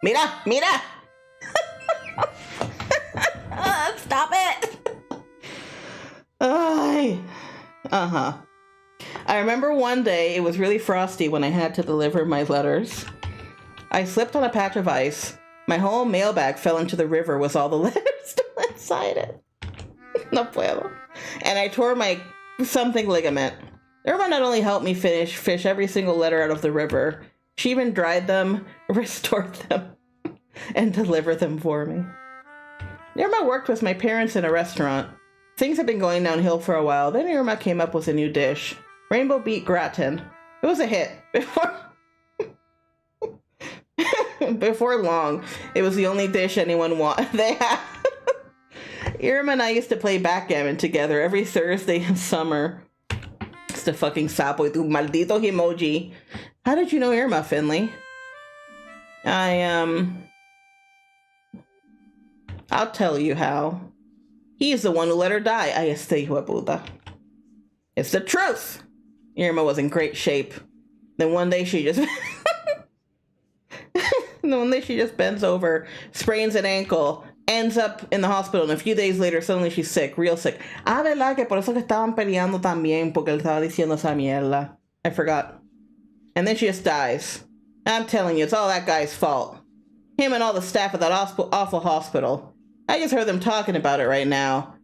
A: Mira, mira! Stop it! Uh-huh. I remember one day it was really frosty when I had to deliver my letters. I slipped on a patch of ice. My whole mailbag fell into the river with all the letters still inside it. No puedo. And I tore my something ligament. Irma not only helped me fish every single letter out of the river, she even dried them, restored them, and delivered them for me. Irma worked with my parents in a restaurant. Things had been going downhill for a while. Then Irma came up with a new dish. Rainbow beet gratin. It was a hit. Before long, it was the only dish anyone they had. Irma and I used to play backgammon together every Thursday in summer. It's the fucking sapo y tu maldito emoji. How did you know Irma, Finley? I'll tell you how. He's the one who let her die. Ay, este hijo de puta. It's the truth. Irma was in great shape. Then one day she just... bends over, sprains an ankle, ends up in the hospital, and a few days later, suddenly she's sick, real sick. Ah, ¿verdad? Que por eso que estaban peleando también, porque él estaba diciendo esa mierda. I forgot. And then she just dies. I'm telling you, it's all that guy's fault. Him and all the staff at that awful hospital. I just heard them talking about it right now.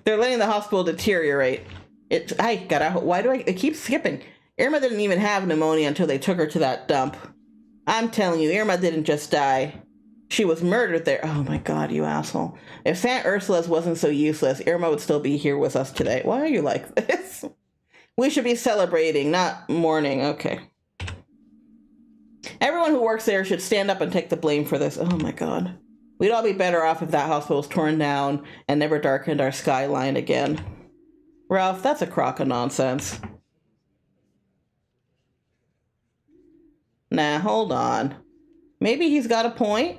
A: They're letting the hospital deteriorate. Why do I keep skipping? Irma didn't even have pneumonia until they took her to that dump. I'm telling you, Irma didn't just die. She was murdered there. Oh my God, you asshole. If Saint Ursula's wasn't so useless, Irma would still be here with us today. Why are you like this? We should be celebrating, not mourning. Okay. Everyone who works there should stand up and take the blame for this. Oh my God. We'd all be better off if that hospital was torn down and never darkened our skyline again. Ralph, that's a crock of nonsense. Nah, hold on. Maybe he's got a point?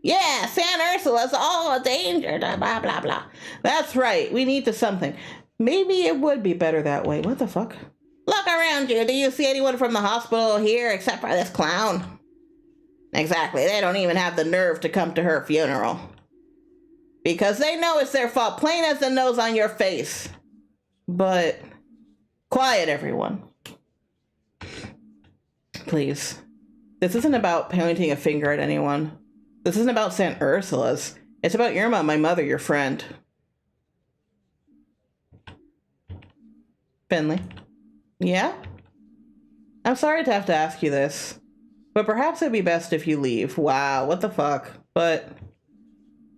A: Yeah, San Ursula's all a danger, blah, blah, blah. That's right, we need to something. Maybe it would be better that way. What the fuck? Look around you. Do you see anyone from the hospital here except for this clown? Exactly, they don't even have the nerve to come to her funeral. Because they know it's their fault, plain as the nose on your face. But, quiet everyone. Please. This isn't about pointing a finger at anyone. This isn't about St. Ursula's. It's about Irma, my mother, your friend. Finley. Yeah? I'm sorry to have to ask you this, but perhaps it'd be best if you leave. Wow, what the fuck? But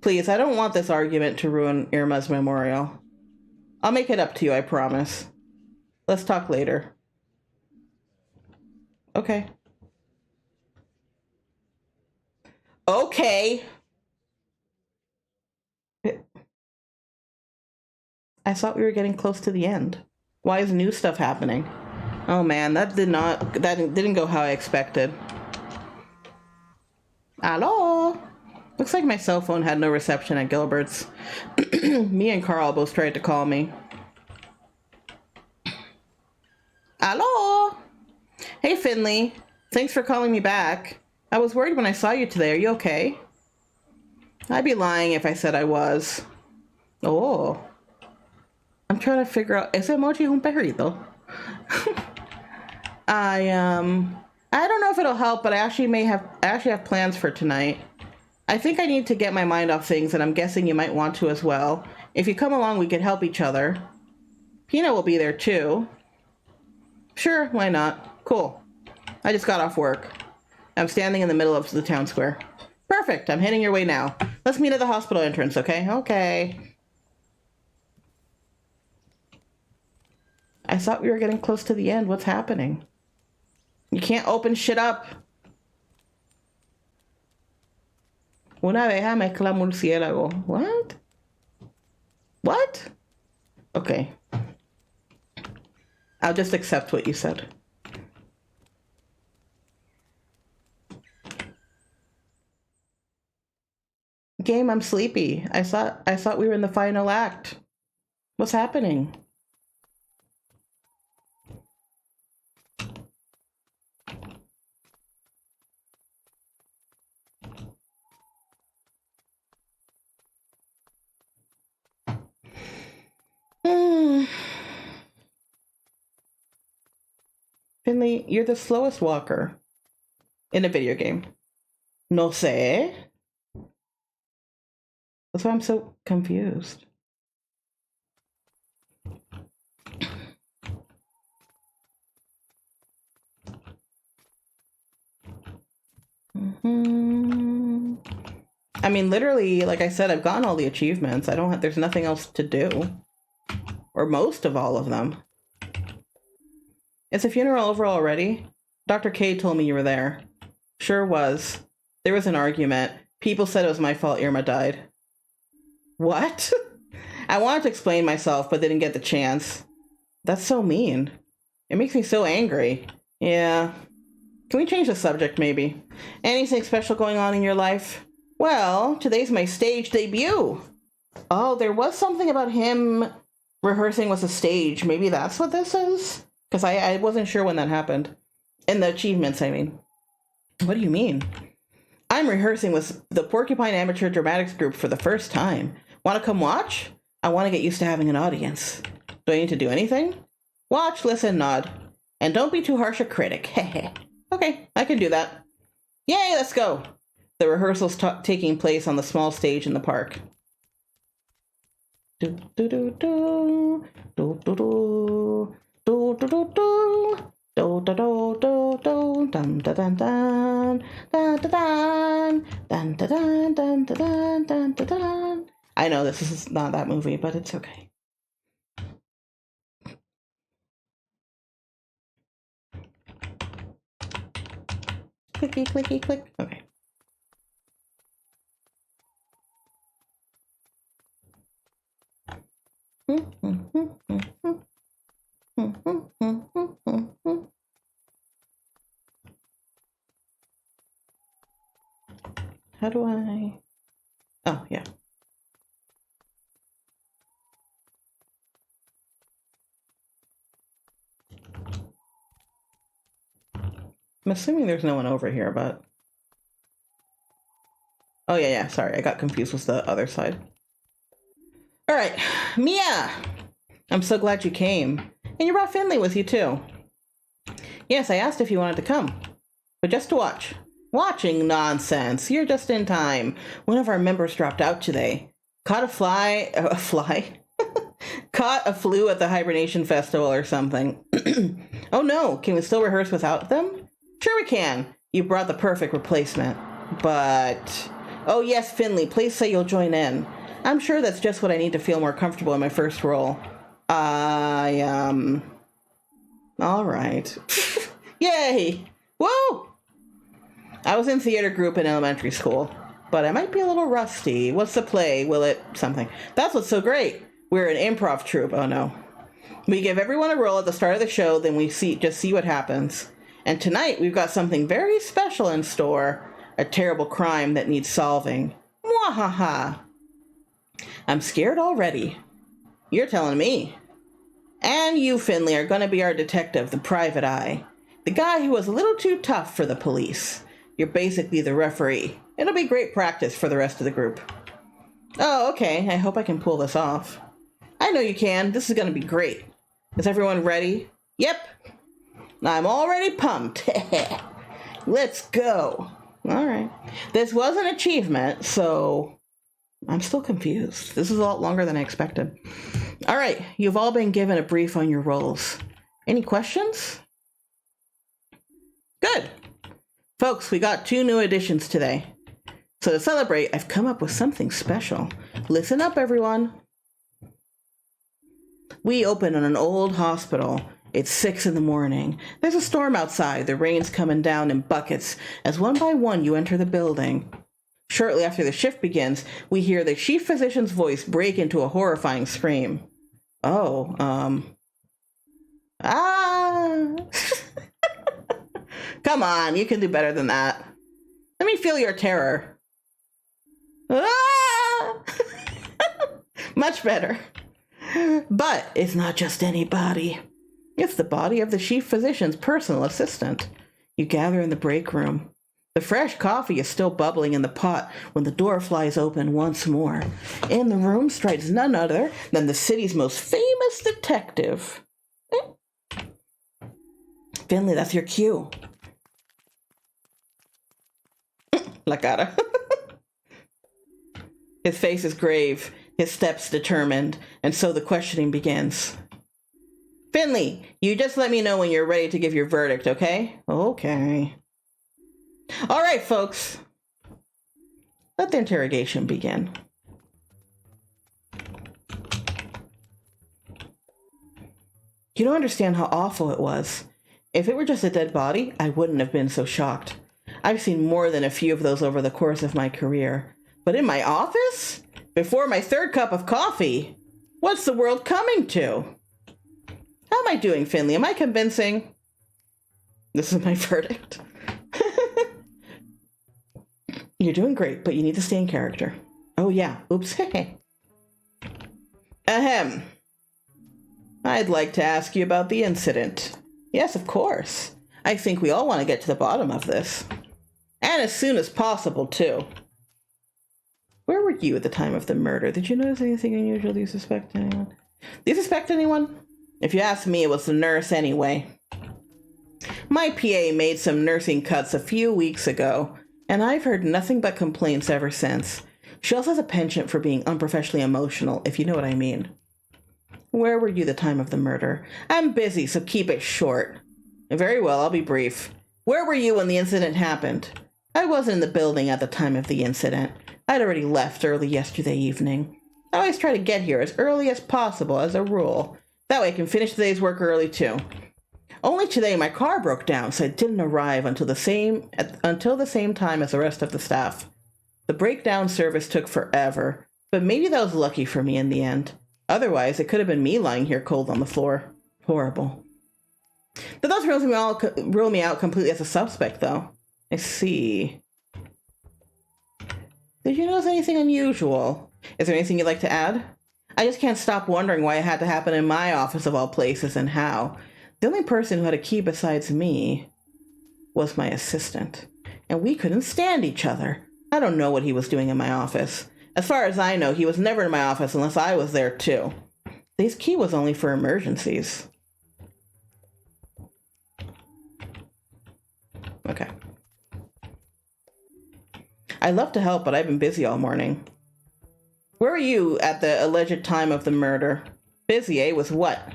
A: please, I don't want this argument to ruin Irma's memorial. I'll make it up to you, I promise. Let's talk later. Okay. Okay. I thought we were getting close to the end. Why is new stuff happening? Oh man, that didn't go how I expected. Hello? Looks like my cell phone had no reception at Gilbert's. Me and Carl both tried to call me. Hello? Hey Finley, thanks for calling me back. I was worried when I saw you today. Are you okay? I'd be lying if I said I was. Oh. I'm trying to figure out, ¿ese emoji es un perrito? I don't know if it'll help, but I actually have plans for tonight. I think I need to get my mind off things, and I'm guessing you might want to as well. If you come along, we could help each other. Pina will be there too. Sure, why not? Cool. I just got off work. I'm standing in the middle of the town square. Perfect, I'm heading your way now. Let's meet at the hospital entrance, okay? Okay. I thought we were getting close to the end. What's happening? You can't open shit up. Una abeja mezcla murciélago. What? What? Okay. I'll just accept what you said. Game, I'm sleepy. I thought we were in the final act. What's happening? Finley, you're the slowest walker in a video game. No sé. That's why I'm so confused. I mean, literally, like I said, I've gotten all the achievements. There's nothing else to do. Or most of all of them. Is the funeral over already? Dr. K told me you were there. Sure was. There was an argument. People said it was my fault Irma died. What? I wanted to explain myself, but didn't get the chance. That's so mean. It makes me so angry. Yeah. Can we change the subject, maybe? Anything special going on in your life? Well, today's my stage debut. Oh, there was something about him rehearsing with a stage. Maybe that's what this is? Because I wasn't sure when that happened. In the achievements, I mean. What do you mean? I'm rehearsing with the Porcupine Amateur Dramatics Group for the first time. Want to come watch? I want to get used to having an audience. Do I need to do anything? Watch, listen, nod. And don't be too harsh a critic. Okay, I can do that. Yay, let's go. The rehearsal's taking place on the small stage in the park. Do do do do do do do do do do do. Do do do do do dun dun dun dun dun dun dun dun dun dun dun dun dun dun. I know this is not that movie, but it's okay. Clicky clicky click. Okay. How do I? Oh, yeah. I'm assuming there's no one over here, but... Oh, yeah. Sorry, I got confused with the other side. All right, Mia! I'm so glad you came. And you brought Finley with you, too. Yes, I asked if you wanted to come. But just to watch. Watching nonsense. You're just in time. One of our members dropped out today. Caught a fly? Caught a flu at the hibernation festival or something. Oh no, can we still rehearse without them? Sure we can. You brought the perfect replacement. But... Oh yes, Finley, please say you'll join in. I'm sure that's just what I need to feel more comfortable in my first role. All right. Yay! Woo! I was in theater group in elementary school, but I might be a little rusty. What's the play? Will it something? That's what's so great. We're an improv troupe. Oh no. We give everyone a role at the start of the show, then we just see what happens. And tonight we've got something very special in store. A terrible crime that needs solving. Mwahaha. I'm scared already. You're telling me. And you, Finley, are going to be our detective, the private eye. The guy who was a little too tough for the police. You're basically the referee. It'll be great practice for the rest of the group. Oh, okay. I hope I can pull this off. I know you can. This is going to be great. Is everyone ready? Yep. I'm already pumped. Let's go. All right. This was an achievement, so I'm still confused. This is a lot longer than I expected. All right. You've all been given a brief on your roles. Any questions? Good. Folks, we got 2 new additions today. So to celebrate, I've come up with something special. Listen up, everyone. We open in an old hospital. It's 6 in the morning. There's a storm outside. The rain's coming down in buckets as one by one you enter the building. Shortly after the shift begins, we hear the chief physician's voice break into a horrifying scream. Oh, ah. Come on, you can do better than that. Let me feel your terror. Ah! Much better. But it's not just any body. It's the body of the chief physician's personal assistant. You gather in the break room. The fresh coffee is still bubbling in the pot when the door flies open once more. In the room strides none other than the city's most famous detective. Finley, that's your cue. La cara. His face is grave, his steps determined, and so the questioning begins. Finley, you just let me know when you're ready to give your verdict, okay? Okay. All right, folks. Let the interrogation begin. You don't understand how awful it was. If it were just a dead body, I wouldn't have been so shocked. I've seen more than a few of those over the course of my career. But in my office? Before my third cup of coffee? What's the world coming to? How am I doing, Finley? Am I convincing? This is my verdict. You're doing great, but you need to stay in character. Oh yeah, oops. Ahem. I'd like to ask you about the incident. Yes, of course. I think we all want to get to the bottom of this. And as soon as possible, too. Where were you at the time of the murder? Did you notice anything unusual? Do you suspect anyone? Do you suspect anyone? If you ask me, it was the nurse anyway. My PA made some nursing cuts a few weeks ago, and I've heard nothing but complaints ever since. She also has a penchant for being unprofessionally emotional, if you know what I mean. Where were you the time of the murder? I'm busy, so keep it short. Very well, I'll be brief. Where were you when the incident happened? I wasn't in the building at the time of the incident. I'd already left early yesterday evening. I always try to get here as early as possible, as a rule. That way I can finish the day's work early, too. Only today my car broke down, so I didn't arrive until the same time as the rest of the staff. The breakdown service took forever, but maybe that was lucky for me in the end. Otherwise, it could have been me lying here cold on the floor. Horrible. That does rule me out completely as a suspect, though. I see. Did you notice anything unusual? Is there anything you'd like to add? I just can't stop wondering why it had to happen in my office of all places and how. The only person who had a key besides me was my assistant. And we couldn't stand each other. I don't know what he was doing in my office. As far as I know, he was never in my office unless I was there too. His key was only for emergencies. Okay. I'd love to help, but I've been busy all morning. Where were you at the alleged time of the murder? Busy, eh? With what?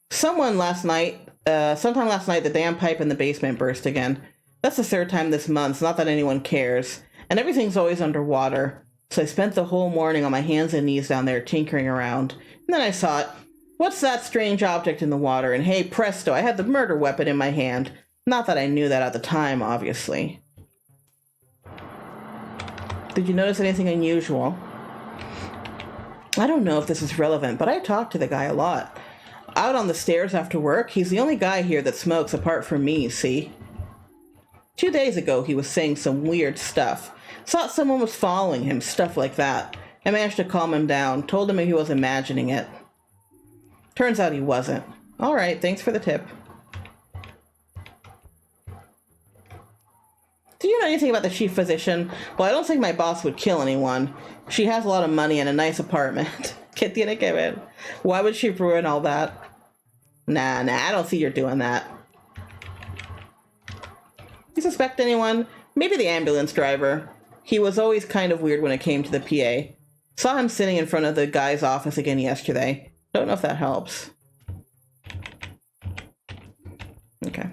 A: Sometime last night, the damn pipe in the basement burst again. That's the third time this month, it's not that anyone cares. And everything's always underwater. So I spent the whole morning on my hands and knees down there tinkering around. And then I thought, what's that strange object in the water? And hey, presto, I had the murder weapon in my hand. Not that I knew that at the time, obviously. Did you notice anything unusual? I don't know if this is relevant, but I talked to the guy a lot. Out on the stairs after work, he's the only guy here that smokes apart from me, you see. 2 days ago, he was saying some weird stuff. Thought someone was following him, stuff like that. I managed to calm him down, told him he was imagining it. Turns out he wasn't. All right, thanks for the tip. Do you know anything about the chief physician? Well, I don't think my boss would kill anyone. She has a lot of money and a nice apartment. ¿Qué tiene que ver? Why would she ruin all that? Nah, I don't see you're doing that. You suspect anyone? Maybe the ambulance driver. He was always kind of weird when it came to the PA. Saw him sitting in front of the guy's office again yesterday. Don't know if that helps. Okay.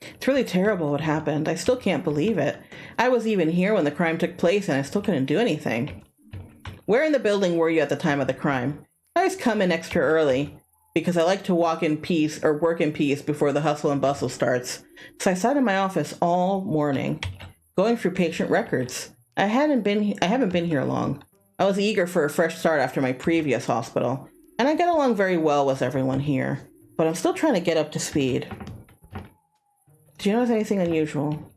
A: It's really terrible what happened. I still can't believe it. I was even here when the crime took place and I still couldn't do anything. Where in the building were you at the time of the crime? I always come in extra early because I like to walk in peace or work in peace before the hustle and bustle starts. So I sat in my office all morning, going through patient records. I haven't been here long. I was eager for a fresh start after my previous hospital, and I get along very well with everyone here, but I'm still trying to get up to speed. Do you notice anything unusual?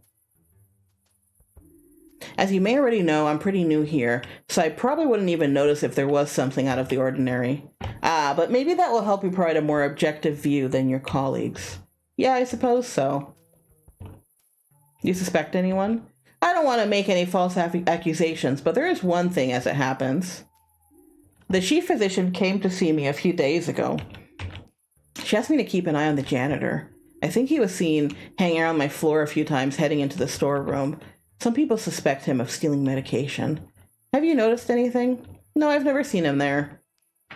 A: As you may already know, I'm pretty new here, so I probably wouldn't even notice if there was something out of the ordinary. But maybe that will help you provide a more objective view than your colleagues. Yeah, I suppose so. You suspect anyone? I don't want to make any false accusations, but there is one thing as it happens. The chief physician came to see me a few days ago. She asked me to keep an eye on the janitor. I think he was seen hanging around my floor a few times heading into the storeroom. Some people suspect him of stealing medication. Have you noticed anything? No, I've never seen him there.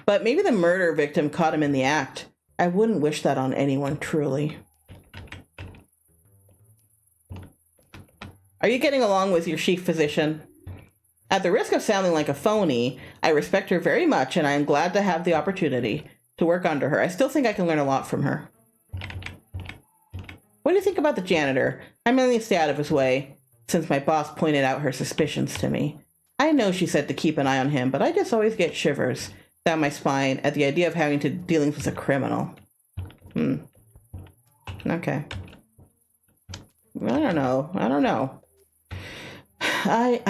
A: But maybe the murder victim caught him in the act. I wouldn't wish that on anyone, truly. Are you getting along with your chief physician? At the risk of sounding like a phony, I respect her very much, and I am glad to have the opportunity to work under her. I still think I can learn a lot from her. What do you think about the janitor? I mainly stay out of his way, since my boss pointed out her suspicions to me. I know she said to keep an eye on him, but I just always get shivers down my spine at the idea of having to dealings with a criminal. Okay. I don't know. I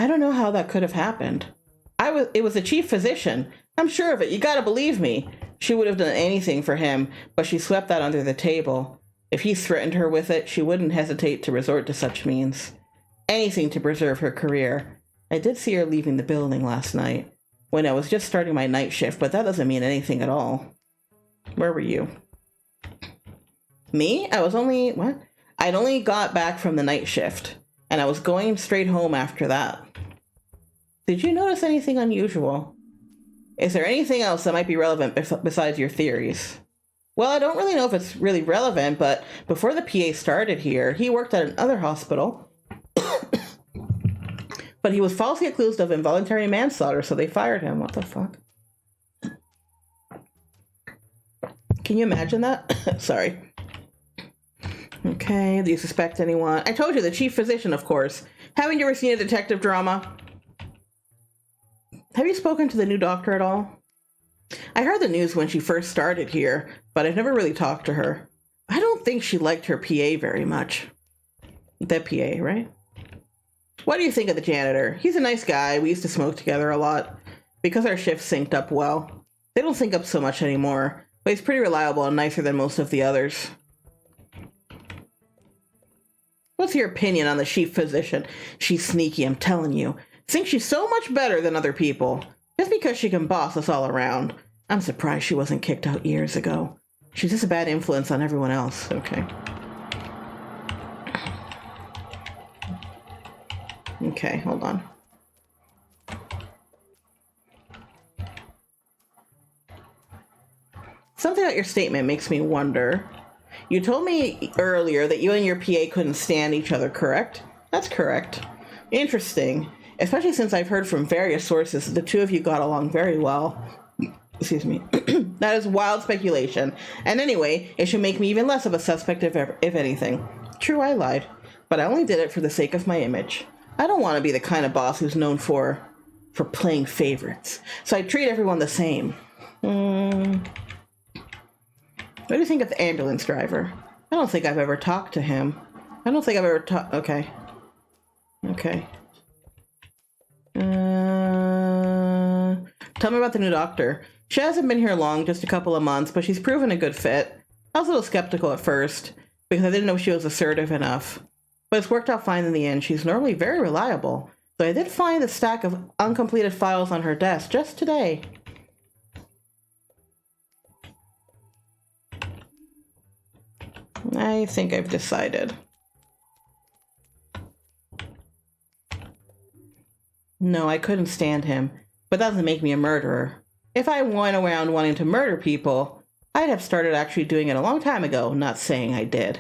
A: don't know how that could have happened. It was the chief physician. I'm sure of it. You gotta believe me. She would have done anything for him, but she swept that under the table. If he threatened her with it, she wouldn't hesitate to resort to such means. Anything to preserve her career. I did see her leaving the building last night, when I was just starting my night shift, but that doesn't mean anything at all. Where were you? Me? I'd only got back from the night shift, and I was going straight home after that. Did you notice anything unusual? Is there anything else that might be relevant besides your theories? Well, I don't really know if it's really relevant, but before the PA started here, he worked at another hospital. But he was falsely accused of involuntary manslaughter, so they fired him. What the fuck? Can you imagine that? Sorry. Okay, do you suspect anyone? I told you, the chief physician, of course. Haven't you ever seen a detective drama? Have you spoken to the new doctor at all? I heard the news when she first started here, but I've never really talked to her. I don't think she liked her PA very much. The PA, right? What do you think of the janitor? He's a nice guy. We used to smoke together a lot. Because our shifts synced up well. They don't sync up so much anymore, but he's pretty reliable and nicer than most of the others. What's your opinion on the chief physician? She's sneaky, I'm telling you. Thinks she's so much better than other people. Just because she can boss us all around. I'm surprised she wasn't kicked out years ago. She's just a bad influence on everyone else. Okay. Okay, hold on. Something about your statement makes me wonder. You told me earlier that you and your PA couldn't stand each other, correct? That's correct. Interesting. Especially since I've heard from various sources that the two of you got along very well. Excuse me. That is wild speculation. And anyway, it should make me even less of a suspect if anything. True, I lied. But I only did it for the sake of my image. I don't want to be the kind of boss who's known for playing favorites. So I treat everyone the same. What do you think of the ambulance driver? I don't think I've ever talked to him. I don't think I've ever talked... Okay. Tell me about the new doctor. She hasn't been here long, just a couple of months, but she's proven a good fit. I was a little skeptical at first, because I didn't know she was assertive enough. But it's worked out fine in the end. She's normally very reliable. Though I did find a stack of uncompleted files on her desk just today. I think I've decided. No, I couldn't stand him. But that doesn't make me a murderer. If I went around wanting to murder people, I'd have started actually doing it a long time ago, not saying I did.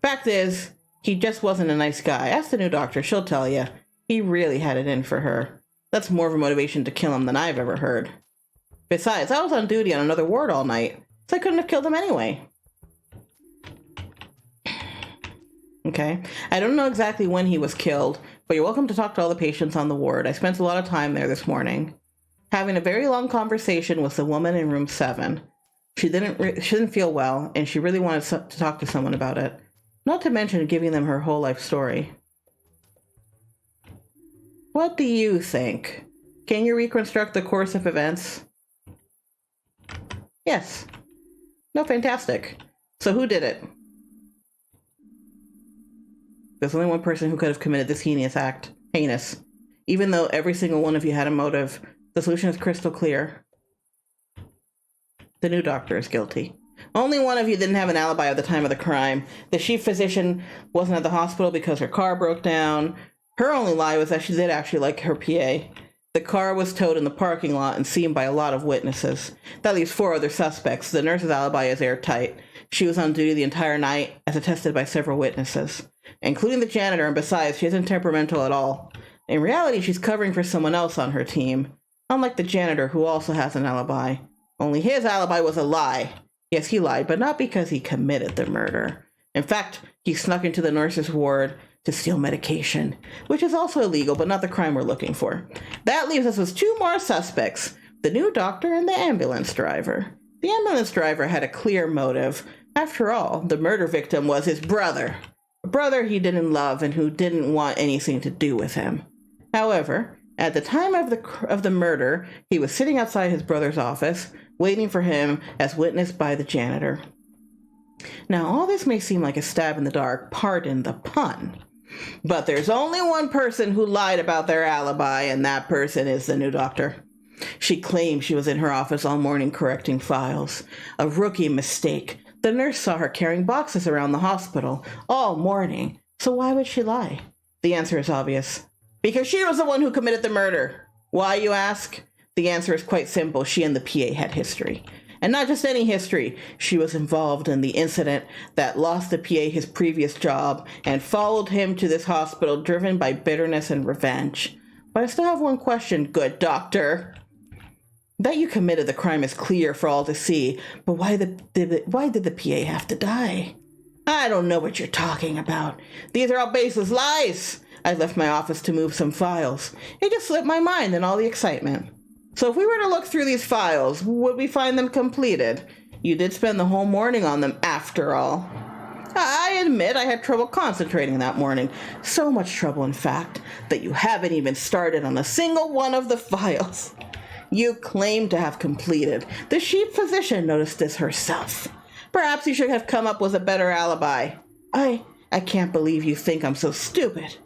A: Fact is, he just wasn't a nice guy. Ask the new doctor, she'll tell you. He really had it in for her. That's more of a motivation to kill him than I've ever heard. Besides, I was on duty on another ward all night, so I couldn't have killed him anyway. Okay. I don't know exactly when he was killed, but you're welcome to talk to all the patients on the ward. I spent a lot of time there this morning, having a very long conversation with the woman in room 7. She didn't feel well, and she really wanted to talk to someone about it. Not to mention giving them her whole life story. What do you think? Can you reconstruct the course of events? Yes. No, fantastic. So who did it? There's only one person who could have committed this heinous act. Heinous. Even though every single one of you had a motive, the solution is crystal clear. The new doctor is guilty. Only one of you didn't have an alibi at the time of the crime. The chief physician wasn't at the hospital because her car broke down. Her only lie was that she did actually like her PA. The car was towed in the parking lot and seen by a lot of witnesses. That leaves 4 other suspects. The nurse's alibi is airtight. She was on duty the entire night, as attested by several witnesses, including the janitor, and besides, she isn't temperamental at all. In reality, she's covering for someone else on her team, unlike the janitor, who also has an alibi. Only his alibi was a lie. Yes, he lied, but not because he committed the murder. In fact, he snuck into the nurse's ward to steal medication, which is also illegal, but not the crime we're looking for. That leaves us with 2 more suspects, the new doctor and the ambulance driver. The ambulance driver had a clear motive. After all, the murder victim was his brother. A brother he didn't love and who didn't want anything to do with him. However, at the time of the murder, he was sitting outside his brother's office, waiting for him, as witnessed by the janitor. Now, all this may seem like a stab in the dark, pardon the pun, but there's only one person who lied about their alibi, and that person is the new doctor. She claimed she was in her office all morning correcting files. A rookie mistake. The nurse saw her carrying boxes around the hospital all morning, so why would she lie? The answer is obvious. Because she was the one who committed the murder. Why, you ask? The answer is quite simple. She and the PA had history. And not just any history. She was involved in the incident that lost the PA his previous job and followed him to this hospital driven by bitterness and revenge. But I still have one question, good doctor. That you committed the crime is clear for all to see, but why did the PA have to die? I don't know what you're talking about. These are all baseless lies. I left my office to move some files. It just slipped my mind in all the excitement. So if we were to look through these files, would we find them completed? You did spend the whole morning on them after all. I admit I had trouble concentrating that morning. So much trouble, in fact, that you haven't even started on a single one of the files you claim to have completed. The chief physician noticed this herself. Perhaps you should have come up with a better alibi. I can't believe you think I'm so stupid.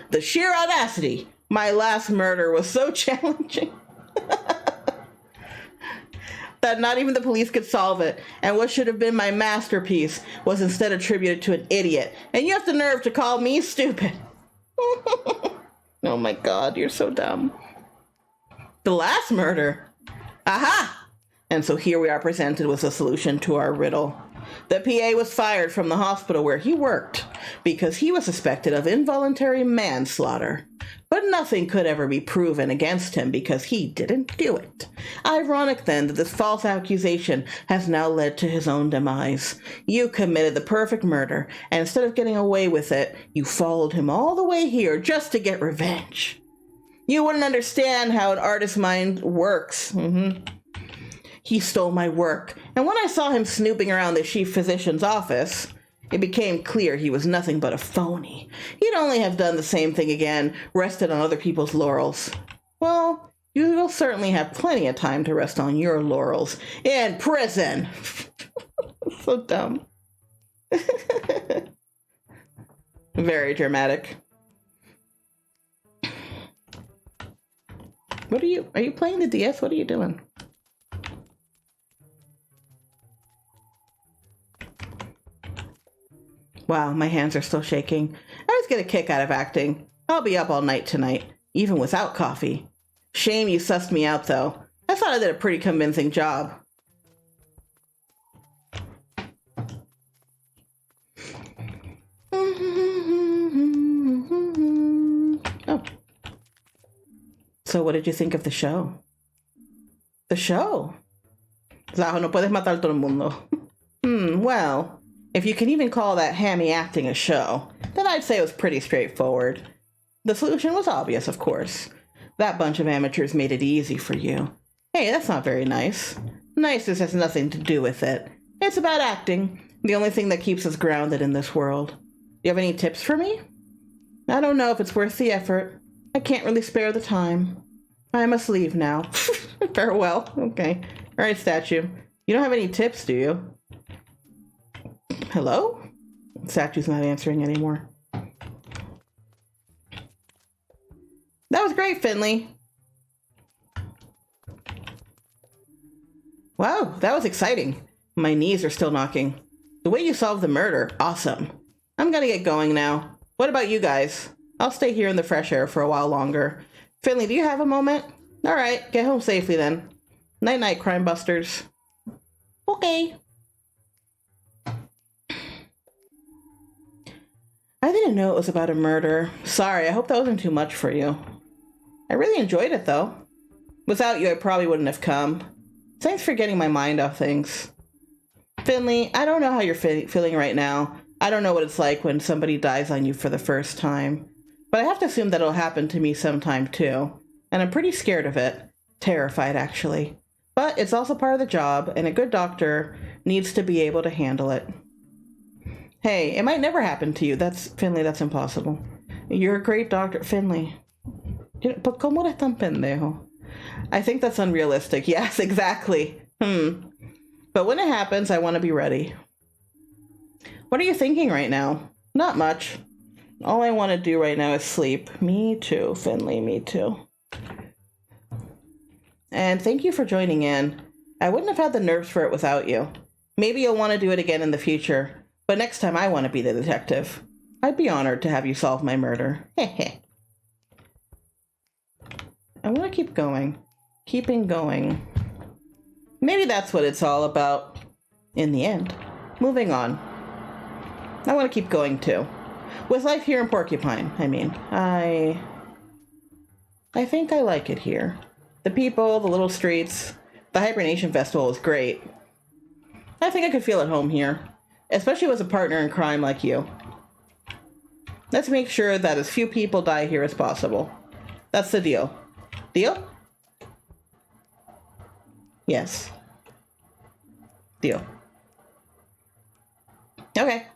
A: The sheer audacity. My last murder was so challenging that not even the police could solve it. And what should have been my masterpiece was instead attributed to an idiot. And you have the nerve to call me stupid. Oh my God, you're so dumb. The last murder. Aha! And so here we are presented with a solution to our riddle. The PA was fired from the hospital where he worked because he was suspected of involuntary manslaughter. But nothing could ever be proven against him because he didn't do it. Ironic then that this false accusation has now led to his own demise. You committed the perfect murder, and instead of getting away with it, you followed him all the way here just to get revenge. You wouldn't understand how an artist's mind works. He stole my work, and when I saw him snooping around the chief physician's office, it became clear he was nothing but a phony. He'd only have done the same thing again, rested on other people's laurels. Well, you will certainly have plenty of time to rest on your laurels in prison. So dumb. Very dramatic. What are you playing the DS? What are you doing? Wow, my hands are still shaking. I always get a kick out of acting. I'll be up all night tonight, even without coffee. Shame you sussed me out, though. I thought I did a pretty convincing job. Oh. So what did you think of the show? The show. Zaho, no puedes matar todo el mundo. Well, if you can even call that hammy acting a show, then I'd say it was pretty straightforward. The solution was obvious, of course. That bunch of amateurs made it easy for you. Hey, that's not very nice. Niceness has nothing to do with it. It's about acting, the only thing that keeps us grounded in this world. Do you have any tips for me? I don't know if it's worth the effort. I can't really spare the time. I must leave now. Farewell. Okay. All right, statue. You don't have any tips, do you? Hello? Statue's not answering anymore. That was great, Finley. Wow, that was exciting. My knees are still knocking. The way you solved the murder, awesome. I'm gonna get going now. What about you guys? I'll stay here in the fresh air for a while longer. Finley, do you have a moment? All right, get home safely then. Night-night, crime busters. Okay. I didn't know it was about a murder. Sorry, I hope that wasn't too much for you. I really enjoyed it, though. Without you, I probably wouldn't have come. Thanks for getting my mind off things. Finley, I don't know how you're feeling right now. I don't know what it's like when somebody dies on you for the first time. But I have to assume that it'll happen to me sometime, too. And I'm pretty scared of it. Terrified, actually. But it's also part of the job, and a good doctor needs to be able to handle it. Hey, it might never happen to you. Finley, that's impossible. You're a great doctor, Finley. But ¿cómo eres tan pendejo? I think that's unrealistic. Yes, exactly. But when it happens, I want to be ready. What are you thinking right now? Not much. All I want to do right now is sleep. Me too, Finley, me too. And thank you for joining in. I wouldn't have had the nerves for it without you. Maybe you'll want to do it again in the future, but next time I want to be the detective. I'd be honored to have you solve my murder. Heh. I want to keep going. Keeping going. Maybe that's what it's all about. In the end. Moving on. I want to keep going too. With life here in Porcupine, I mean. I think I like it here. The people, the little streets, the Hibernation Festival is great. I think I could feel at home here, especially with a partner in crime like you. Let's make sure that as few people die here as possible. That's the deal. Deal? Yes. Deal. Okay.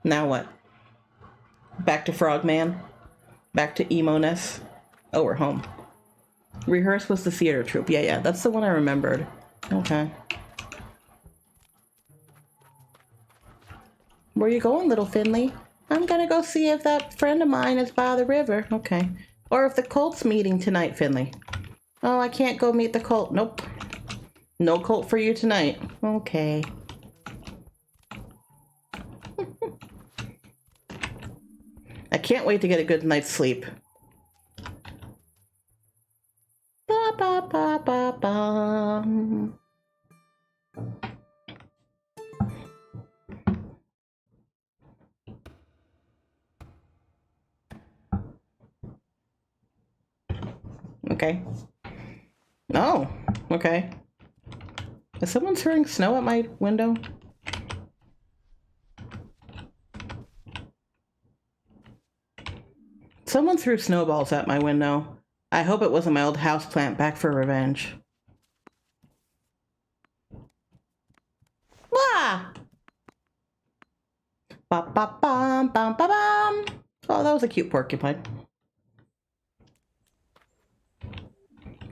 A: Now what? Back to Frogman? Back to emo-ness? Oh, we're home. Rehearse was the theater troupe. Yeah, that's the one I remembered. Okay. Where you going, little Finley? I'm gonna go see if that friend of mine is by the river. Okay. Or if the cult's meeting tonight, Finley. Oh, I can't go meet the cult. Nope. No cult for you tonight. Okay. I can't wait to get a good night's sleep. Ba ba ba ba ba. Okay. Oh, okay. Is someone throwing snow at my window? Someone threw snowballs at my window. I hope it wasn't my old houseplant back for revenge. Wah! Ba ba bum bum ba bum. Oh, that was a cute porcupine.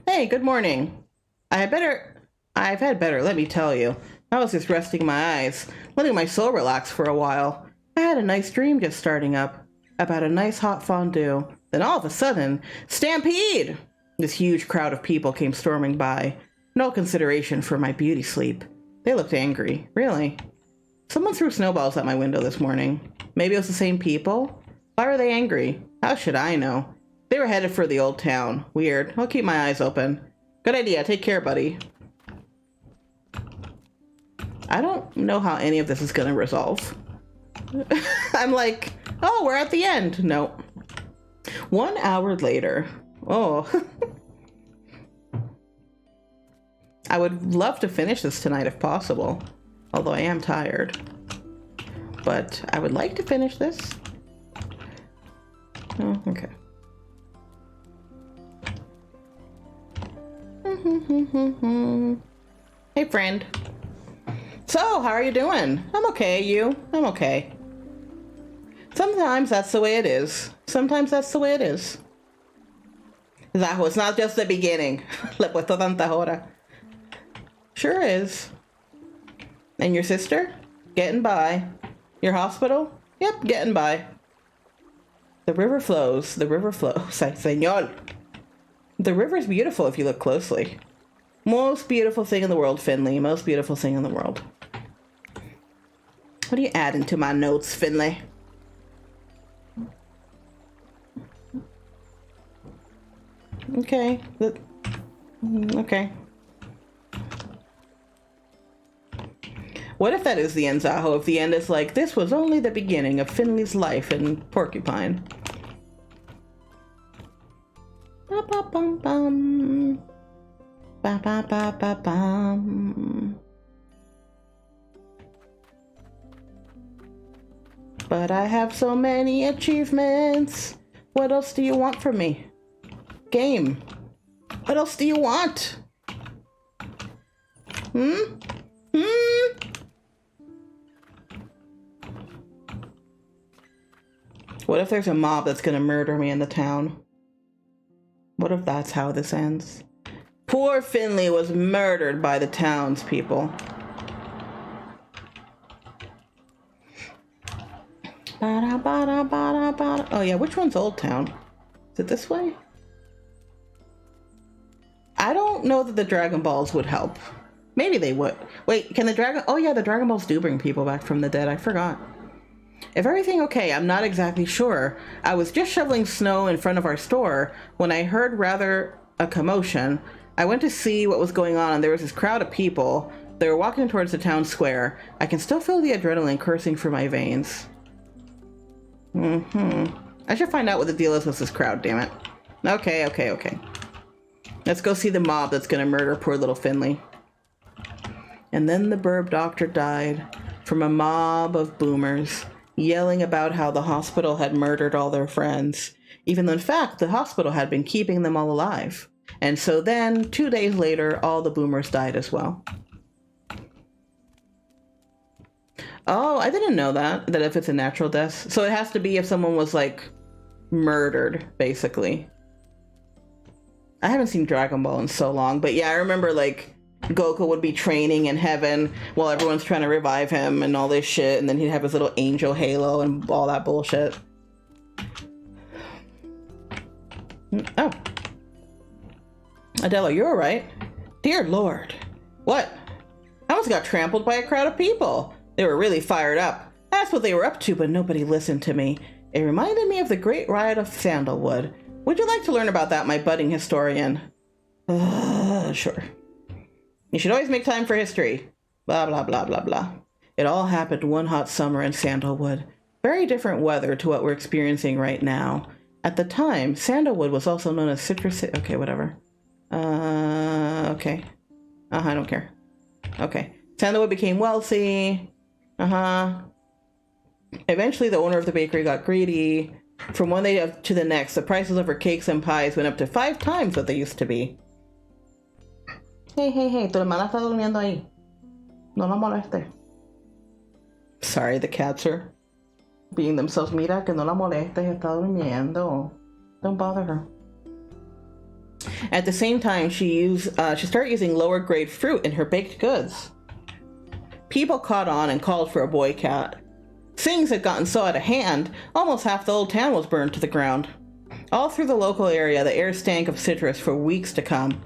A: Hey, good morning. I've had better, let me tell you. I was just resting my eyes, letting my soul relax for a while. I had a nice dream just starting up about a nice hot fondue. Then all of a sudden, stampede! This huge crowd of people came storming by. No consideration for my beauty sleep. They looked angry. Really? Someone threw snowballs at my window this morning. Maybe it was the same people? Why were they angry? How should I know? They were headed for the old town. Weird. I'll keep my eyes open. Good idea. Take care, buddy. I don't know how any of this is gonna resolve. I'm like, oh, we're at the end. Nope. 1 hour later. Oh. I would love to finish this tonight if possible, although I am tired. But I would like to finish this. Oh, okay. Hey, friend. So, how are you doing? I'm okay, you? I'm okay. Sometimes that's the way it is. Sometimes that's the way it is. Zaho, it's not just the beginning. Le puesto tanta hora. Sure is. And your sister? Getting by. Your hospital? Yep, getting by. The river flows. The river flows. Ay, señor. The river's beautiful if you look closely. Most beautiful thing in the world, Finley. Most beautiful thing in the world. What are you adding to my notes, Finley? Okay. Okay. What if that is the end, Zaho? If the end is like, this was only the beginning of Finley's life in Porcupine. Ba ba bum bum. Ba ba ba ba bum. But I have so many achievements. What else do you want from me? Game. What else do you want? Hmm? What if there's a mob that's gonna murder me in the town? What if that's how this ends? Poor Finley was murdered by the townspeople. Oh yeah, which one's Old Town? Is it this way? I don't know that the Dragon Balls would help. Maybe they would. Wait, can the Dragon... Oh yeah, the Dragon Balls do bring people back from the dead. I forgot. If everything okay, I'm not exactly sure. I was just shoveling snow in front of our store when I heard rather a commotion. I went to see what was going on and there was this crowd of people. They were walking towards the town square. I can still feel the adrenaline coursing through my veins. I should find out what the deal is with this crowd, damn it. Okay. Let's go see the mob that's gonna murder poor little Finley. And then the burb doctor died from a mob of boomers yelling about how the hospital had murdered all their friends, even though in fact the hospital had been keeping them all alive. And so then 2 days later, all the boomers died as well. Oh, I didn't know that if it's a natural death. So it has to be if someone was like murdered, basically. I haven't seen Dragon Ball in so long, but yeah, I remember like Goku would be training in heaven while everyone's trying to revive him and all this shit, and then he'd have his little angel halo and all that bullshit. Oh. Adela, you're alright. Dear Lord. What? I almost got trampled by a crowd of people. They were really fired up. That's what they were up to, but nobody listened to me. It reminded me of the Great Riot of Sandalwood. Would you like to learn about that, my budding historian? Sure. You should always make time for history. Blah, blah, blah, blah, blah. It all happened one hot summer in Sandalwood. Very different weather to what we're experiencing right now. At the time, Sandalwood was also known as Citrus... Okay, whatever. Okay. I don't care. Okay. Sandalwood became wealthy. Eventually, the owner of the bakery got greedy. From one day to the next, the prices of her cakes and pies went up to 5 times what they used to be. Hey, tu hermana está durmiendo ahí. No la moleste. Sorry, the cats are being themselves. Mira, que no la molestes, está durmiendo. Don't bother her. At the same time, she started using lower grade fruit in her baked goods. People caught on and called for a boycott. Things had gotten so out of hand, almost half the old town was burned to the ground. All through the local area, the air stank of citrus for weeks to come.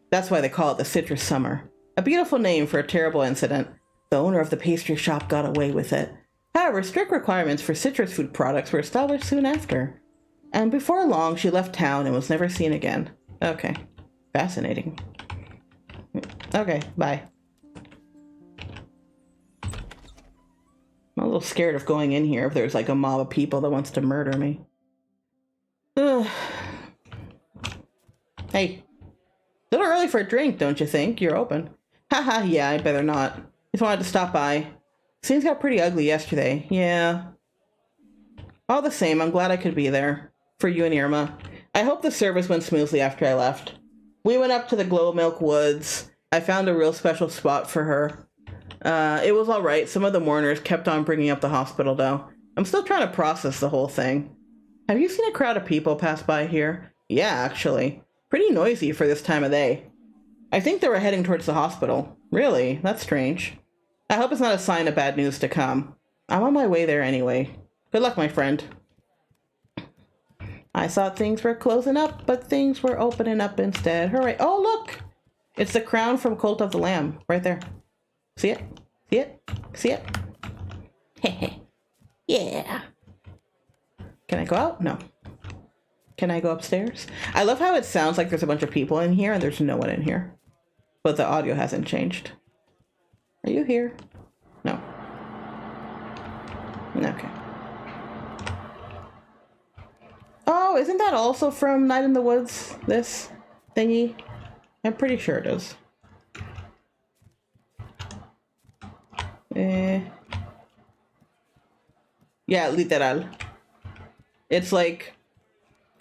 A: That's why they call it the Citrus Summer. A beautiful name for a terrible incident. The owner of the pastry shop got away with it. However, strict requirements for citrus food products were established soon after. And before long, she left town and was never seen again. Okay. Fascinating. Okay, bye. I'm a little scared of going in here if there's like a mob of people that wants to murder me. Ugh. Hey. Little early for a drink, don't you think? You're open. Haha, yeah, I better not. Just wanted to stop by. Things got pretty ugly yesterday. Yeah. All the same, I'm glad I could be there. For you and Irma. I hope the service went smoothly after I left. We went up to the Glow Milk Woods. I found a real special spot for her. It was alright. Some of the mourners kept on bringing up the hospital, though. I'm still trying to process the whole thing. Have you seen a crowd of people pass by here? Yeah, actually. Pretty noisy for this time of day. I think they were heading towards the hospital. Really? That's strange. I hope it's not a sign of bad news to come. I'm on my way there anyway. Good luck, my friend. I thought things were closing up, but things were opening up instead. Hooray. Oh, look! It's the crown from Cult of the Lamb. Right there. See it? See it? See it? Heh. Yeah. Can I go out? No. Can I go upstairs? I love how it sounds like there's a bunch of people in here and there's no one in here. But the audio hasn't changed. Are you here? No. Okay. Oh, isn't that also from Night in the Woods? This thingy? I'm pretty sure it is. Yeah, literal. It's like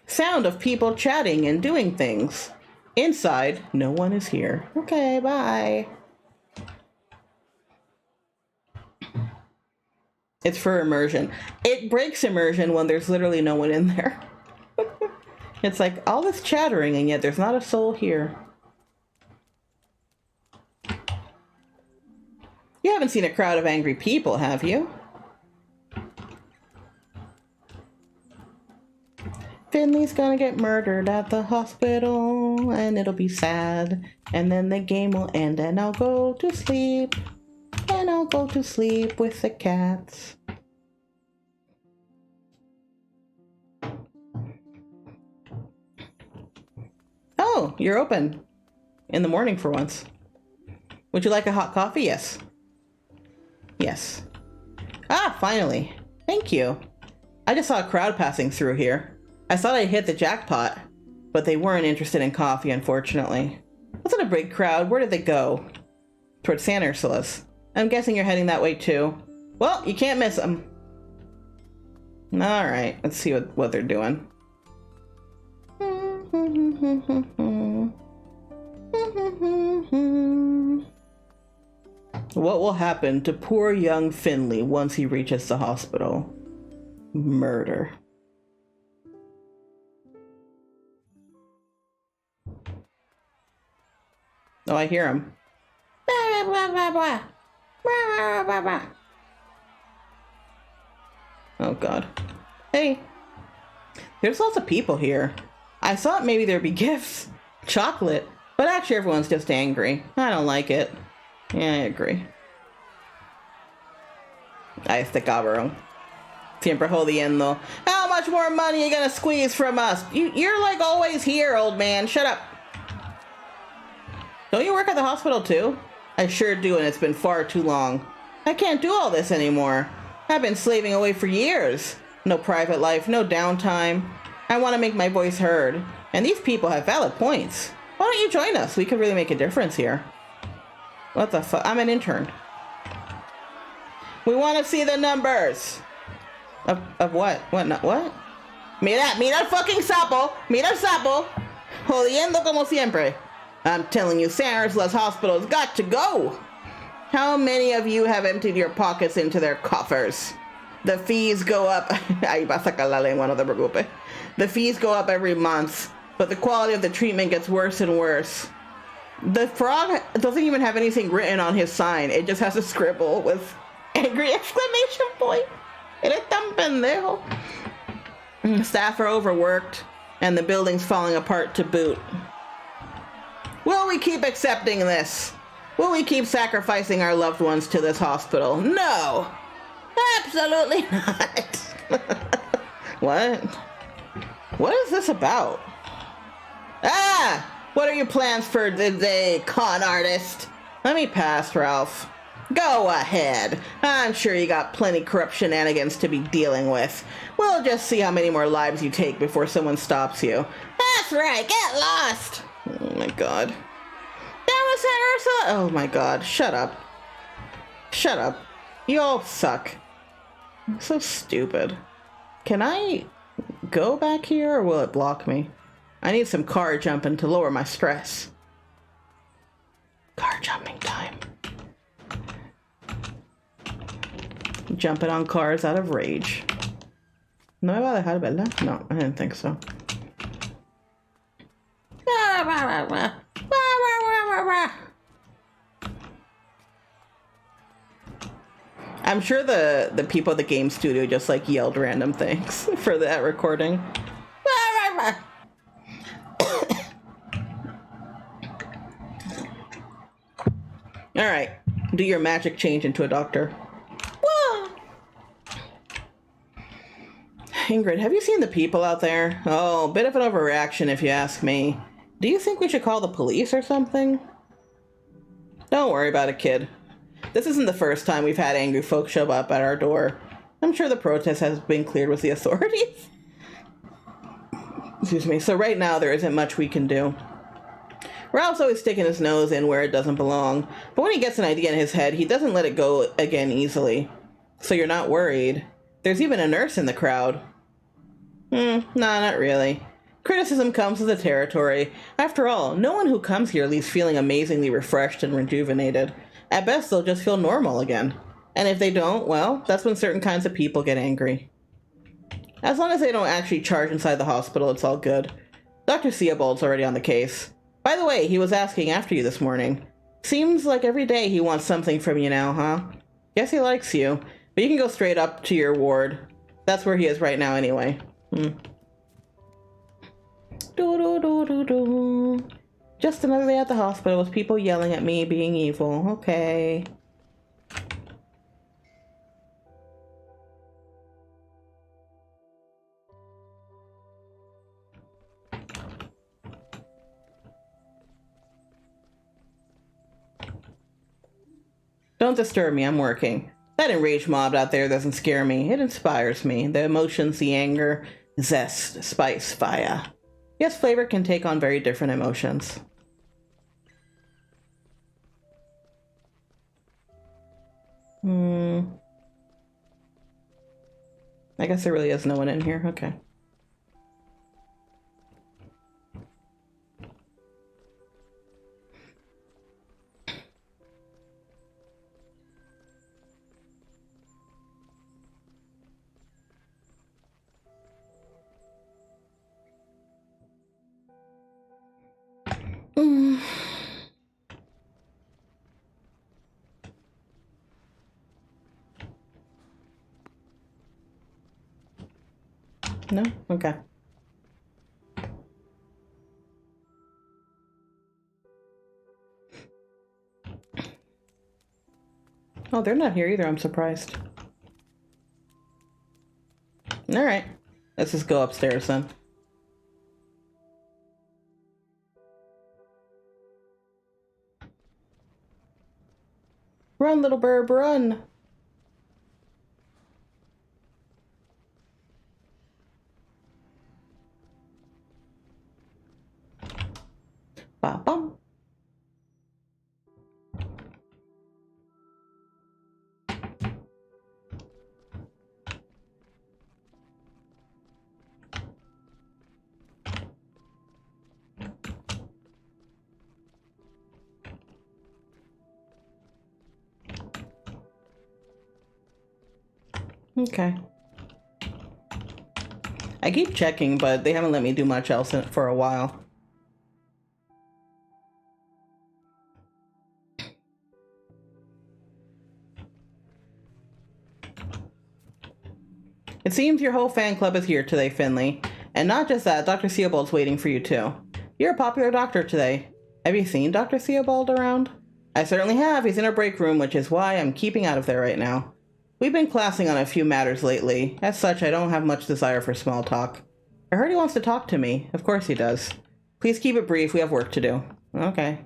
A: sound of people chatting and doing things. Inside, no one is here. Okay, bye. It's for immersion. It breaks immersion when there's literally no one in there. It's like all this chattering and yet there's not a soul here. You haven't seen a crowd of angry people, have you? Finley's gonna get murdered at the hospital and it'll be sad. And then the game will end and I'll go to sleep. And I'll go to sleep with the cats. Oh, you're open. In the morning for once. Would you like a hot coffee? Yes. Yes. Ah, finally. Thank you. I just saw a crowd passing through here. I thought I hit the jackpot, but they weren't interested in coffee, unfortunately. Wasn't a big crowd. Where did they go? Towards San Ursula's. I'm guessing you're heading that way too. Well, you can't miss them. Alright, let's see what they're doing. What will happen to poor young Finley once he reaches the hospital? Murder. Oh, I hear him. Blah, blah, blah, blah. Blah, blah, blah. Oh, God. Hey. There's lots of people here. I thought maybe there'd be gifts. Chocolate. But actually everyone's just angry. I don't like it. Yeah, I agree. Ahí está cabrón. Siempre jodiendo. How much more money are you gonna squeeze from us? You're like always here, old man. Shut up. Don't you work at the hospital too? I sure do, and it's been far too long. I can't do all this anymore. I've been slaving away for years. No private life, no downtime. I want to make my voice heard. And these people have valid points. Why don't you join us? We could really make a difference here. What the fuck? I'm an intern. We want to see the numbers. Of what? What? Not what? Mira el fucking sapo. Mira el sapo. Jodiendo como siempre. I'm telling you, San Ursula's hospital has got to go. How many of you have emptied your pockets into their coffers? The fees go up. Ahí va a sacar la lengua, no te preocupes. The fees go up every month, but the quality of the treatment gets worse and worse. The frog doesn't even have anything written on his sign. It just has a scribble with angry exclamation point. Eres tan pendejo. Staff are overworked, and the building's falling apart to boot. Will we keep accepting this? Will we keep sacrificing our loved ones to this hospital? No! Absolutely not! What? What is this about? Ah! What are your plans for today, con artist? Let me pass, Ralph. Go ahead. I'm sure you got plenty corrupt shenanigans to be dealing with. We'll just see how many more lives you take before someone stops you. That's right, get lost! Oh my god. Damn it, Sarah! Oh my god, shut up. Shut up. You all suck. So stupid. Can I go back here or will it block me? I need some car jumping to lower my stress. Car jumping time. Jumping on cars out of rage. No me va a dejar, ¿verdad? No, I didn't think so. I'm sure the people at the game studio just like yelled random things for that recording. All right, do your magic change into a doctor. Ingrid, have you seen the people out there? Oh, bit of an overreaction if you ask me. Do you think we should call the police or something? Don't worry about it, kid. This isn't the first time we've had angry folks show up at our door. I'm sure the protest has been cleared with the authorities. Excuse me. So right now there isn't much we can do. Ralph's always sticking his nose in where it doesn't belong, but when he gets an idea in his head, he doesn't let it go again easily. So you're not worried. There's even a nurse in the crowd. Nah, not really. Criticism comes with the territory. After all, no one who comes here leaves feeling amazingly refreshed and rejuvenated. At best, they'll just feel normal again. And if they don't, well, that's when certain kinds of people get angry. As long as they don't actually charge inside the hospital, it's all good. Dr. Theobald's already on the case. By the way, he was asking after you this morning. Seems like every day he wants something from you now, huh? Guess he likes you, but you can go straight up to your ward. That's where he is right now anyway. Just another day at the hospital with people yelling at me being evil. Okay. Don't disturb me, I'm working. That enraged mob out there doesn't scare me. It inspires me. The emotions, the anger, zest, spice, fire. Yes, flavor can take on very different emotions. I guess there really is no one in here. Okay. No? Okay. Oh, they're not here either. I'm surprised. All right. Let's just go upstairs then. Run, little bird, run! Ba-bum. Okay. I keep checking, but they haven't let me do much else for a while. It seems your whole fan club is here today, Finley. And not just that, Dr. Theobald's waiting for you too. You're a popular doctor today. Have you seen Dr. Theobald around? I certainly have. He's in our break room, which is why I'm keeping out of there right now. We've been classing on a few matters lately. As such, I don't have much desire for small talk. I heard he wants to talk to me. Of course he does. Please keep it brief. We have work to do. Okay.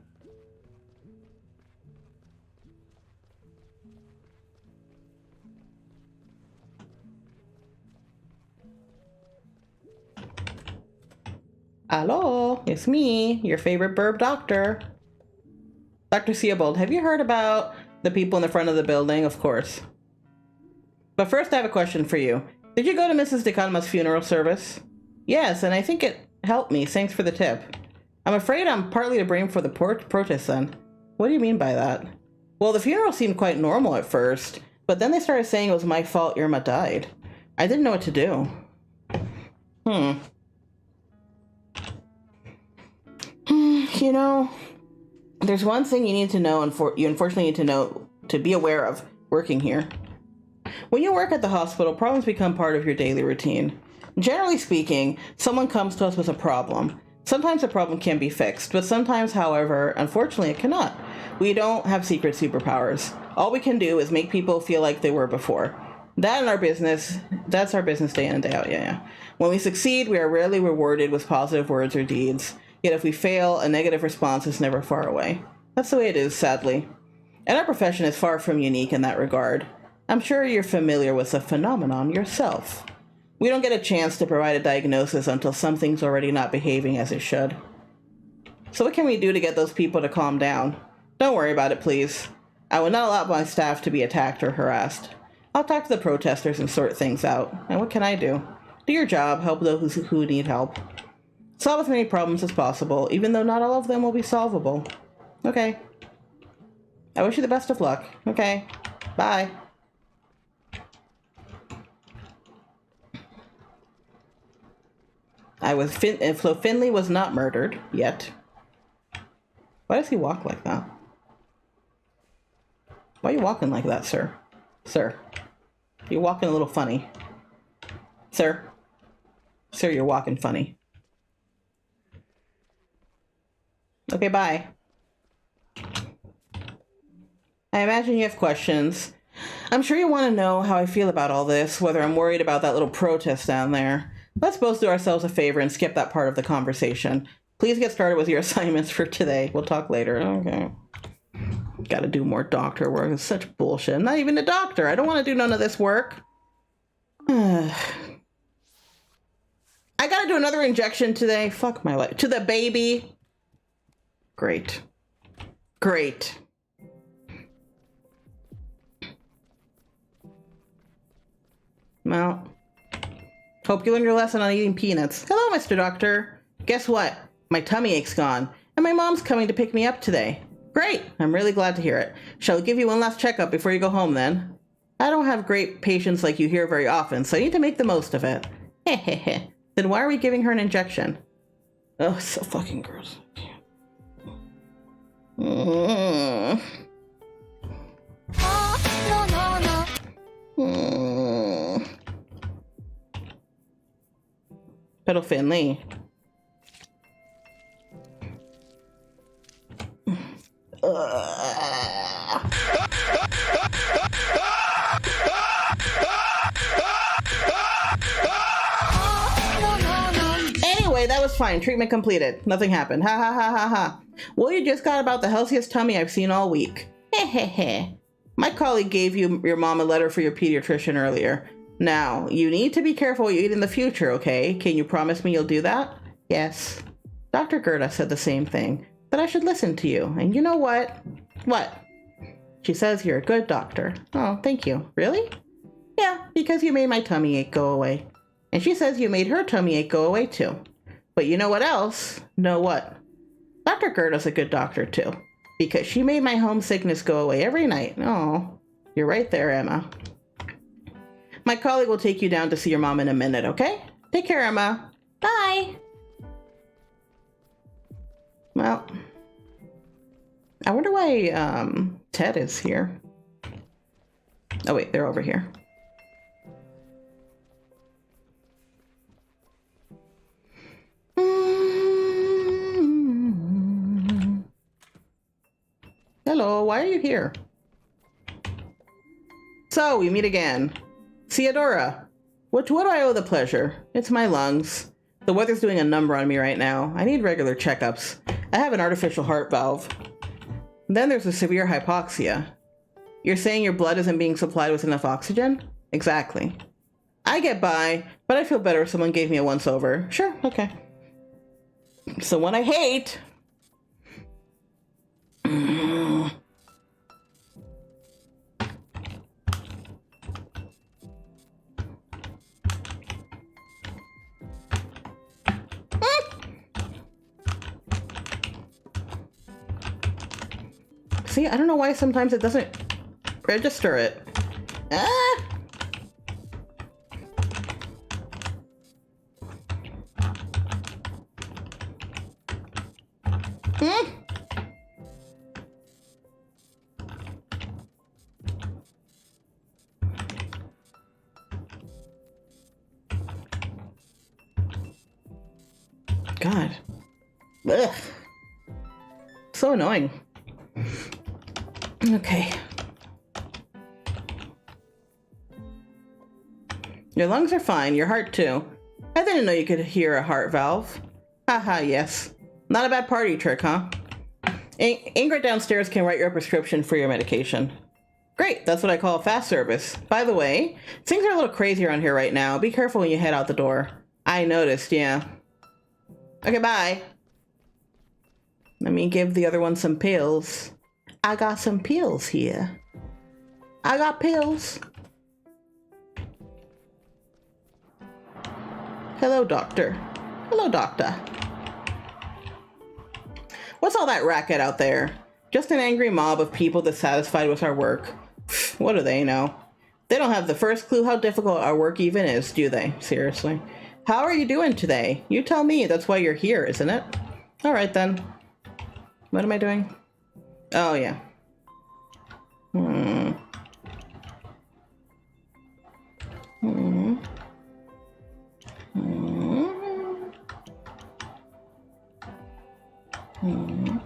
A: Hello, it's me, your favorite burb doctor. Dr. Seabold, have you heard about the people in the front of the building? Of course. But first I have a question for you. Did you go to Mrs. DeCalma's funeral service? Yes, and I think it helped me. Thanks for the tip. I'm afraid I'm partly to blame for the protest then. What do you mean by that? Well, the funeral seemed quite normal at first, but then they started saying it was my fault Irma died. I didn't know what to do. You know, there's one thing you need to know, and you unfortunately need to know to be aware of working here. When you work at the hospital, problems become part of your daily routine. Generally speaking, someone comes to us with a problem. Sometimes the problem can be fixed, but sometimes, however, unfortunately, it cannot. We don't have secret superpowers. All we can do is make people feel like they were before. That in our business, that's our business day in and day out, yeah. When we succeed, we are rarely rewarded with positive words or deeds. Yet if we fail, a negative response is never far away. That's the way it is, sadly. And our profession is far from unique in that regard. I'm sure you're familiar with the phenomenon yourself. We don't get a chance to provide a diagnosis until something's already not behaving as it should. So what can we do to get those people to calm down? Don't worry about it, please. I will not allow my staff to be attacked or harassed. I'll talk to the protesters and sort things out. And what can I do? Do your job, help those who need help. Solve as many problems as possible, even though not all of them will be solvable. Okay. I wish you the best of luck. Okay. Bye. So Finley was not murdered yet. Why does he walk like that? Why are you walking like that, sir? Sir. You're walking a little funny. Sir. Sir, you're walking funny. Okay, bye. I imagine you have questions. I'm sure you want to know how I feel about all this, whether I'm worried about that little protest down there. Let's both do ourselves a favor and skip that part of the conversation. Please get started with your assignments for today. We'll talk later. Okay. Gotta do more doctor work. It's such bullshit. I'm not even a doctor. I don't want to do none of this work. I gotta do another injection today. Fuck my life. To the baby. Great. Great. Well, hope you learned your lesson on eating peanuts. Hello, Mr. Doctor. Guess what? My tummy ache's gone, and my mom's coming to pick me up today. Great. I'm really glad to hear it. Shall I give you one last checkup before you go home, then? I don't have great patients like you here very often, so I need to make the most of it. Hehehe. Then why are we giving her an injection? Oh, so fucking gross. Petal Finley. Anyway, that was fine. Treatment completed. Nothing happened. Ha ha ha ha ha. Well, you just got about the healthiest tummy I've seen all week. Hehehe. My colleague gave your mom a letter for your pediatrician earlier. Now, you need to be careful what you eat in the future, okay? Can you promise me you'll do that? Yes. Dr. Gerda said the same thing, that I should listen to you. And you know what? What? She says you're a good doctor. Oh, thank you. Really? Yeah, because you made my tummy ache go away. And she says you made her tummy ache go away too. But you know what else? Know what? Dr. Gerda's a good doctor too, because she made my homesickness go away every night. Oh, you're right there, Emma. My colleague will take you down to see your mom in a minute, okay? Take care, Emma. Bye. Well, I wonder why Ted is here. Oh wait, they're over here. Hello, why are you here? So, we meet again. Theodora, what do I owe the pleasure? It's my lungs. The weather's doing a number on me right now. I need regular checkups. I have an artificial heart valve. Then there's a severe hypoxia. You're saying your blood isn't being supplied with enough oxygen? Exactly. I get by, but I feel better if someone gave me a once-over. Sure, okay. It's the one I hate. See, I don't know why sometimes it doesn't register it. Ah! God. Ugh. So annoying. Okay. Your lungs are fine, your heart too. I didn't know you could hear a heart valve. Haha, yes. Not a bad party trick, huh? Ingrid downstairs can write your prescription for your medication. Great, that's what I call a fast service. By the way, things are a little crazy around here right now. Be careful when you head out the door. I noticed, yeah. Okay, bye. Let me give the other one some pills. I got some pills here. I got pills. Hello, doctor. Hello, doctor. What's all that racket out there? Just an angry mob of people dissatisfied with our work. What do they know? They don't have the first clue how difficult our work even is, do they? Seriously. How are you doing today? You tell me. That's why you're here, isn't it? All right, then. What am I doing? Oh, yeah. Hmm. Hmm. Hmm. Hmm.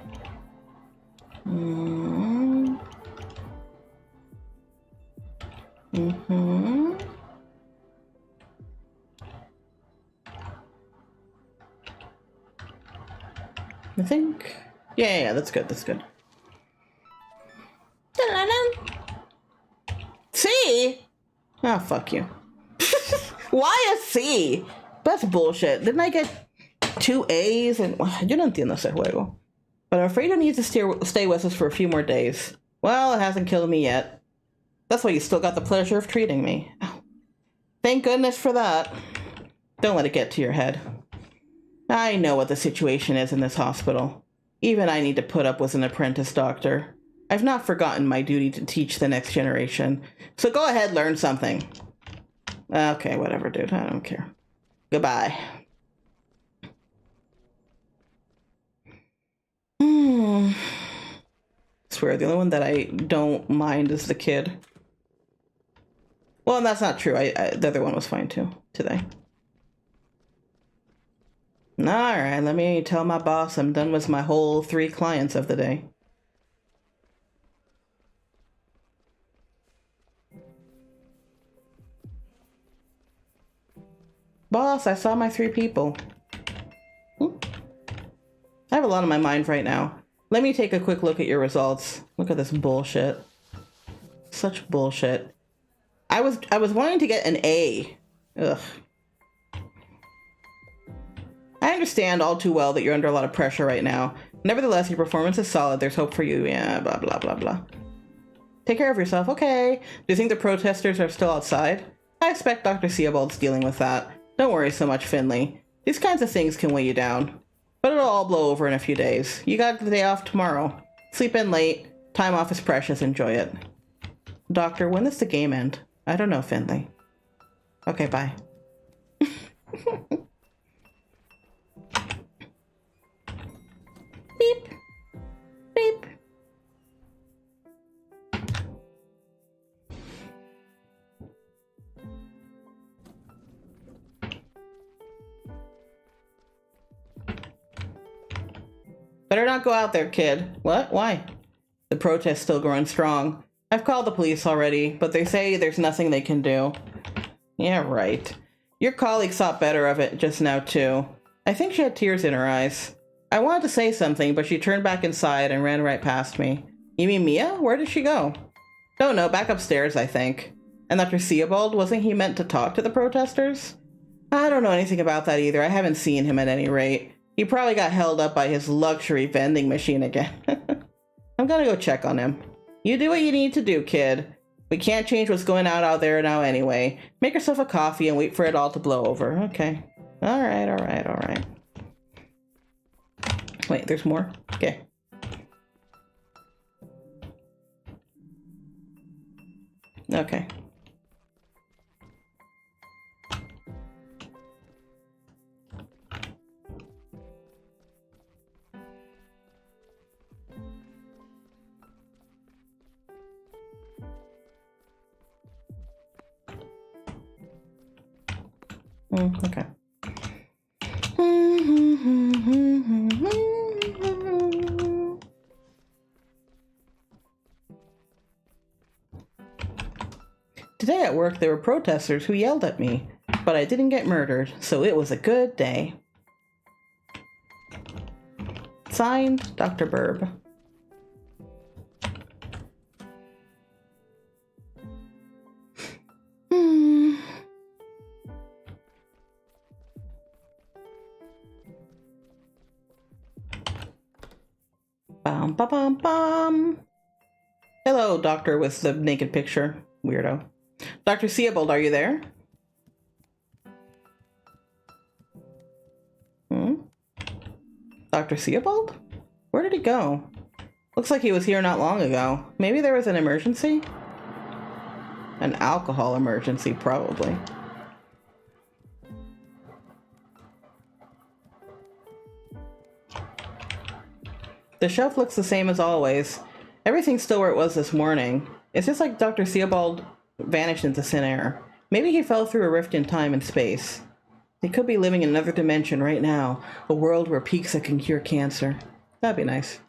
A: Hmm. Mm-hmm. I think. Yeah, that's good. That's good. C? Oh, fuck you. Why a C? That's bullshit. Didn't I get 2 A's? And yo no entiendo ese juego. But I'm afraid I need to stay with us for a few more days. Well, it hasn't killed me yet. That's why you still got the pleasure of treating me. Oh, thank goodness for that. Don't let it get to your head. I know what the situation is in this hospital. Even I need to put up with an apprentice doctor. I've not forgotten my duty to teach the next generation. So go ahead, learn something. Okay, whatever, dude. I don't care. Goodbye. I swear, the only one that I don't mind is the kid. Well, that's not true. The other one was fine too, today. Alright, let me tell my boss I'm done with my whole 3 clients of the day. Boss, I saw my 3 people. I have a lot on my mind right now. Let me take a quick look at your results. Look at this bullshit. Such bullshit. I was wanting to get an A. Ugh. I understand all too well that you're under a lot of pressure right now. Nevertheless, your performance is solid. There's hope for you. Yeah, blah, blah, blah, blah. Take care of yourself. Okay. Do you think the protesters are still outside? I expect Dr. Seabald's dealing with that. Don't worry so much, Finley. These kinds of things can weigh you down. But it'll all blow over in a few days. You got the day off tomorrow. Sleep in late. Time off is precious. Enjoy it. Doctor, when does the game end? I don't know, Finley. Okay, bye. Beep. Beep. Better not go out there, kid. What? Why? The protest's still growing strong. I've called the police already, but they say there's nothing they can do. Yeah, right. Your colleague thought better of it just now, too. I think she had tears in her eyes. I wanted to say something, but she turned back inside and ran right past me. You mean Mia? Where did she go? Don't know, back upstairs, I think. And Dr. Seabald, wasn't he meant to talk to the protesters? I don't know anything about that either. I haven't seen him at any rate. He probably got held up by his luxury vending machine again. I'm gonna go check on him. You do what you need to do, kid. We can't change what's going on out there now anyway. Make yourself a coffee and wait for it all to blow over. Okay. Alright, alright, alright. Wait, there's more? Okay. Okay. Okay. Today at work, there were protesters who yelled at me, but I didn't get murdered, so it was a good day. Signed, Dr. Burb. Bum, ba, bum, bum. Hello, doctor with the naked picture. Weirdo. Dr. Seabold, are you there? Dr. Seabold? Where did he go? Looks like he was here not long ago. Maybe there was an emergency? An alcohol emergency, probably. The shelf looks the same as always. Everything's still where it was this morning. It's just like Dr. Seabold vanished into thin air. Maybe he fell through a rift in time and space. He could be living in another dimension right now, a world where pizza can cure cancer. That'd be nice.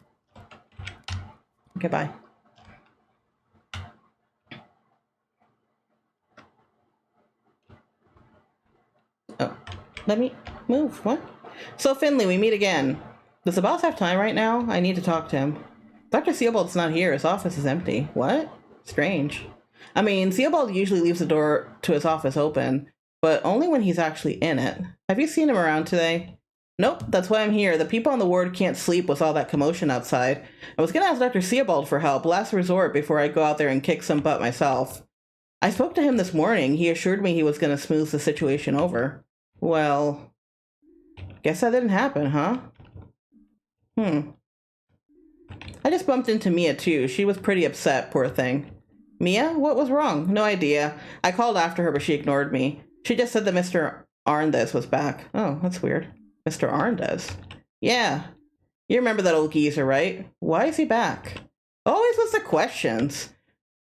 A: Okay, bye. Oh, let me move. What? So, Finley, we meet again. Does the boss have time right now? I need to talk to him. Dr. Seabold's not here. His office is empty. What? Strange. I mean, Seabold usually leaves the door to his office open, but only when he's actually in it. Have you seen him around today? Nope, that's why I'm here. The people on the ward can't sleep with all that commotion outside. I was gonna ask Dr. Seabold for help, last resort, before I go out there and kick some butt myself. I spoke to him this morning. He assured me he was gonna smooth the situation over. Well, guess that didn't happen, huh? I just bumped into Mia too. She was pretty upset, poor thing. Mia? What was wrong? No idea. I called after her, but she ignored me. She just said that Mr. Arndez was back. Oh, that's weird. Mr. Arndez? Yeah. You remember that old geezer, right? Why is he back? Always with the questions.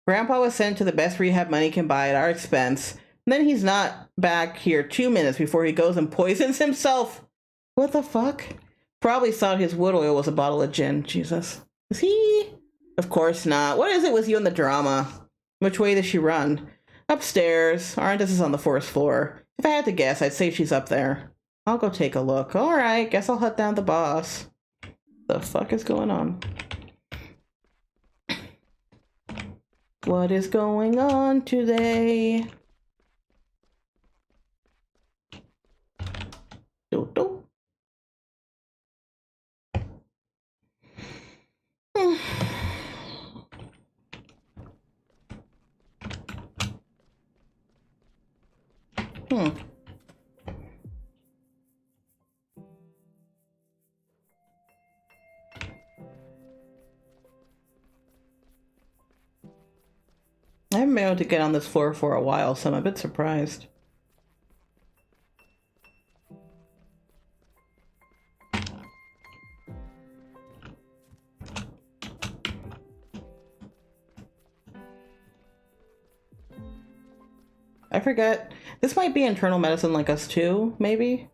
A: Grandpa was sent to the best rehab money can buy at our expense. And then he's not back here 2 minutes before he goes and poisons himself. What the fuck? Probably thought his wood oil was a bottle of gin. Jesus. Is he? Of course not. What is it with you and the drama? Which way does she run? Upstairs. Arndez is on the 4th floor. If I had to guess, I'd say she's up there. I'll go take a look. Alright, guess I'll hunt down the boss. The fuck is going on? What is going on today? Do-do. I haven't been able to get on this floor for a while, so I'm a bit surprised. I forget. This might be internal medicine like us too, maybe?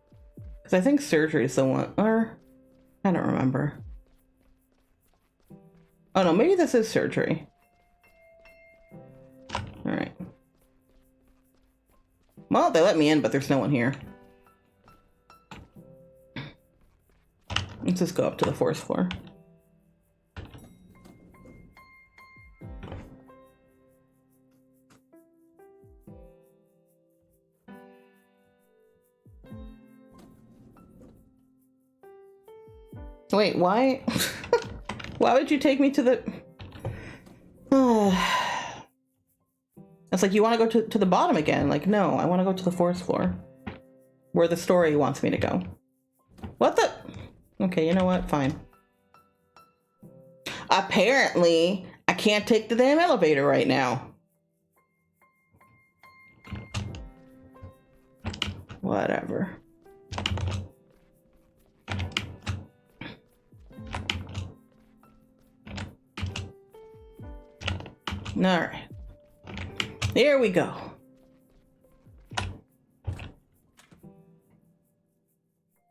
A: Because I think surgery is the one, or I don't remember. Oh no, maybe this is surgery. Alright. Well, they let me in, but there's no one here. Let's just go up to the 4th floor. Wait, why? Why would you take me to the... It's like, you want to go to the bottom again. Like, no, I want to go to the 4th floor. Where the story wants me to go. What the... Okay, you know what? Fine. Apparently, I can't take the damn elevator right now. Whatever. Alright. Here we go.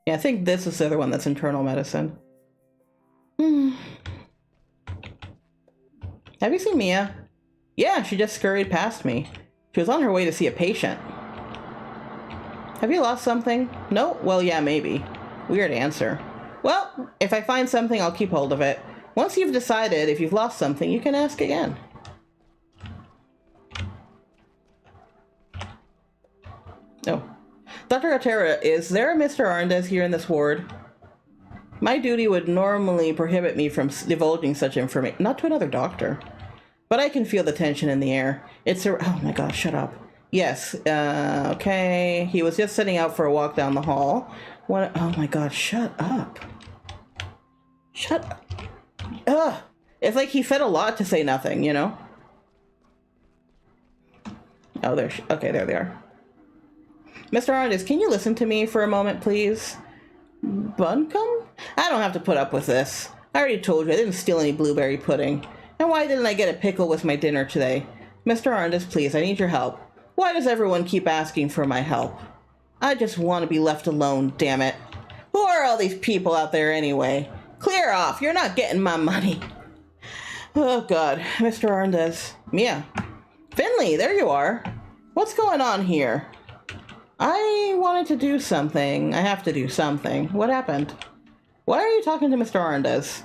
A: Yeah, I think this is the other one that's internal medicine. Have you seen Mia? Yeah, she just scurried past me. She was on her way to see a patient. Have you lost something? No? Well, yeah, maybe. Weird answer. Well, if I find something, I'll keep hold of it. Once you've decided if you've lost something, you can ask again. Oh. Dr. Otera, is there a Mr. Arndez here in this ward? My duty would normally prohibit me from divulging such information. Not to another doctor. But I can feel the tension in the air. It's a... Oh my gosh, shut up. Yes, okay. He was just setting out for a walk down the hall. What? Oh my god, shut up. Shut up. Ugh. It's like he said a lot to say nothing, you know? Oh, there. Okay, there they are. Mr. Arndez, can you listen to me for a moment, please? Buncombe? I don't have to put up with this. I already told you I didn't steal any blueberry pudding. And why didn't I get a pickle with my dinner today? Mr. Arndez, please, I need your help. Why does everyone keep asking for my help? I just want to be left alone, damn it. Who are all these people out there anyway? Clear off, you're not getting my money. Oh god, Mr. Arndez. Mia. Finley, there you are. What's going on here? I wanted to do something. I have to do something. What happened? Why are you talking to Mr. Arndez?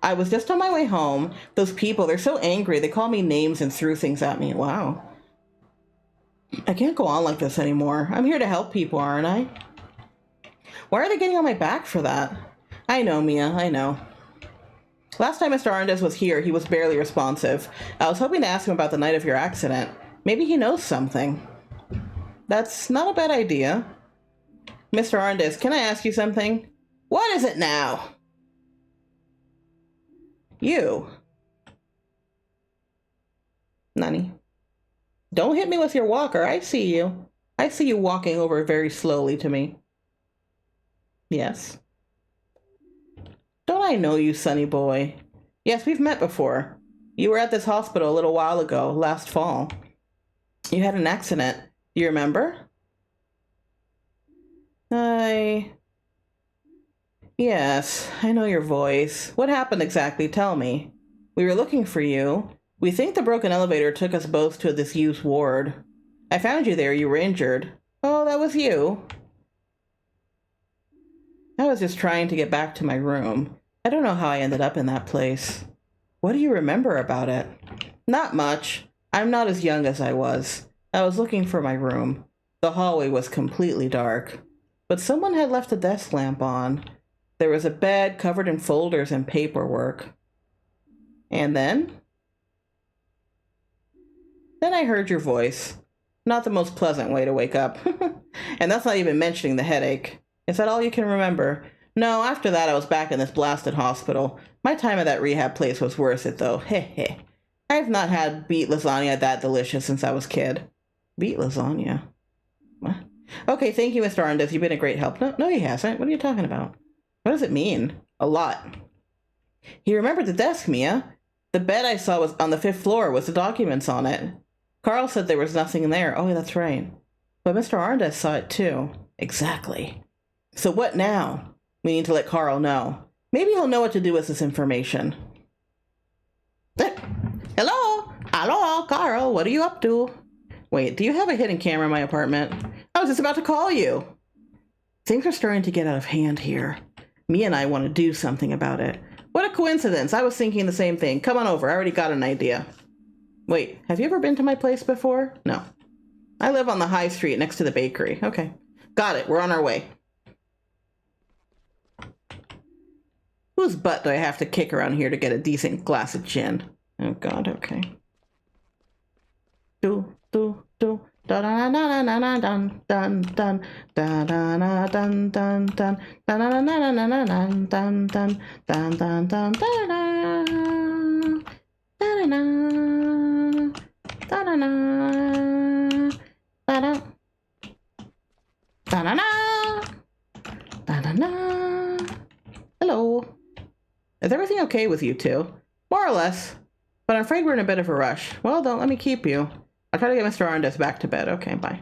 A: I was just on my way home. Those people, they're so angry. They call me names and threw things at me. Wow. I can't go on like this anymore. I'm here to help people, aren't I? Why are they getting on my back for that? I know, Mia, I know. Last time Mr. Arndez was here, he was barely responsive. I was hoping to ask him about the night of your accident. Maybe he knows something. That's not a bad idea. Mr. Arndez, can I ask you something? What is it now? You. Nani? Don't hit me with your walker. I see you. I see you walking over very slowly to me. Yes. Don't I know you, sonny boy? Yes, we've met before. You were at this hospital a little while ago, last fall. You had an accident. Do you remember? Yes, I know your voice. What happened exactly? Tell me. We were looking for you. We think the broken elevator took us both to this youth ward. I found you there. You were injured. Oh, that was you. I was just trying to get back to my room. I don't know how I ended up in that place. What do you remember about it? Not much. I'm not as young as I was. I was looking for my room. The hallway was completely dark. But someone had left a desk lamp on. There was a bed covered in folders and paperwork. And then? Then I heard your voice. Not the most pleasant way to wake up. And that's not even mentioning the headache. Is that all you can remember? No, after that I was back in this blasted hospital. My time at that rehab place was worth it, though. Heh heh. I've not had beet lasagna that delicious since I was a kid. Beet lasagna? What? Okay, thank you, Mr. Arndez. You've been a great help. No, he hasn't. What are you talking about? What does it mean? A lot. He remembered the desk, Mia. The bed I saw was on the 5th floor with the documents on it. Carl said there was nothing in there. Oh, that's right. But Mr. Arndez saw it too. Exactly. So what now? We need to let Carl know. Maybe he'll know what to do with this information. Hello? Hello, Carl. What are you up to? Wait, do you have a hidden camera in my apartment? I was just about to call you. Things are starting to get out of hand here. Mia and I want to do something about it. What a coincidence. I was thinking the same thing. Come on over. I already got an idea. Wait, have you ever been to my place before? No. I live on the high street next to the bakery. Okay. Got it. We're on our way. Whose butt do I have to kick around here to get a decent glass of gin? Oh god, okay. Do, do, do. Da da da da da dun dun dun da da da dun dun dun da da da da da da dun dun dun dun dun dun da da da da da da da da da. Hello. Is everything okay with you two? More or less. But I'm afraid we're in a bit of a rush. Well, don't let me keep you. I'll try to get Mr. Arndis back to bed. Okay, bye.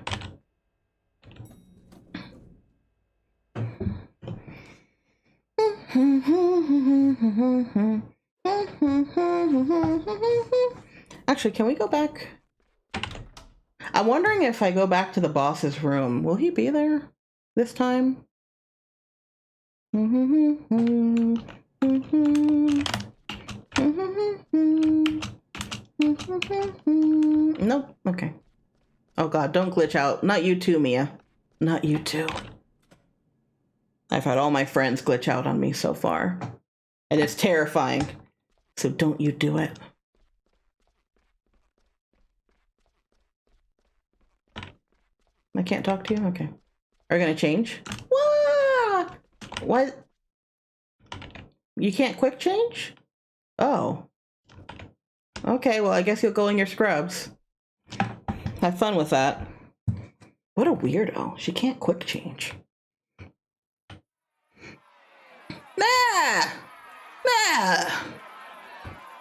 A: Actually, can we go back? I'm wondering if I go back to the boss's room, will he be there this time? Nope. Okay. Oh god, don't glitch out. Not you too, Mia. Not you too. I've had all my friends glitch out on me so far. And it's terrifying. So don't you do it. I can't talk to you? Okay. Are you gonna change? What? What? You can't quick change? Oh. Okay, well, I guess you'll go in your scrubs. Have fun with that. What a weirdo. She can't quick change. Nah! Nah!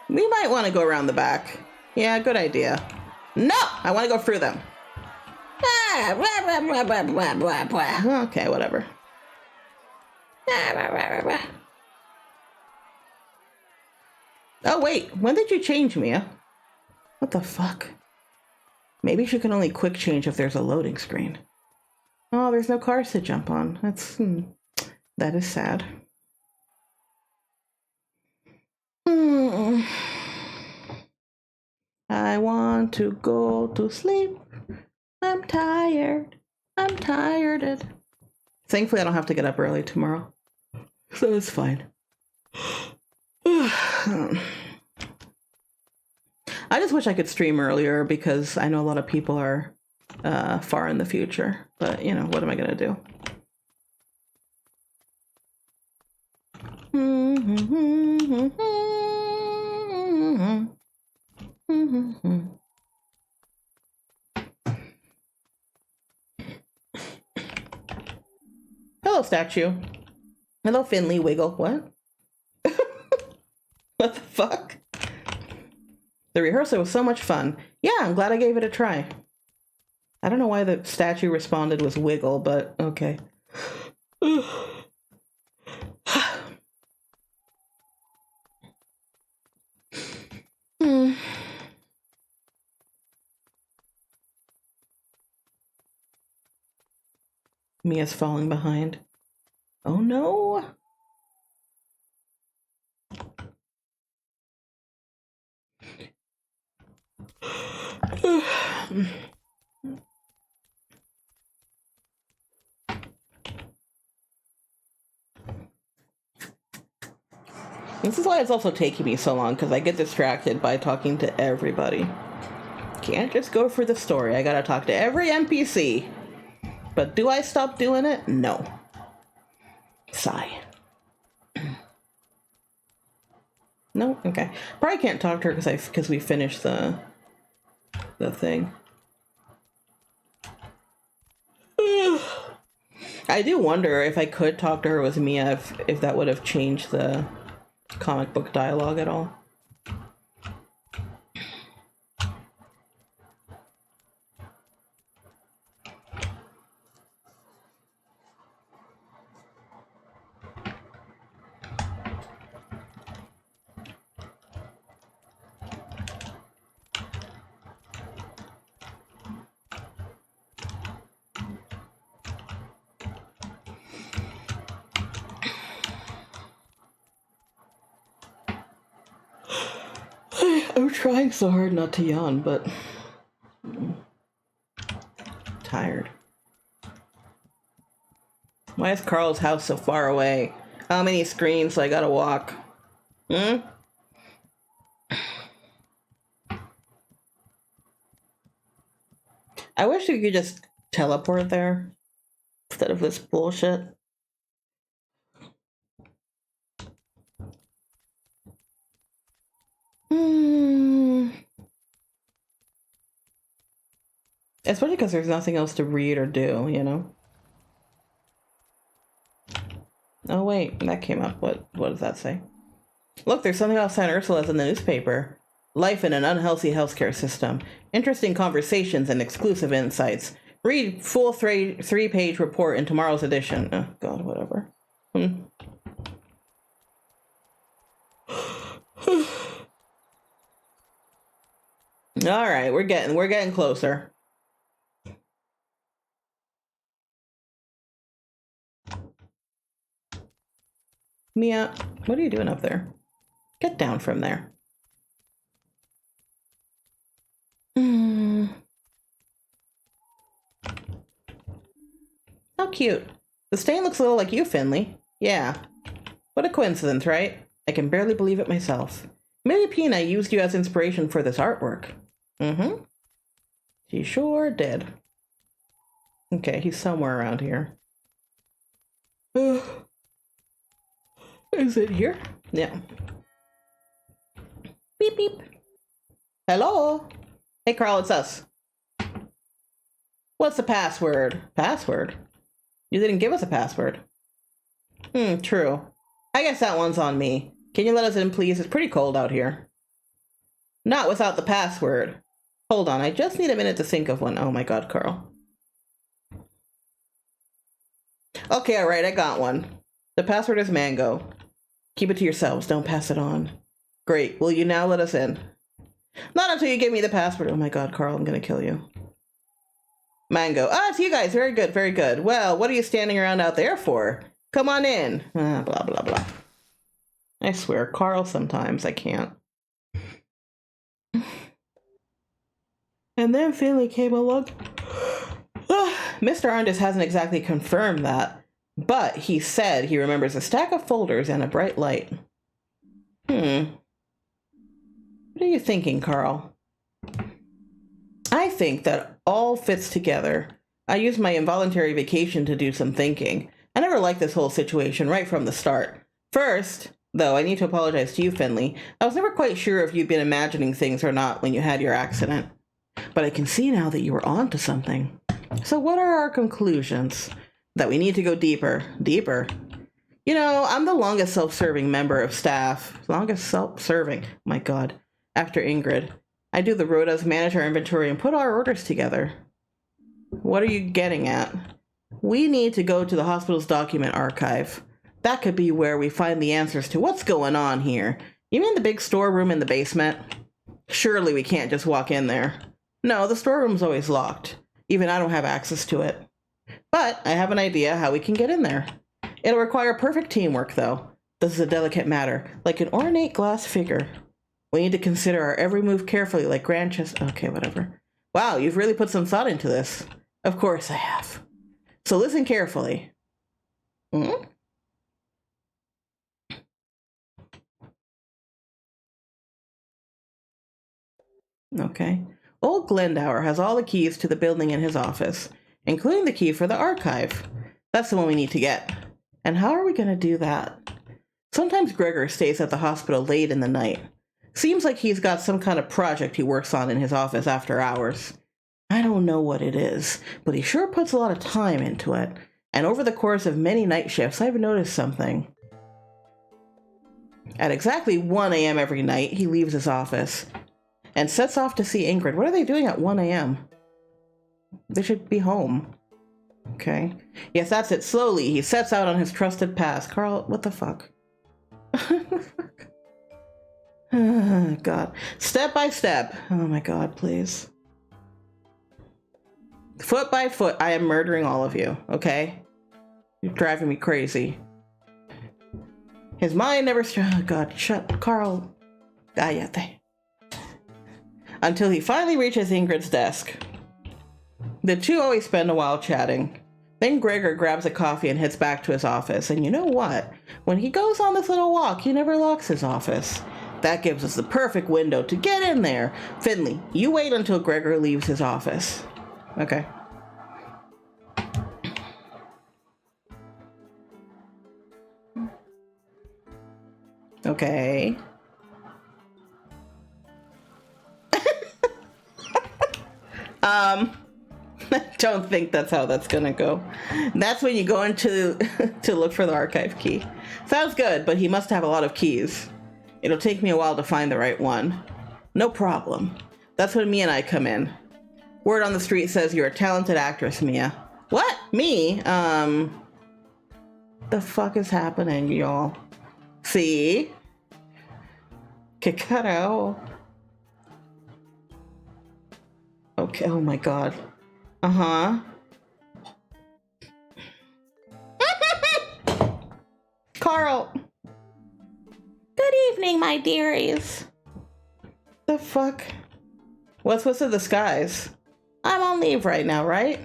A: We might want to go around the back. Yeah, good idea. No! I want to go through them. Ah, blah, blah, blah, blah, blah, blah. Okay, whatever. Oh, wait. When did you change, Mia? What the fuck? Maybe she can only quick change if there's a loading screen. Oh, there's no cars to jump on. That is sad. I want to go to sleep. I'm tired. I'm tired. Thankfully, I don't have to get up early tomorrow. So it's fine. I just wish I could stream earlier because I know a lot of people are far in the future. But, you know, what am I going to do? Hello, statue. Hello, Finley Wiggle. What? What the fuck? The rehearsal was so much fun. Yeah, I'm glad I gave it a try. I don't know why the statue responded with Wiggle, but okay. Mia's falling behind. Oh no! This is why it's also taking me so long, because I get distracted by talking to everybody. Can't just go for the story. I gotta talk to every NPC. But do I stop doing it? No. Sigh. No? Okay. Probably can't talk to her because we finished the thing. I do wonder if I could talk to her with Mia, if that would have changed the comic book dialogue at all. I'm trying so hard not to yawn, but tired. Why is Carl's house so far away? How many screens I gotta walk? Hmm? I wish you could just teleport there instead of this bullshit. Especially because there's nothing else to read or do, you know? Oh wait, that came up. What does that say? Look, there's something about St. Ursula's in the newspaper. Life in an unhealthy healthcare system. Interesting conversations and exclusive insights. Read full three-page report in tomorrow's edition. Oh god, whatever. All right, we're getting closer. Mia, what are you doing up there? Get down from there. How cute. The stain looks a little like you, Finley. Yeah. What a coincidence, right? I can barely believe it myself. Maybe Pina used you as inspiration for this artwork. Mm-hmm. She sure did. Okay, he's somewhere around here. Is it here? Yeah. Beep, beep. Hello? Hey, Carl, it's us. What's the password? Password? You didn't give us a password. True. I guess that one's on me. Can you let us in, please? It's pretty cold out here. Not without the password. Hold on, I just need a minute to think of one. Oh my god, Carl. Okay, alright, I got one. The password is Mango. Keep it to yourselves, don't pass it on. Great, will you now let us in? Not until you give me the password. Oh my god, Carl, I'm gonna kill you. Mango. Ah, it's you guys. Very good, very good. Well, what are you standing around out there for? Come on in. Blah, blah, blah. I swear, Carl, sometimes I can't. And then Finley came along. Mr. Arndis hasn't exactly confirmed that, but he said he remembers a stack of folders and a bright light. What are you thinking, Carl? I think that all fits together. I used my involuntary vacation to do some thinking. I never liked this whole situation right from the start. First, though, I need to apologize to you, Finley. I was never quite sure if you'd been imagining things or not when you had your accident. But I can see now that you were onto something. So what are our conclusions? That we need to go deeper. Deeper? You know, I'm the longest self-serving member of staff. Longest self-serving. My god. After Ingrid. I do the rotas, manage our inventory, and put our orders together. What are you getting at? We need to go to the hospital's document archive. That could be where we find the answers to what's going on here. You mean the big storeroom in the basement? Surely we can't just walk in there. No, the storeroom's always locked. Even I don't have access to it. But I have an idea how we can get in there. It'll require perfect teamwork, though. This is a delicate matter, like an ornate glass figure. We need to consider our every move carefully, like Grandchester. Okay, whatever. Wow, you've really put some thought into this. Of course I have. So listen carefully. Okay. Old Glendower has all the keys to the building in his office, including the key for the archive. That's the one we need to get. And how are we going to do that? Sometimes Gregor stays at the hospital late in the night. Seems like he's got some kind of project he works on in his office after hours. I don't know what it is, but he sure puts a lot of time into it. And over the course of many night shifts, I've noticed something. At exactly 1 a.m. every night, he leaves his office and sets off to see Ingrid. What are they doing at 1 a.m.? They should be home. Okay. Yes, that's it. Slowly, he sets out on his trusted path. Carl, what the fuck? God. Step by step. Oh my god, please. Foot by foot, I am murdering all of you, okay? You're driving me crazy. His mind never... Oh god, shut... Carl... Cállate. Until he finally reaches Ingrid's desk. The two always spend a while chatting. Then Gregor grabs a coffee and heads back to his office. And you know what? When he goes on this little walk, he never locks his office. That gives us the perfect window to get in there. Finley, you wait until Gregor leaves his office. Okay. Okay. I don't think that's how that's gonna go. That's when you go into to look for the archive key. Sounds good, but he must have a lot of keys. It'll take me a while to find the right one. No problem. That's when Mia and I come in. Word on the street says you're a talented actress, Mia. What? Me? The fuck is happening, y'all? See? Que carajo. Okay, oh my god. Uh-huh. Carl. Good evening, my dearies. The fuck? What's with the disguise? I'm on leave right now, right?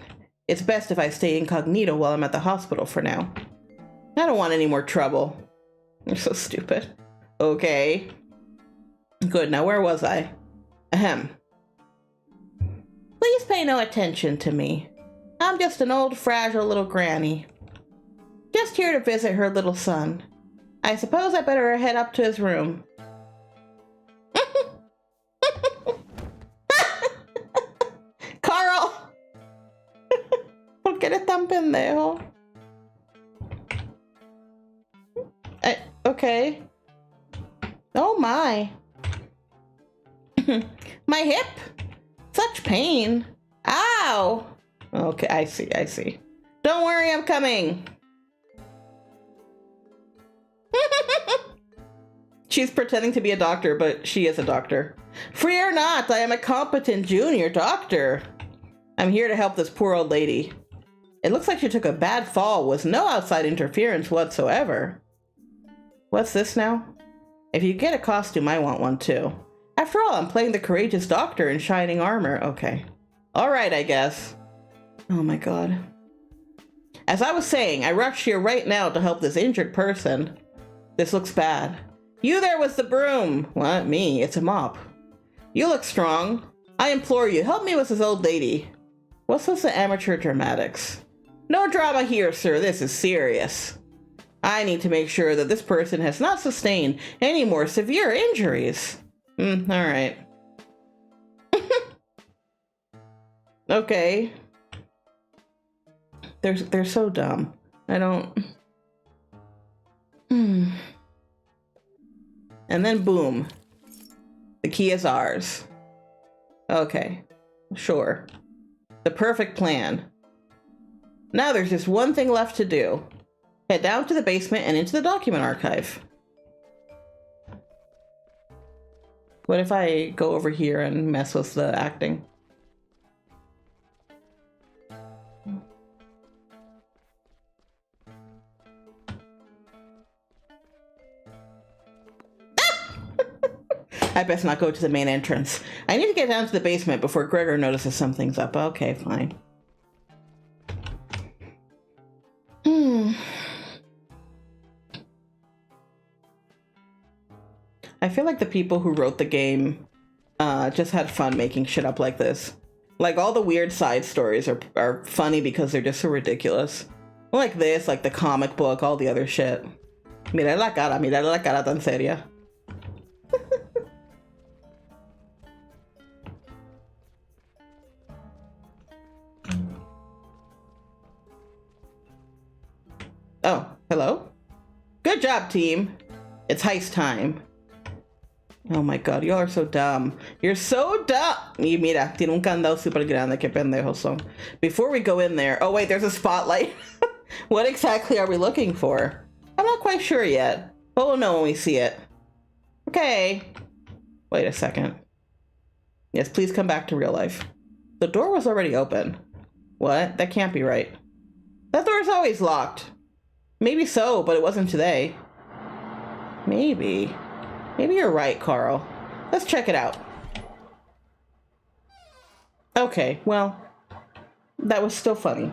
A: It's best if I stay incognito while I'm at the hospital for now. I don't want any more trouble. You're so stupid. Okay. Good, now where was I? Ahem. Please pay no attention to me. I'm just an old, fragile little granny. Just here to visit her little son. I suppose I better head up to his room. Carl! ¿Por qué eres tan pendejo? Okay. Oh my. My hip? Such pain. Ow! Okay, I see. Don't worry, I'm coming. She's pretending to be a doctor, but she is a doctor. Fear not, I am a competent junior doctor. I'm here to help this poor old lady. It looks like she took a bad fall with no outside interference whatsoever. What's this now? If you get a costume, I want one too. After all, I'm playing the courageous doctor in shining armor. Okay. Alright, I guess. Oh my god. As I was saying, I rushed here right now to help this injured person. This looks bad. You there with the broom! What? Me? It's a mop. You look strong. I implore you, help me with this old lady. What's with the amateur dramatics? No drama here, sir. This is serious. I need to make sure that this person has not sustained any more severe injuries. Alright. Okay. They're so dumb. I don't... And then boom. The key is ours. Okay. Sure. The perfect plan. Now there's just one thing left to do. Head down to the basement and into the document archive. What if I go over here and mess with the acting? I best not go to the main entrance. I need to get down to the basement before Gregor notices something's up. Okay, fine. I feel like the people who wrote the game just had fun making shit up like this. Like, all the weird side stories are funny because they're just so ridiculous. Like this, like the comic book, all the other shit. Mira la cara tan seria. Oh, hello? Good job, team. It's heist time. Oh my god, y'all are so dumb. You're so dumb. Y mira, tiene un candado super grande, que pendejos son. Before we go in there... Oh wait, there's a spotlight. What exactly are we looking for? I'm not quite sure yet, but we'll know when we see it. Okay. Wait a second. Yes, please come back to real life. The door was already open. What? That can't be right. That door's always locked. Maybe so, but it wasn't today. Maybe. Maybe you're right, Carl. Let's check it out. Okay, well, that was still funny.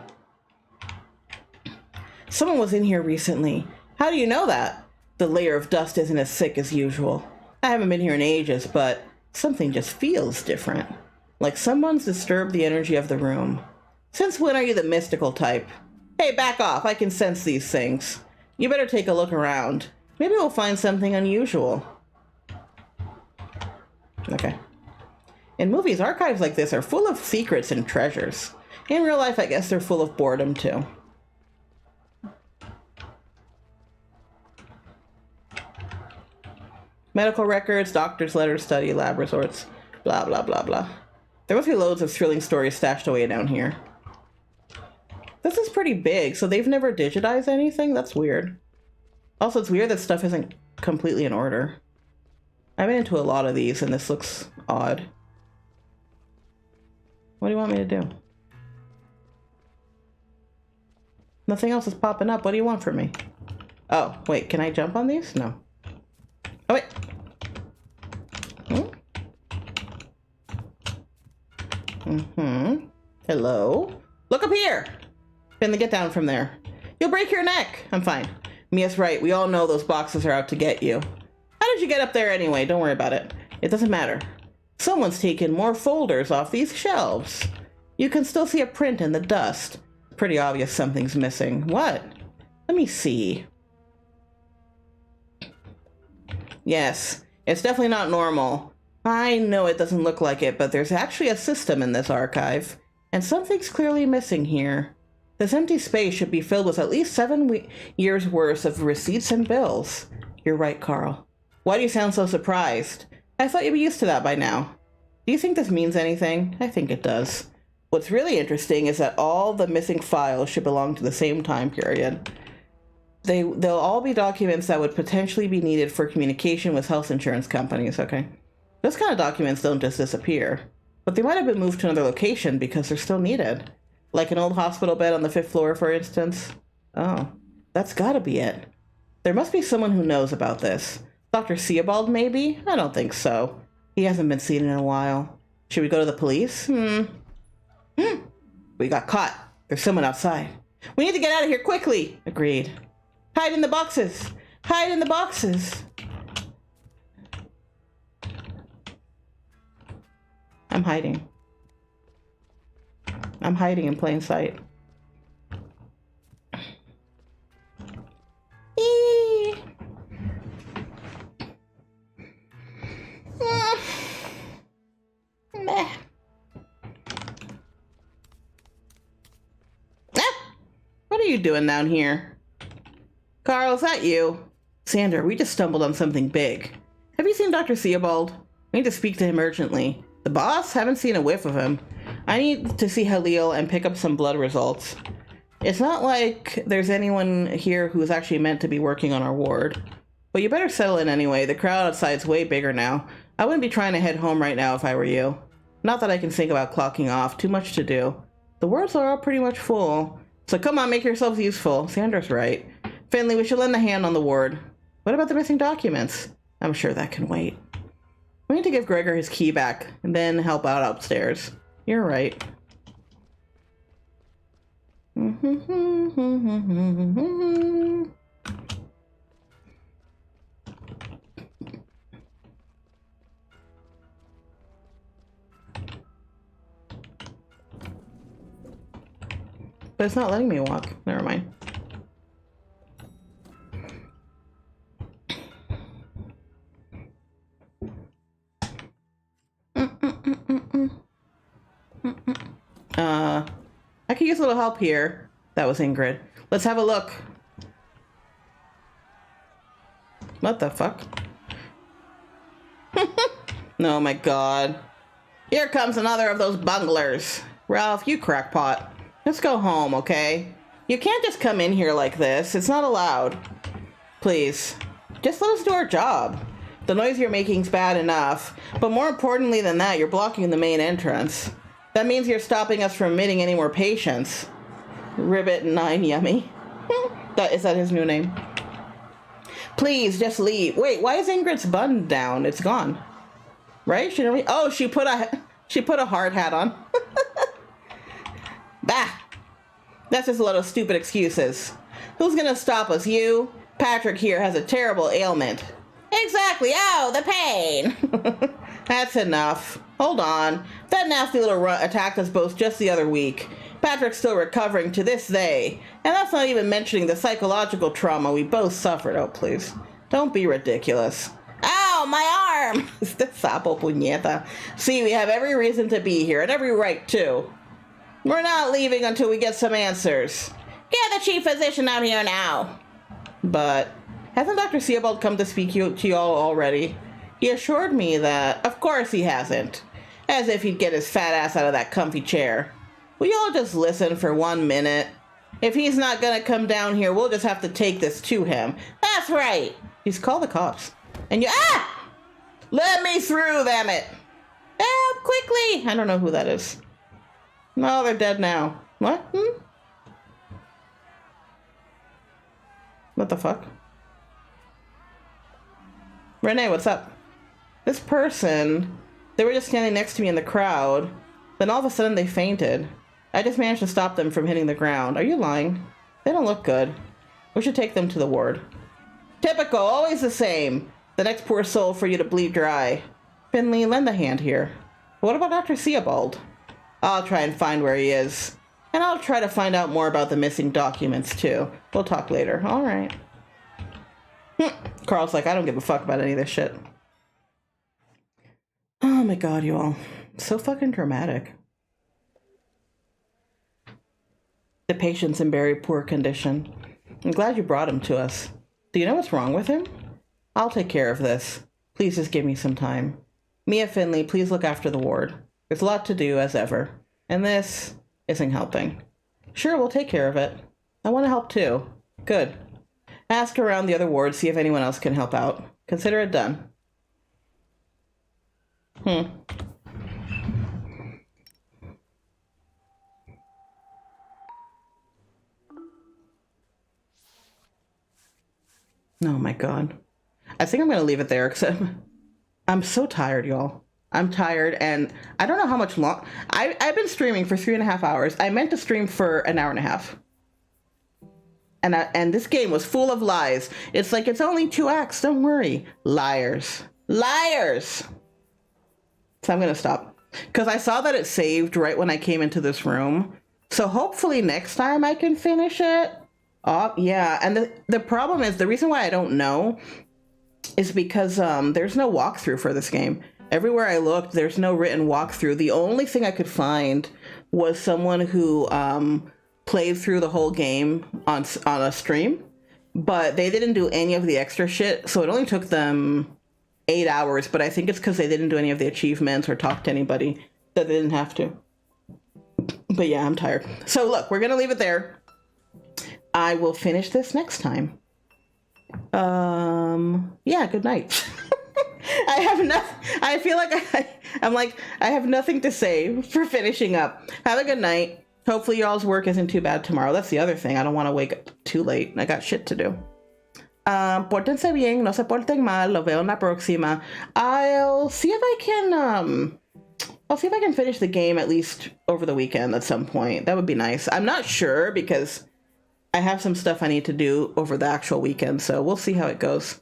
A: Someone was in here recently. How do you know that? The layer of dust isn't as thick as usual. I haven't been here in ages, but something just feels different. Like someone's disturbed the energy of the room. Since when are you the mystical type? Hey, back off. I can sense these things. You better take a look around. Maybe we'll find something unusual. Okay. In movies, archives like this are full of secrets and treasures. In real life, I guess they're full of boredom, too. Medical records, doctor's letters, study, lab resorts, blah, blah, blah, blah. There must be loads of thrilling stories stashed away down here. This is pretty big, so they've never digitized anything? That's weird. Also, it's weird that stuff isn't completely in order. I've been into a lot of these, and this looks odd. What do you want me to do? Nothing else is popping up. What do you want from me? Oh, wait, can I jump on these? No. Oh, wait. Hello? Look up here! Finley, get down from there. You'll break your neck! I'm fine. Mia's right. We all know those boxes are out to get you. How did you get up there anyway? Don't worry about it. It doesn't matter. Someone's taken more folders off these shelves. You can still see a print in the dust. Pretty obvious something's missing. What? Let me see. Yes, it's definitely not normal. I know it doesn't look like it, but there's actually a system in this archive, and something's clearly missing here. This empty space should be filled with at least 7 years' worth of receipts and bills. You're right, Carl. Why do you sound so surprised? I thought you'd be used to that by now. Do you think this means anything? I think it does. What's really interesting is that all the missing files should belong to the same time period. They'll all be documents that would potentially be needed for communication with health insurance companies, okay? Those kind of documents don't just disappear, but they might have been moved to another location because they're still needed. Like an old hospital bed on the 5th floor, for instance. Oh, that's gotta be it. There must be someone who knows about this. Dr. Seabald, maybe? I don't think so. He hasn't been seen in a while. Should we go to the police? We got caught. There's someone outside. We need to get out of here quickly. Agreed. Hide in the boxes. Hide in the boxes. I'm hiding. I'm hiding in plain sight. Eee. Meh. What are you doing down here? Carl, is that you? Sander, we just stumbled on something big. Have you seen Dr. Seabald? We need to speak to him urgently. The boss? Haven't seen a whiff of him. I need to see Halil and pick up some blood results. It's not like there's anyone here who's actually meant to be working on our ward. But you better settle in anyway. The crowd outside's way bigger now. I wouldn't be trying to head home right now if I were you. Not that I can think about clocking off. Too much to do. The wards are all pretty much full. So come on, make yourselves useful. Sander's right. Finley, we should lend a hand on the ward. What about the missing documents? I'm sure that can wait. We need to give Gregor his key back, and then help out upstairs. You're right. But it's not letting me walk. Never mind. I could use a little help here. That was Ingrid. Let's have a look. What the fuck? Oh my god. Here comes another of those bunglers. Ralph, you crackpot. Let's go home, okay? You can't just come in here like this. It's not allowed. Please. Just let us do our job. The noise you're making's bad enough, but more importantly than that, you're blocking the main entrance. That means you're stopping us from admitting any more patients. Ribbit 9 Yummy. Is that his new name? Please, just leave. Wait, why is Ingrid's bun down? It's gone. Right? She put a hard hat on. Bah! That's just a lot of stupid excuses. Who's gonna stop us? You? Patrick here has a terrible ailment. Exactly. Ow, the pain. That's enough. Hold on. That nasty little runt attacked us both just the other week. Patrick's still recovering to this day. And that's not even mentioning the psychological trauma we both suffered. Oh, please. Don't be ridiculous. Ow, my arm! Este sapo puñeta. See, we have every reason to be here, and every right, too. We're not leaving until we get some answers. Get the chief physician out here now. But hasn't Dr. Seabald come to speak to y'all already? He assured me that, of course he hasn't. As if he'd get his fat ass out of that comfy chair. Will y'all just listen for 1 minute? If he's not gonna come down here, we'll just have to take this to him. That's right. He's called the cops. And you, let me through, damn it. Help, quickly. I don't know who that is. No, they're dead now. What? What the fuck? Renee, what's up? This person, they were just standing next to me in the crowd. Then all of a sudden they fainted. I just managed to stop them from hitting the ground. Are you lying? They don't look good. We should take them to the ward. Typical, always the same. The next poor soul for you to bleed dry. Finley, lend a hand here. What about Dr. Seabald? I'll try and find where he is. And I'll try to find out more about the missing documents, too. We'll talk later. All right. Carl's like, I don't give a fuck about any of this shit. Oh my god, you all. So fucking dramatic. The patient's in very poor condition. I'm glad you brought him to us. Do you know what's wrong with him? I'll take care of this. Please just give me some time. Mia Finley, please look after the ward. There's a lot to do, as ever. And this isn't helping. Sure, we'll take care of it. I want to help too. Good. Ask around the other wards, see if anyone else can help out. Consider it done. Oh my god. I think I'm going to leave it there, because I'm so tired, y'all. I'm tired, and I don't know how much long... I've been streaming for 3.5 hours. I meant to stream for an hour and a half. And this game was full of lies. It's like, it's only 2 acts, don't worry. Liars. Liars! So I'm going to stop. Because I saw that it saved right when I came into this room. So hopefully next time I can finish it. Oh, yeah. And the problem is, the reason why I don't know is because there's no walkthrough for this game. Everywhere I looked, there's no written walkthrough. The only thing I could find was someone who played through the whole game on a stream, but they didn't do any of the extra shit. So it only took them 8 hours, but I think it's because they didn't do any of the achievements or talk to anybody that they didn't have to. But yeah, I'm tired. So look, we're going to leave it there. I will finish this next time. Yeah, good night. I feel like I'm like, I have nothing to say for finishing up. Have a good night. Hopefully y'all's work isn't too bad tomorrow. That's the other thing. I don't want to wake up too late. I got shit to do. Pórtense bien, no se porten mal. Lo veo en la próxima. I'll see if I can finish the game at least over the weekend at some point. That would be nice. I'm not sure because I have some stuff I need to do over the actual weekend, so we'll see how it goes.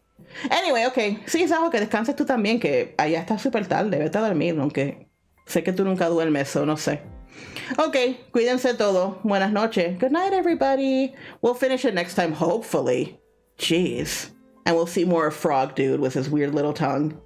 A: Anyway, okay. Sí, Sajo, que descanses tú también, que allá está súper tarde. Vete a dormir, aunque sé que tú nunca duermes, so no sé. Okay, cuídense todo. Buenas noches. Good night, everybody. We'll finish it next time, hopefully. Jeez. And we'll see more of Frog Dude with his weird little tongue.